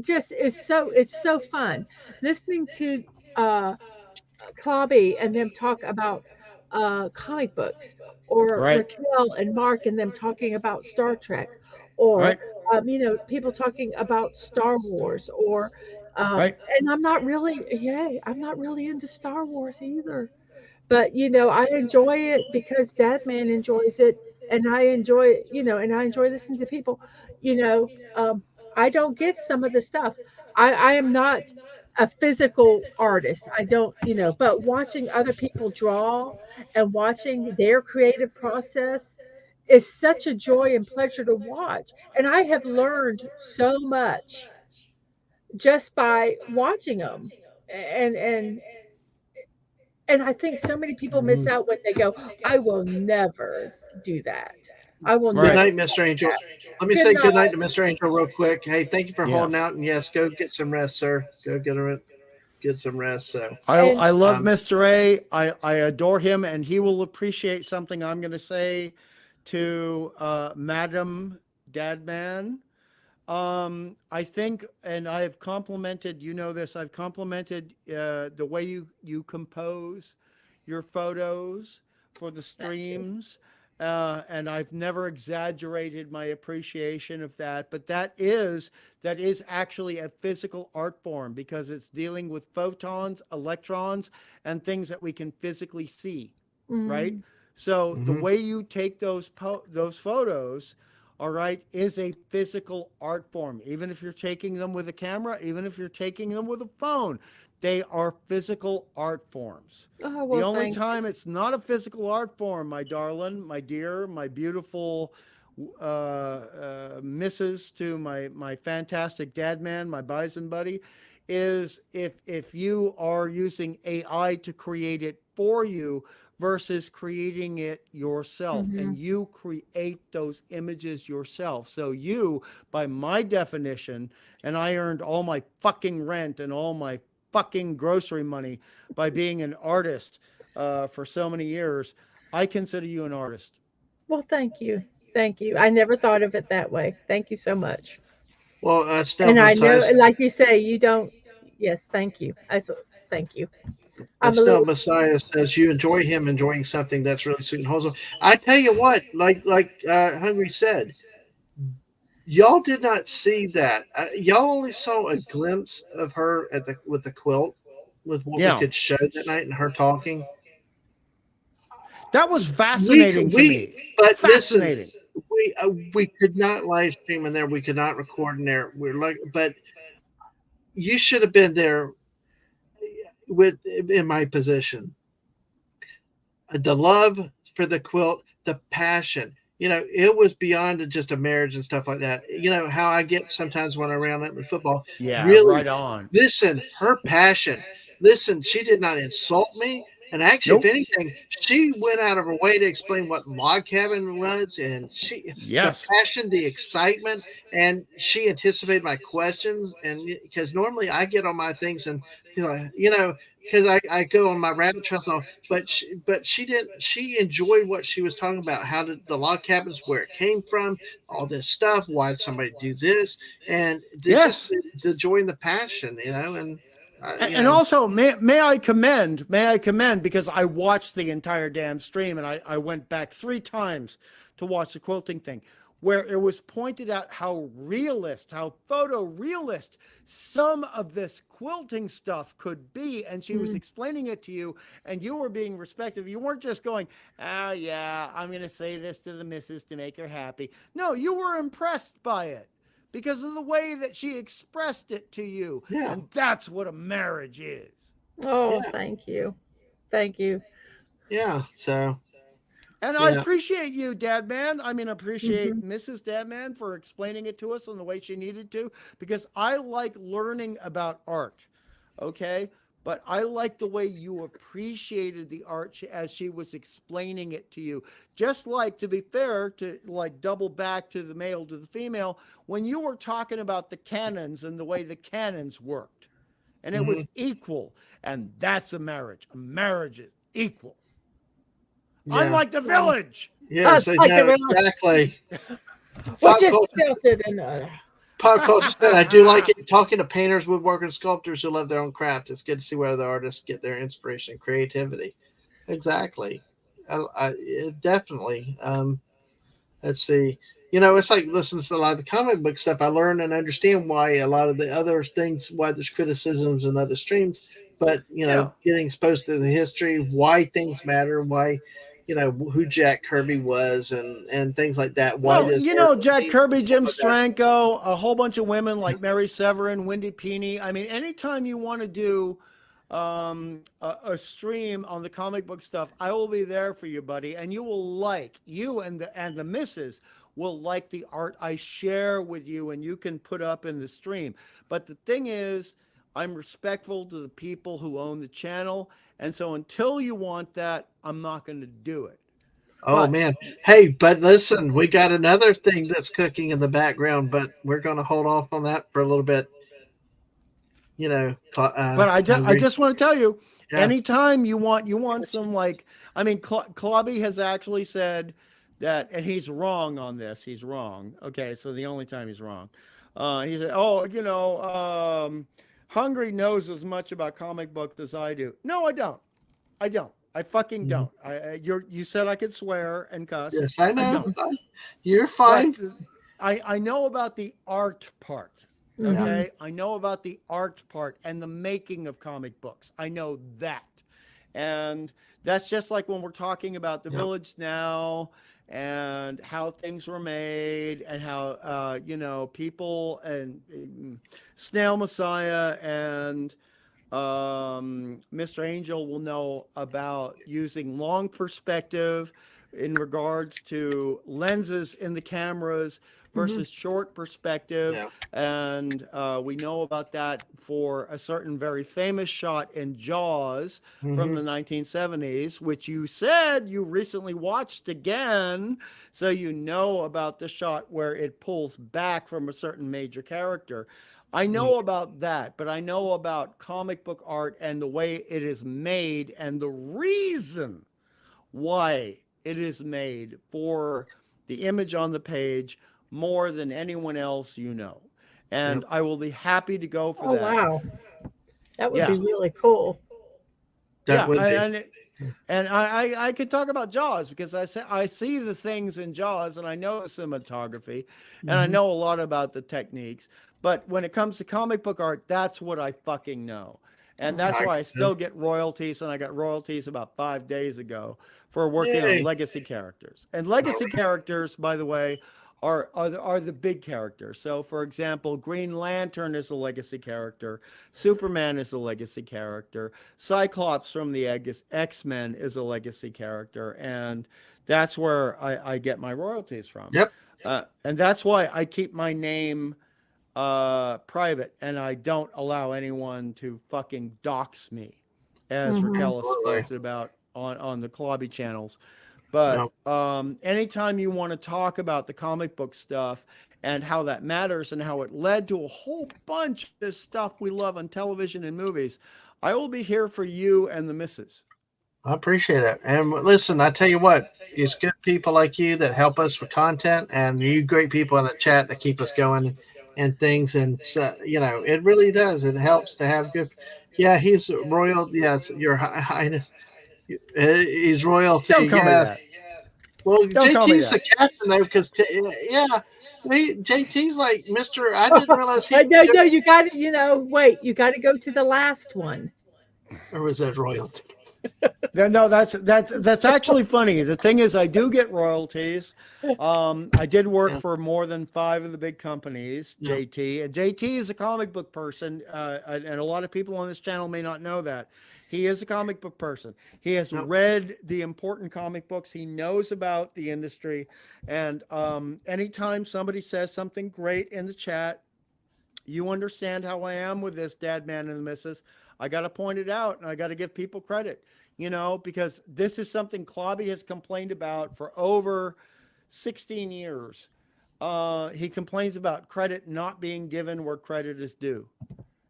just it's so fun. Listening to Clobby and them talk about comic books, or Raquel and Mark and them talking about Star Trek, or people talking about Star Wars, or and I'm not really into Star Wars either. But I enjoy it because Dadman enjoys it, and I enjoy listening to people. You know, I don't get some of the stuff. I am not a physical artist. I don't, but watching other people draw and watching their creative process is such a joy and pleasure to watch. And I have learned so much just by watching them. And and I think so many people miss out when they go, I will never do that. I will Good never. night, Mr. Angel. Let me say good night to Mr. Angel real quick. Hey, thank you for holding out. And yes, go get some rest, sir. Go get some rest. So I love Mr. A. I adore him, and he will appreciate something I'm going to say to Madam Dadman. I think, and I've complimented, I've complimented the way you compose your photos for the streams. and I've never exaggerated my appreciation of that. But that is actually a physical art form because it's dealing with photons, electrons, and things that we can physically see, right? Mm. So the Mhm. way you take those photos, all right, is a physical art form. Even if you're taking them with a camera, even if you're taking them with a phone, they are physical art forms. Oh, The well, only thank you. time it's not a physical art form, my darling, my dear, my beautiful missus to my fantastic dad man, my bison buddy, is if you are using AI to create it for you versus creating it yourself, Hmm. and you create those images yourself. So you, by my definition, and I earned all my fucking rent and all my fucking grocery money by being an artist for so many years. I consider you an artist. Well, thank you. Thank you. I never thought of it that way. Thank you so much. Well, still, And I know, besides, like you say, you don't. Yes, thank you. Thank you. I'm a still, little. Messiah says you enjoy him enjoying something that's really sweet and wholesome. I tell you what, like Hungry said, y'all did not see that. Y'all only saw a glimpse of her at the with the quilt, with what we Yeah, could show that night, and her talking. that was We fascinating to we, me. but listen, Fascinating. we could not live stream in there. We could not record in there. We're like, but you should have been there with in my position. The love for the quilt, the passion. It was beyond just a marriage and stuff like that. How I get sometimes when I round up with football. Yeah, Really, right on. listen, her passion. Listen, she did not insult me. And actually, if Nope. anything, she went out of her way to explain what log cabin was, and the Yes. passion, the excitement, and she anticipated my questions. And because normally I get on my things and because I go on my rabbit trails and all, but she didn't. She enjoyed what she was talking about. How did the log cabins, where it came from, all this stuff. Why did somebody do this? And just Yes. the joy and the passion, and And also, may I commend because I watched the entire damn stream and I went back 3 times to watch the quilting thing, where it was pointed out how how photorealist some of this quilting stuff could be. And she was Mm. explaining it to you, and you were being respectful. You weren't just going, oh, yeah, I'm going to say this to the missus to make her happy. No, you were impressed by it because of the way that she expressed it to you. yeah, And that's what a marriage is. Oh, yeah, thank you. Thank you. yeah. So And I yeah, appreciate you, Dad Man. I mean, I appreciate Hmm. Mrs. Dad Man for explaining it to us in the way she needed to, because I like learning about art. Okay. But I like the way you appreciated the art as she was explaining it to you. Just like, to be fair, to like double back to the male to the female, when you were talking about the cannons and the way the cannons worked, and it hmm, was equal. And that's a marriage. A marriage is equal. yeah, Unlike the village. yeah. I So like the no, village, exactly. which Pop is culture. tilted and Pop culture said, I do like it, talking to painters, woodworkers, sculptors who love their own craft. It's good to see where the artists get their inspiration and creativity. Exactly. Definitely. Let's see. It's like listening to a lot of the comic book stuff. I learn and understand why a lot of the other things, why there's criticisms and other streams. But Yeah. getting exposed to the history, why things matter, why who Jack Kirby was, and things like that. Why Well, this Jack theme and Kirby, stuff Jim like that. Stranko, a whole bunch of women like Mary Severin, Wendy Peeney. I mean, anytime you want to do a stream on the comic book stuff, I will be there for you, buddy. And you and the missus will like the art I share with you and you can put up in the stream. But the thing is, I'm respectful to the people who own the channel. And so until you want that, I'm not going to do it. Oh But man. Hey, but listen, we got another thing that's cooking in the background, but we're going to hold off on that for a little bit. But I Hungry. just want to tell you, Yeah. anytime you want some, like, I mean, Clubby has actually said that, and he's wrong on this. He's wrong. Okay, so the only time he's wrong, he said, "Oh, Hungry knows as much about comic books as I do." No, I don't. I don't. I fucking don't. You said I could swear and cuss. Yes, I know. don't. You're fine. But I know about the art part. Mhm. Okay. I know about the art part and the making of comic books. I know that. And that's just like when we're talking about the Village now and how things were made and how, people and Snail Messiah and Mr. Angel will know about using long perspective in regards to lenses in the cameras versus short perspective. Yeah. And we know about that for a certain very famous shot in Jaws from the 1970s, which you said you recently watched again. So you know about the shot where it pulls back from a certain major character. I know about that, but I know about comic book art and the way it is made and the reason why it is made for the image on the page more than anyone else you know. And I will be happy to go for Oh, that. wow. That would Yeah. be really cool. That would be. And I could talk about Jaws because I see the things in Jaws and I know the cinematography and I know a lot about the techniques. But when it comes to comic book art, that's what I fucking know. And that's why I still get royalties, and I got royalties about 5 days ago for working on legacy characters. And legacy characters, by the way, are the big characters. So, for example, Green Lantern is a legacy character. Superman is a legacy character. Cyclops from the X-Men is a legacy character. And that's where I get my royalties from. Yep. And that's why I keep my name private, and I don't allow anyone to fucking dox me, as Raquel has spoken about on the Klobby channels. But anytime you want to talk about the comic book stuff and how that matters and how it led to a whole bunch of stuff we love on television and movies, I will be here for you and the missus. I appreciate it. And listen, I tell you what, it's good people like you that help us with content, and you great people in the chat that keep us going and things. And it really does. It helps to have good. Yeah, he's royal. Yes, Your Highness. He's royalty. Don't call me Yes. that. Well, Don't call me JT's the that. captain though, because JT's like Mr. I didn't realize he. No, you got to, wait, you got to go to the last one. Or was that royalty? No, that's actually funny. The thing is, I do get royalties. I did work for more than 5 of the big companies, JT. And JT is a comic book person, and a lot of people on this channel may not know that. He is a comic book person. He has read the important comic books. He knows about the industry. And anytime somebody says something great in the chat, you understand how I am with this, Dadman and the Missus. I got to point it out, and I got to give people credit, because this is something Klobby has complained about for over 16 years. He complains about credit not being given where credit is due.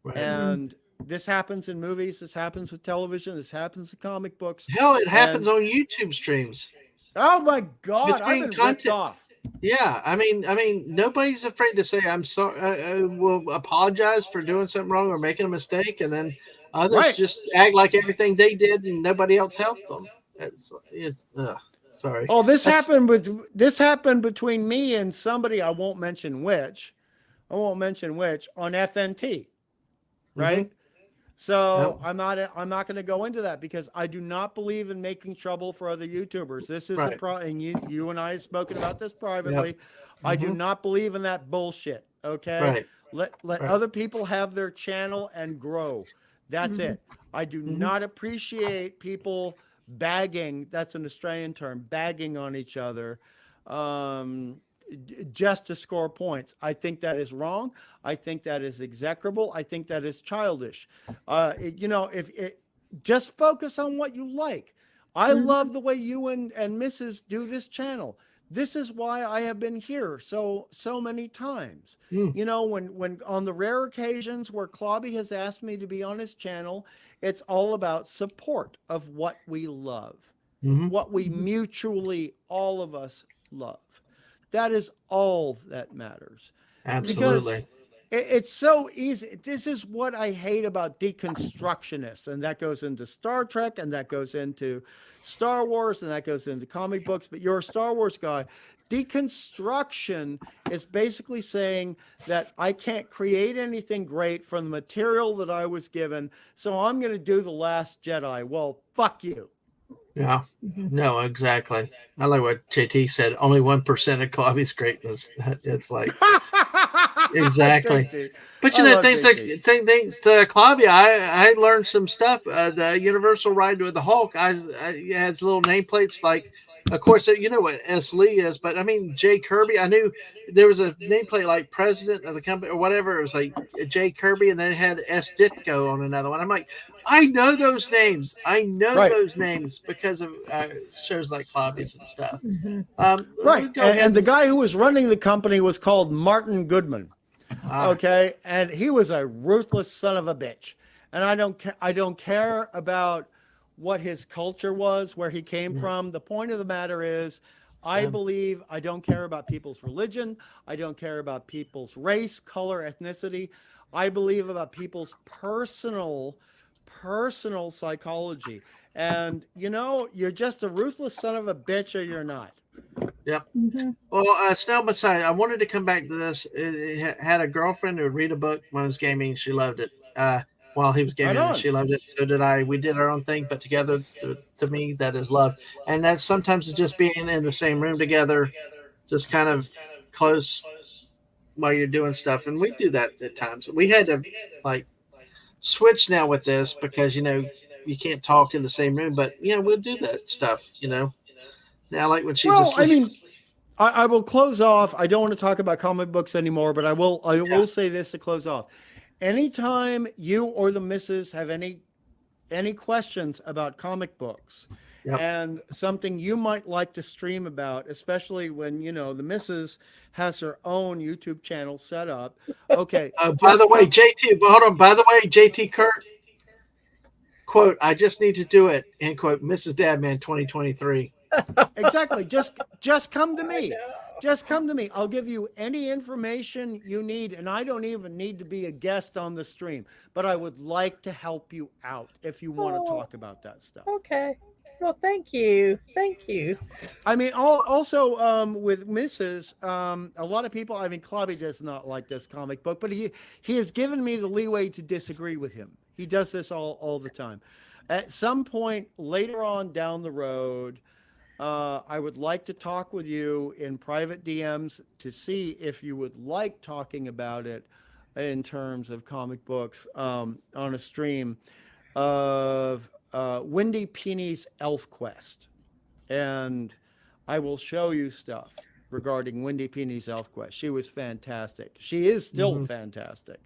Right. And this happens in movies. This happens with television. This happens in comic books. Hell, it happens on YouTube streams. Oh my God. I've been ripped off. Yeah, I mean, nobody's afraid to say I'm sorry. I will apologize for doing something wrong or making a mistake, and then others just act like everything they did and nobody else helped them. It's sorry. Oh, this happened between me and somebody I won't mention which on FNT, right? Mm-hmm. So I'm not going to go into that because I do not believe in making trouble for other YouTubers. This is and you and I have spoken about this privately. Yep. I do not believe in that bullshit. Okay. Let other people have their channel and grow. That's it. I do not appreciate people bagging. That's an Australian term, bagging on each other. Just to score points. I think that is wrong. I think that is execrable. I think that is childish. Just focus on what you like. I love the way you and Mrs. do this channel. This is why I have been here so many times. When on the rare occasions where Klobby has asked me to be on his channel, it's all about support of what we love, what we mutually, all of us love. That is all that matters. Absolutely. it's so easy. This is what I hate about deconstructionists, and that goes into Star Trek, and that goes into Star Wars, and that goes into comic books. But you're a Star Wars guy. Deconstruction is basically saying that I can't create anything great from the material that I was given, so I'm going to do The Last Jedi. Well, fuck you. Yeah, no, exactly. I like what JT said. Only 1% of Clavi's greatness. It's like exactly. JT. But you I know, love things JT. like same things to Clavia. I learned some stuff. The Universal ride with the Hulk. It has little nameplates like, of course, you know what S. Lee is, but I mean J. Kirby. I knew there was a nameplate like president of the company or whatever. It was like J. Kirby, and then it had S. Ditko on another one. I'm like, I know those names. I know Right. those names because of shows like Clavius and stuff. Right. We'll go ahead And the guy who was running the company was called Martin Goodman. Okay. And he was a ruthless son of a bitch. And I don't care about what his culture was, where he came from. The point of the matter is, I believe I don't care about people's religion. I don't care about people's race, color, ethnicity. I believe about people's personal psychology. And, you know, you're just a ruthless son of a bitch or you're not. Yep. Well, Snell Messiah, I wanted to come back to this. It had a girlfriend who would read a book when I was gaming. She loved it. While he was gaming, Right on. she loved it. So did I. We did our own thing, but together, to me, that is love. And that's sometimes just being in the same room together, just kind of close while you're doing stuff. And we do that at times. We had to like switch now with this because, you know, you can't talk in the same room, but, you know, we'll do that stuff, you know. Now, like when she's asleep. I mean, I will close off. I don't want to talk about comic books anymore, but I will say this to close off. Anytime you or the missus have any questions about comic books and something you might like to stream about, especially when, you know, the missus has her own YouTube channel set up. Okay. By the way, JT, hold on. By the way, JT Kurt, quote, I just need to do it, end quote, Mrs. Dadman 2023. Exactly. Just come to me. Just come to me. I'll give you any information you need, and I don't even need to be a guest on the stream, but I would like to help you out if you want to talk about that stuff. Okay. Well, thank you. Thank you. I mean, also with Mrs., a lot of people, I mean, Claudia does not like this comic book, but he has given me the leeway to disagree with him. He does this all the time. At some point later on down the road, I would like to talk with you in private DMs to see if you would like talking about it in terms of comic books on a stream of Wendy Peeney's Elf Quest. And I will show you stuff regarding Wendy Peeney's Elf Quest. She was fantastic. She is still fantastic.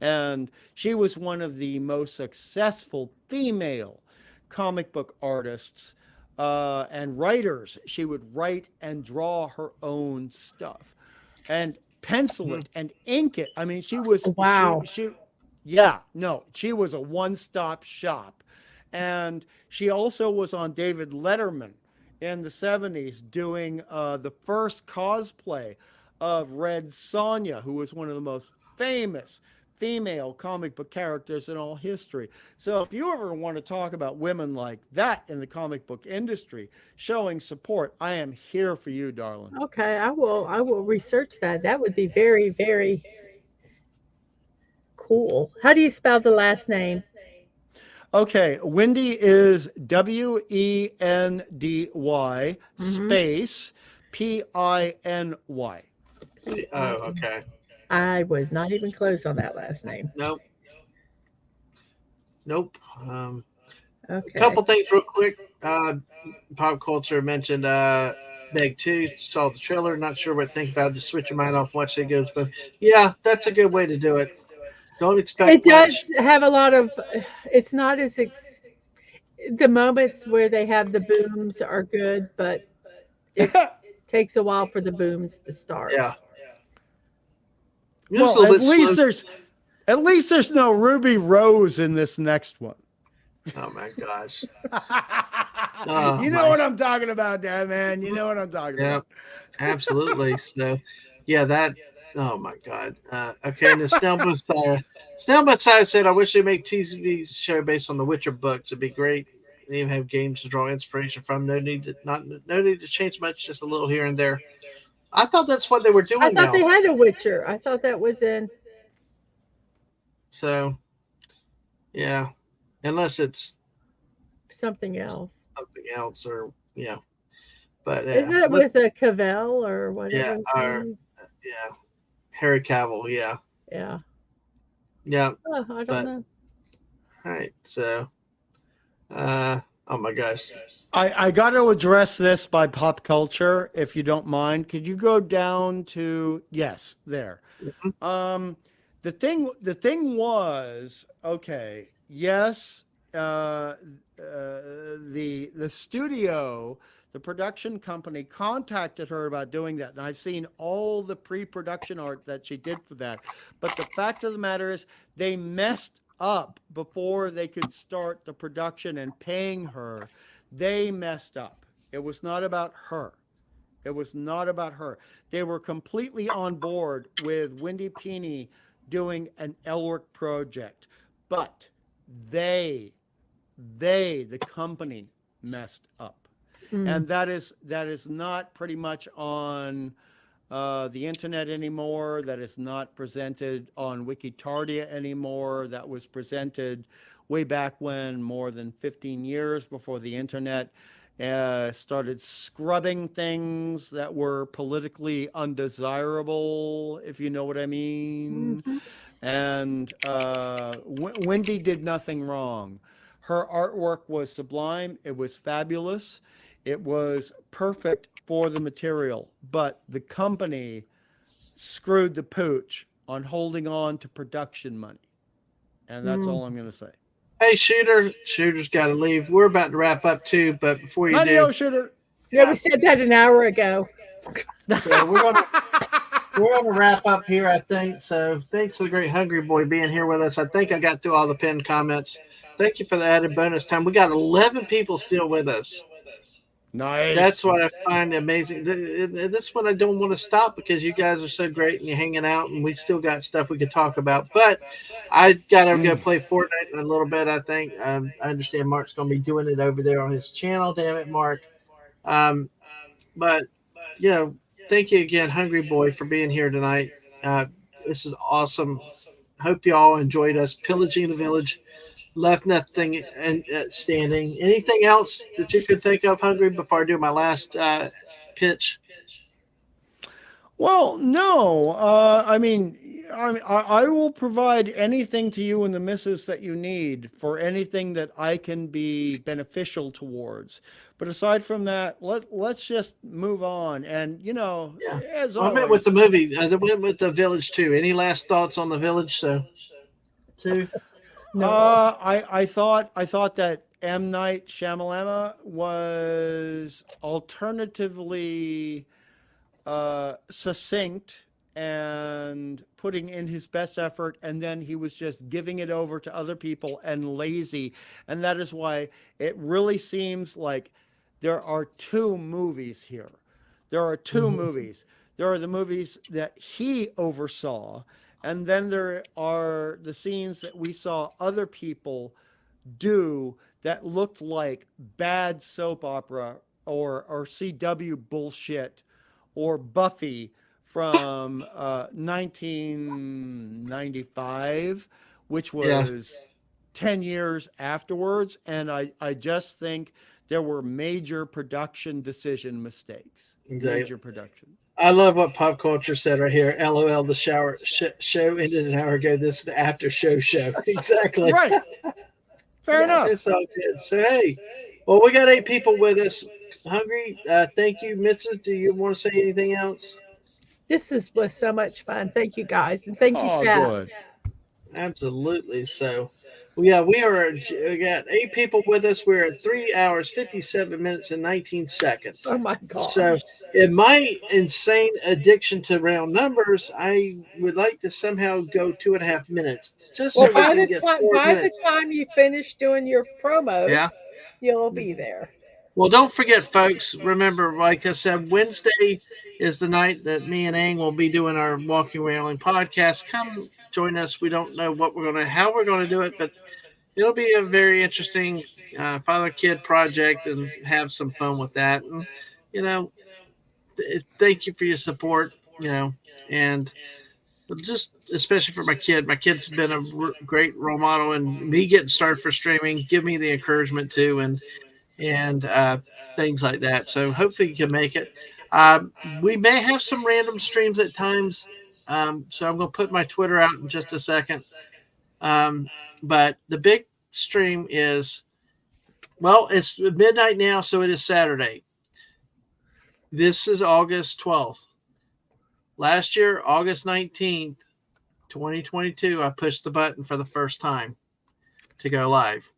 And she was one of the most successful female comic book artists and writers. She would write and draw her own stuff and pencil it and ink it. I mean, she was, wow. She was a one-stop shop. And she also was on David Letterman in the 70s doing the first cosplay of Red Sonja, who was one of the most famous female comic book characters in all history. So if you ever want to talk about women like that in the comic book industry showing support, I am here for you, darling. Okay, I will research that. That would be very, very cool. How do you spell the last name? Okay, Wendy is Wendy space Piny. Oh, okay. I was not even close on that last name. Nope. Okay. A couple things real quick. Pop culture mentioned Meg 2. Saw the trailer. Not sure what to think about it. Just switch your mind off, watch it goes. But yeah, that's a good way to do it. Don't expect it does much. have a lot of, it's not as, the moments where they have the booms are good, but it takes a while for the booms to start. Yeah. Well, at least there's no Ruby Rose in this next one. Oh my gosh. You know what I'm talking about, Dad, man. You know what I'm talking about. Absolutely. So yeah, that Oh my God. Okay, and the Snail Messiah said, "I wish they make TV show based on the Witcher books. It'd be great. They even have games to draw inspiration from. No need to change much, just a little here and there." I thought that's what they were I doing thought they now. had a Witcher. I thought that was in So yeah, unless it's something else. something else or yeah. But Isn't it let's with a Cavell or whatever yeah, his our name yeah, Harry Cavill, yeah, is? Yeah. yeah. Oh, I don't But know. all right, so oh my gosh, I got to address this by pop culture, if you don't mind. Could you go down to yes, there. Mhm. The thing was okay. Yes, the studio, the production company contacted her about doing that, and I've seen all the pre-production art that she did for that. But the fact of the matter is, they messed up before they could start the production and paying her. They messed up. It was not about her. It was not about her. They were completely on board with Wendy Pini doing an Elric project, but they, the company, messed up, Mm. and that is not pretty much on the internet anymore. That is not presented on Wikitardia anymore. That was presented way back when, more than 15 years before the internet started scrubbing things that were politically undesirable, if you know what I mean. Mhm. And Wendy did nothing wrong. Her artwork was sublime. It was fabulous. It was perfect for the material. But the company screwed the pooch on holding on to production money. And that's Mm. all I'm going to say. hey Shooter's got to leave. We're about to wrap up too, but before you do, Nighty-o, shooter. Yeah, yeah, we said that an hour ago. so we're gonna wrap up here, I think. So thanks to the great Hungry Boy being here with us. I think I got through all the pinned comments. Thank you for the added bonus time. We got 11 people still with us. Nice. That's what I find amazing. That's what I don't want to stop because you guys are so great and you're hanging out, and we still got stuff we could talk about. But I gotta go play Fortnite in a little bit. I think I understand Mark's gonna be doing it over there on his channel. Damn it, Mark. Um, but yeah, thank you again, Hungry Boy, for being here tonight. Uh, this is awesome. Hope you all enjoyed us pillaging the village. Left nothing and standing. Anything else that you could think of, Hungry, before I do my last pitch? Well, no. I mean, I will provide anything to you and the missus that you need for anything that I can be beneficial towards. But aside from that, let's just move on. And Yeah, as I meant with always, the movie. Went with the village too. Any last thoughts on the village? So, too. No. I thought that M. Night Shyamalama was alternatively succinct and putting in his best effort, and then he was just giving it over to other people and lazy. And that is why it really seems like there are two movies here. There are 2 movies. There are the movies that he oversaw, and then there are the scenes that we saw other people do that looked like bad soap opera or CW bullshit or Buffy from 1995, which was 10 years afterwards. And I just think there were major production decision mistakes. Exactly. Major production. I love what pop culture said right here. LOL, the show ended an hour ago. This is the after show. Exactly. Right. Fair enough. It's all good. So, hey, well, we got 8 people with us. Hungry. Thank you, Mrs. Do you want to say anything else? This was so much fun. Thank you guys. And thank you, Oh, Chad. good. Absolutely. So, yeah, we got 8 people with us. We're at 3 hours, 57 minutes, and 19 seconds. Oh my God. So, in my insane addiction to round numbers, I would like to somehow go 2.5 minutes. Just so Well, we by can the get time 4 minutes. you finish doing your promos, Yeah. you'll be there. Well, don't forget, folks. Remember, like I said, Wednesday is the night that me and Ang will be doing our Walking Railing podcast. Come join us. We don't know how we're gonna do it, but it'll be a very interesting father kid project, and have some fun with that. And you know, thank you for your support. And just especially for my kid. My kid's been a great role model, and me getting started for streaming, give me the encouragement too, and things like that. So hopefully you can make it. We may have some random streams at times. So I'm going to put my Twitter out in just a second. But the big stream is, well, it's midnight now, so it is Saturday. This is August 12th. Last year, August 19th, 2022, I pushed the button for the first time to go live.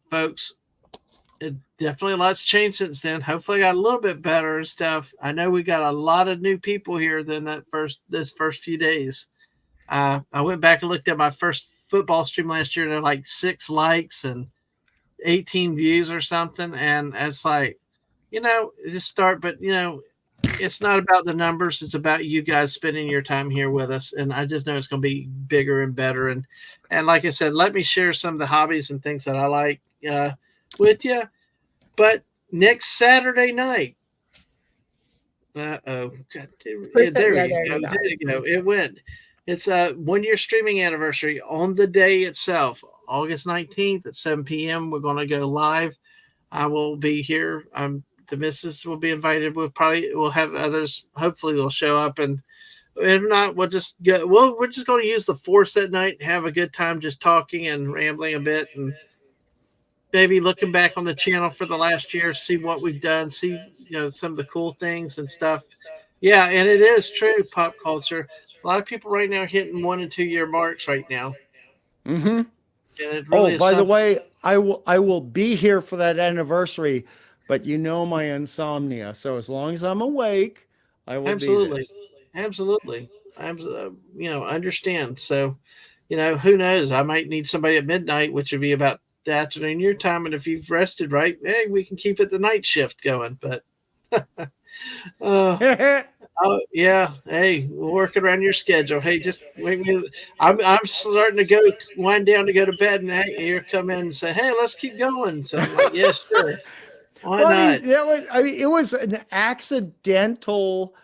Folks, definitely a lot's changed since then. Hopefully I got a little bit better and stuff. I know we got a lot of new people here than this first few days. I went back and looked at my first football stream last year, and there were like 6 likes and 18 views or something. And it's like, just start, but it's not about the numbers. It's about you guys spending your time here with us. And I just know it's going to be bigger and better. And like I said, let me share some of the hobbies and things that I like with you. But next Saturday night, there you go. It went. It's a 1-year streaming anniversary on the day itself, August 19th at 7 p.m. We're going to go live. I will be here. The missus will be invited. We'll have others. Hopefully they'll show up, and if not, we'll just go. Well, we're just going to use the force that night, have a good time, just talking and rambling a bit, and maybe looking back on the channel for the last year, see what we've done, see some of the cool things and stuff. Yeah, and it is true, pop culture. A lot of people right now are hitting 1 and 2 year marks right now. Mm-hmm. And it really by the way, I will be here for that anniversary, but my insomnia. So as long as I'm awake, I will be there. Absolutely. Understand. So, who knows? I might need somebody at midnight, which would be about the afternoon your time. And if you've rested right, hey, we can keep it the night shift going. But oh yeah, hey, we'll work it around your schedule. Hey, just wait me. I'm starting to wind down to go to bed, and hey, here come in and say, hey, let's keep going. So I'm like, yeah, sure. Why not? It was an accidental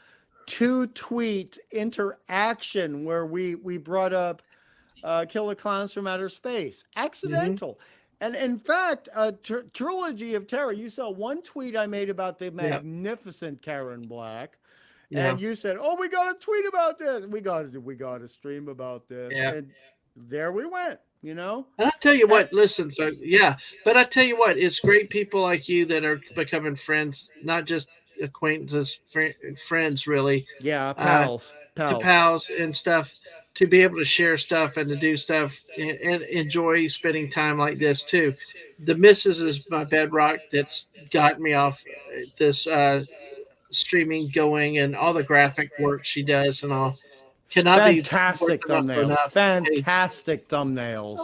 2-tweet interaction where we brought up Killer Clowns from Outer Space. Accidental. Mm-hmm. And in fact, Trilogy of Terror, you saw one tweet I made about the magnificent Karen Black. Yeah. And you said, "Oh, we got to tweet about this. We got to stream about this." Yeah. And there we went. And I tell you what, listen, folks, but I tell you what, it's great people like you that are becoming friends, not just acquaintances, friends, really. Yeah, pals and stuff, to be able to share stuff and to do stuff and enjoy spending time like this too. The missus is my bedrock that's got me off this streaming going, and all the graphic work she does and all. Fantastic thumbnails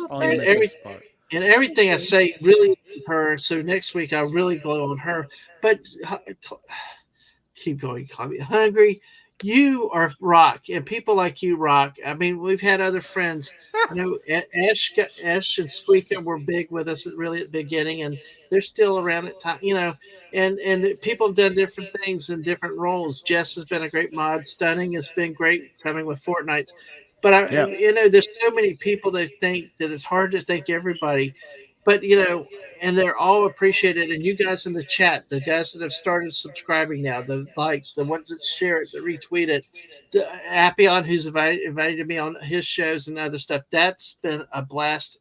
on Mrs. Part. And everything I say really her. So next week I really glow on her. But keep going, Chloe. Hungry, you are rock, and people like you rock. I mean, we've had other friends. Ash and Squeaker were big with us really at the beginning, and they're still around at time. And people have done different things in different roles. Jess has been a great mod. Stunning has been great coming with Fortnite. But there's so many people that think that it's hard to thank everybody. But and they're all appreciated. And you guys in the chat, the guys that have started subscribing now, the likes, the ones that share it, that retweet it, the Appion who's invited me on his shows and other stuff. That's been a blast.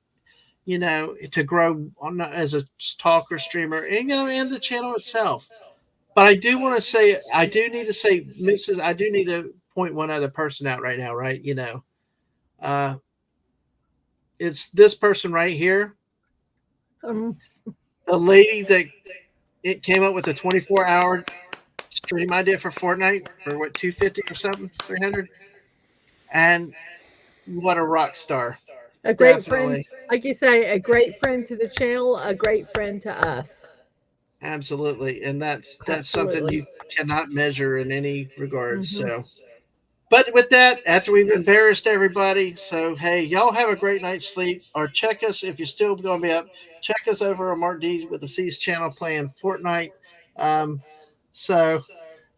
To grow on as a talker streamer, and and the channel itself. But I do want to say, Mrs. I do need to point one other person out right now, right? It's this person right here, the lady that it came up with a 24-hour stream idea for Fortnite for what, 250 or something, 300, and what a rock star. A great friend, like you say, a great friend to the channel, a great friend to us. Absolutely, and that's something Absolutely. you cannot measure in any regard. Hmm. So, but with that, after we've embarrassed everybody, so hey, y'all have a great night's sleep. Or check us if you're still going to be up. Check us over on Mark D with the C's channel playing Fortnite. Um, so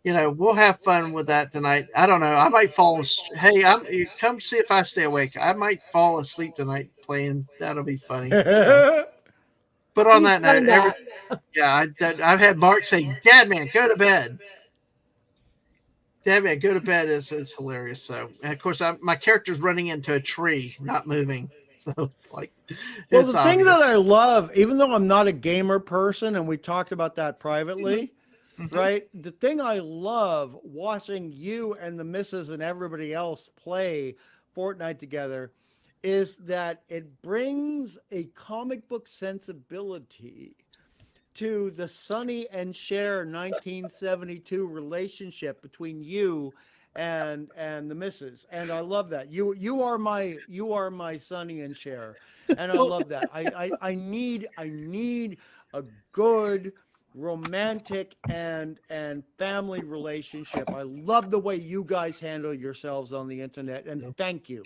we'll have fun with that tonight. I don't know. I might fall. Hey, you come see if I stay awake. I might fall asleep tonight playing. That'll be funny. So, but on He's that done note, that. I've had Mark say, "Dad, man, go to bed." Dad, man, go to bed is hilarious. So, and of course, my character's running into a tree, not moving. So it's like, Well, it's the thing obvious. that I love, even though I'm not a gamer person, and we talked about that privately, Mhm. right? The thing I love watching you and the missus and everybody else play Fortnite together is that it brings a comic book sensibility to the Sonny and Cher 1972 relationship between you and the missus, and I love that. You are my Sonny and Cher, and I love that. I need a good romantic and family relationship. I love the way you guys handle yourselves on the internet, and thank you.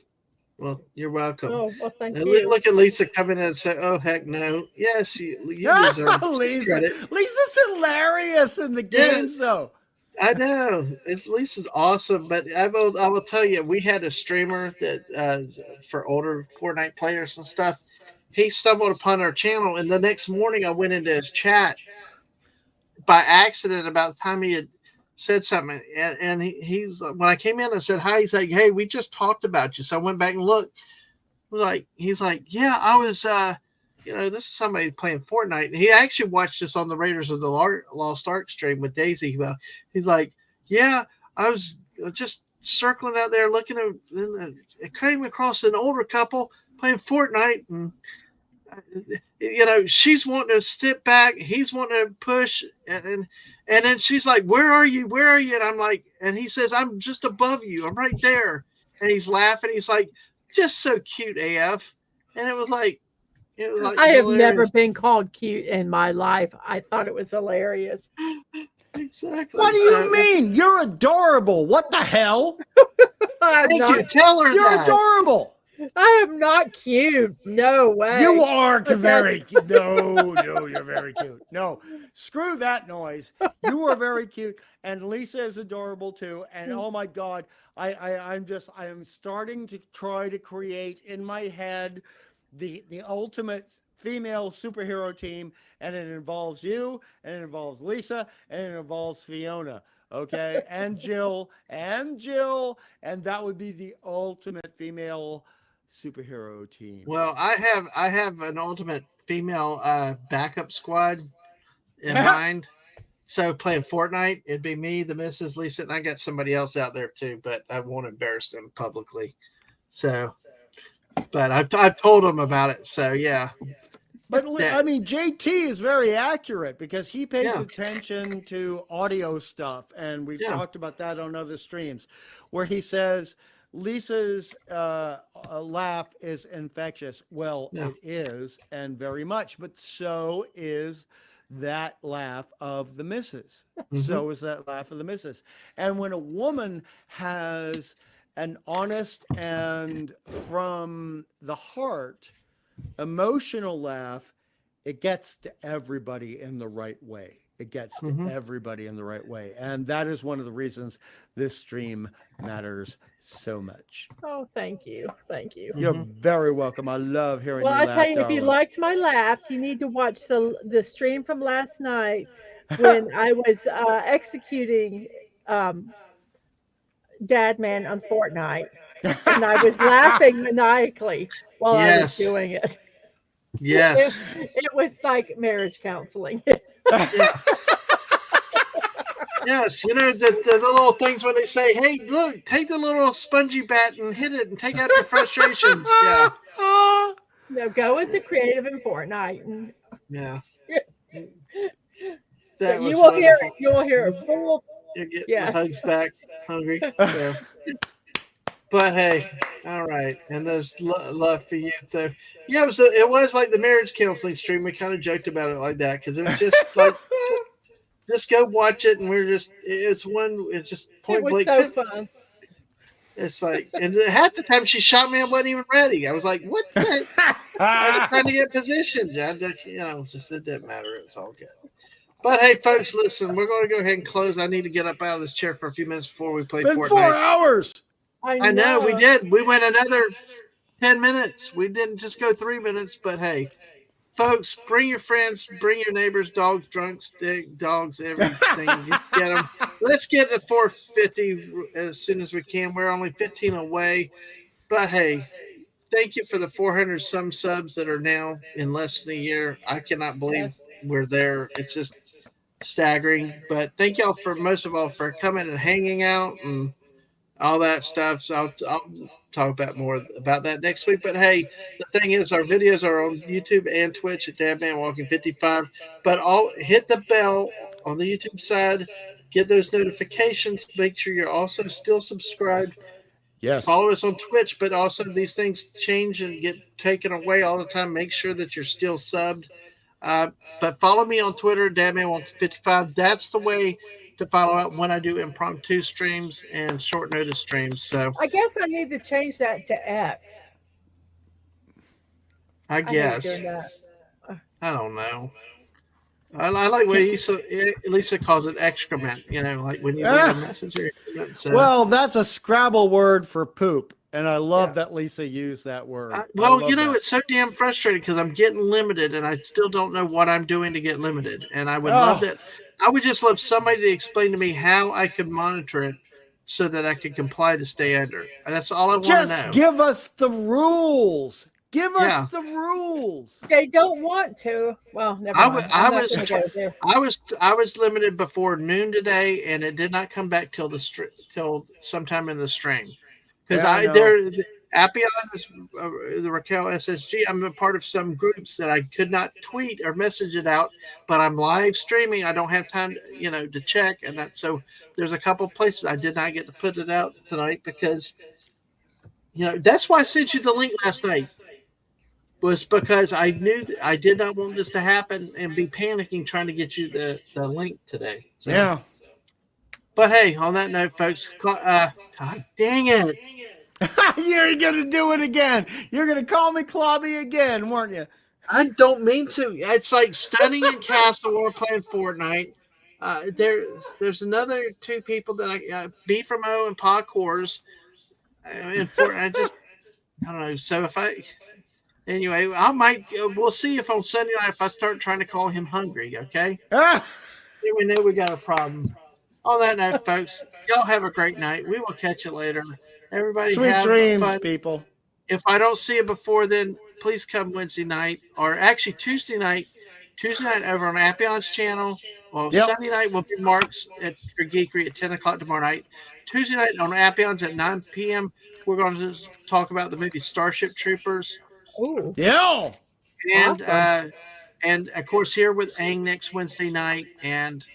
Well, you're welcome. Oh, well, thank And you. look at Lisa coming in and say, "Oh heck no, yes, you deserve Lisa, credit." Lisa's hilarious in the Yeah, game, so. I know. Lisa's awesome, but I will tell you, we had a streamer that for older Fortnite players and stuff. He stumbled upon our channel, and the next morning I went into his chat by accident about the time he had said something, and he's when I came in and said hi, he's like, "Hey, we just talked about you." So I went back and looked. He's like, "Yeah, I was this is somebody playing Fortnite." And he actually watched us on the Raiders of the Lost Ark stream with Daisy. Well, he's like, "Yeah, I was just circling out there looking at, and I came across an older couple playing Fortnite, and she's wanting to step back, he's wanting to push, and then she's like, where are you, and I'm like, and he says, I'm just above you, I'm right there, and he's laughing, he's like, just so cute AF. And it was like I have never hilarious. been called cute in my life. I thought it was hilarious. What Exactly. do you mean? You're adorable. What the hell? I'm Thank you, not. tell her You're that. adorable. I am not cute. No way. You are But very cute. No, you're very cute. No, screw that noise. You are very cute, and Lisa is adorable too. And oh my God, I am starting to try to create in my head the ultimate female superhero team, and it involves you, and it involves Lisa, and it involves Fiona. Okay, and Jill, and that would be the ultimate female superhero team. Well, I have an ultimate female backup squad in mind. So playing Fortnite, it'd be me, the Mrs. Lisa, and I got somebody else out there too, but I won't embarrass them publicly. So, but I've told them about it. So yeah, But that, I mean, JT is very accurate because he pays Yeah. attention to audio stuff, and we've Yeah. talked about that on other streams, where he says Lisa's laugh is infectious. Well, Yeah. it is, and very much, but so is that laugh of the missus. So is that laugh of the missus. And when a woman has an honest and from the heart emotional laugh, it gets to everybody in the right way. It gets to everybody in the right way. And that is one of the reasons this stream matters so much. oh, thank you. Thank you. You're very welcome. I love hearing Well, you I laugh, tell you, if you darling. liked my laugh, you need to watch the stream from last night when I was executing um, Dadman on Fortnite, and I was laughing maniacally while I was Yes. doing it. Yes. It was like marriage counseling. Yeah. Yes. The little things when they say, "Hey, look, take the little spongy bat and hit it and take out your frustrations." Yeah. No, go into creative in Fortnite, and Yeah. so That you was will hear wonderful. it. You will hear it full. You're getting the Yeah. hugs back, hungry. So, but hey, all right, and there's love for you. So, yeah, it was like the marriage counseling stream. We kind of joked about it like that because it was just just go watch it, and it's just It point was blank. so fun. It's like, and half the time she shot me, I wasn't even ready. I was like, what the? I was trying to get positioned. Just it didn't matter. It's all good. But hey, folks, listen, we're going to go ahead and close. I need to get up out of this chair for a few minutes before we play Been Fortnite. 4 hours. I know we did. We went another 10 minutes. We didn't just go 3 minutes, but hey, folks, bring your friends, bring your neighbors, dogs, drunks, dogs, everything. Get them. Let's get to 450 as soon as we can. We're only 15 away, but hey, thank you for the 400 some subs that are now in less than a year. I cannot believe we're there. It's just staggering. But thank y'all for most of all for coming and hanging out and all that stuff. So I'll talk about more about that next week. But hey, the thing is, our videos are on YouTube and Twitch at Dadman Walking 55. But hit the bell on the YouTube side, get those notifications. Make sure you're also still subscribed. Yes. Follow us on Twitch, but also these things change and get taken away all the time. Make sure that you're still subbed. But follow me on Twitter, Dadman155. That's the way to follow out when I do impromptu streams and short notice streams. So I guess I need to change that to X. I guess hate doing that. I don't know. I like when Lisa calls it excrement. Like when you leave a message or excrement. So. Well, that's a Scrabble word for poop. And I love that Lisa used that word. It's so damn frustrating because I'm getting limited and I still don't know what I'm doing to get limited. And I would love that. I would just love somebody to explain to me how I could monitor it so that I could comply to stay under. And that's all I want to know. Just give us the rules. Give us the rules. They don't want to. Well, never mind. I was limited before noon today, and it did not come back till sometime in the stream. Because Appian is the Raquel SSG. I'm a part of some groups that I could not tweet or message it out, but I'm live streaming. I don't have time, to check, and so there's a couple places I did not get to put it out tonight because, that's why I sent you the link last night. Was because I knew I did not want this to happen and be panicking trying to get you the link today. So. Yeah. But hey, on that note, folks, God dang it. You're going to do it again. You're going to call me Clobby again, weren't you? I don't mean to. It's like Stunning and Castle when we're playing Fortnite. There's another two people that B from O and Pa Cores. In Fortnite, I don't know. So anyway, we'll see if on Sunday night if I start trying to call him hungry, okay? Then we know we got a problem. On that note, folks, y'all have a great night. We will catch you later. Everybody Sweet have dreams, fun. people. If I don't see you before then, please come Wednesday night or actually Tuesday night over on Appion's channel. Well, Sunday night will be Mark's for Geekery at 10 o'clock tomorrow night. Tuesday night on Appion's at 9 p.m. We're going to talk about the movie Starship Troopers. Ooh. Yeah. And awesome. And of course here with Aang next Wednesday night. And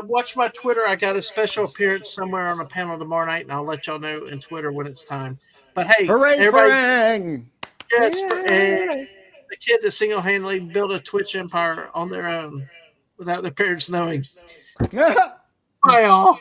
watch my Twitter. I got a special appearance somewhere on a panel tomorrow night, and I'll let y'all know in Twitter when it's time. But hey, hooray everybody, for Aang! Yes, for Aang, the kid that single-handedly built a Twitch empire on their own without their parents knowing. Bye, all.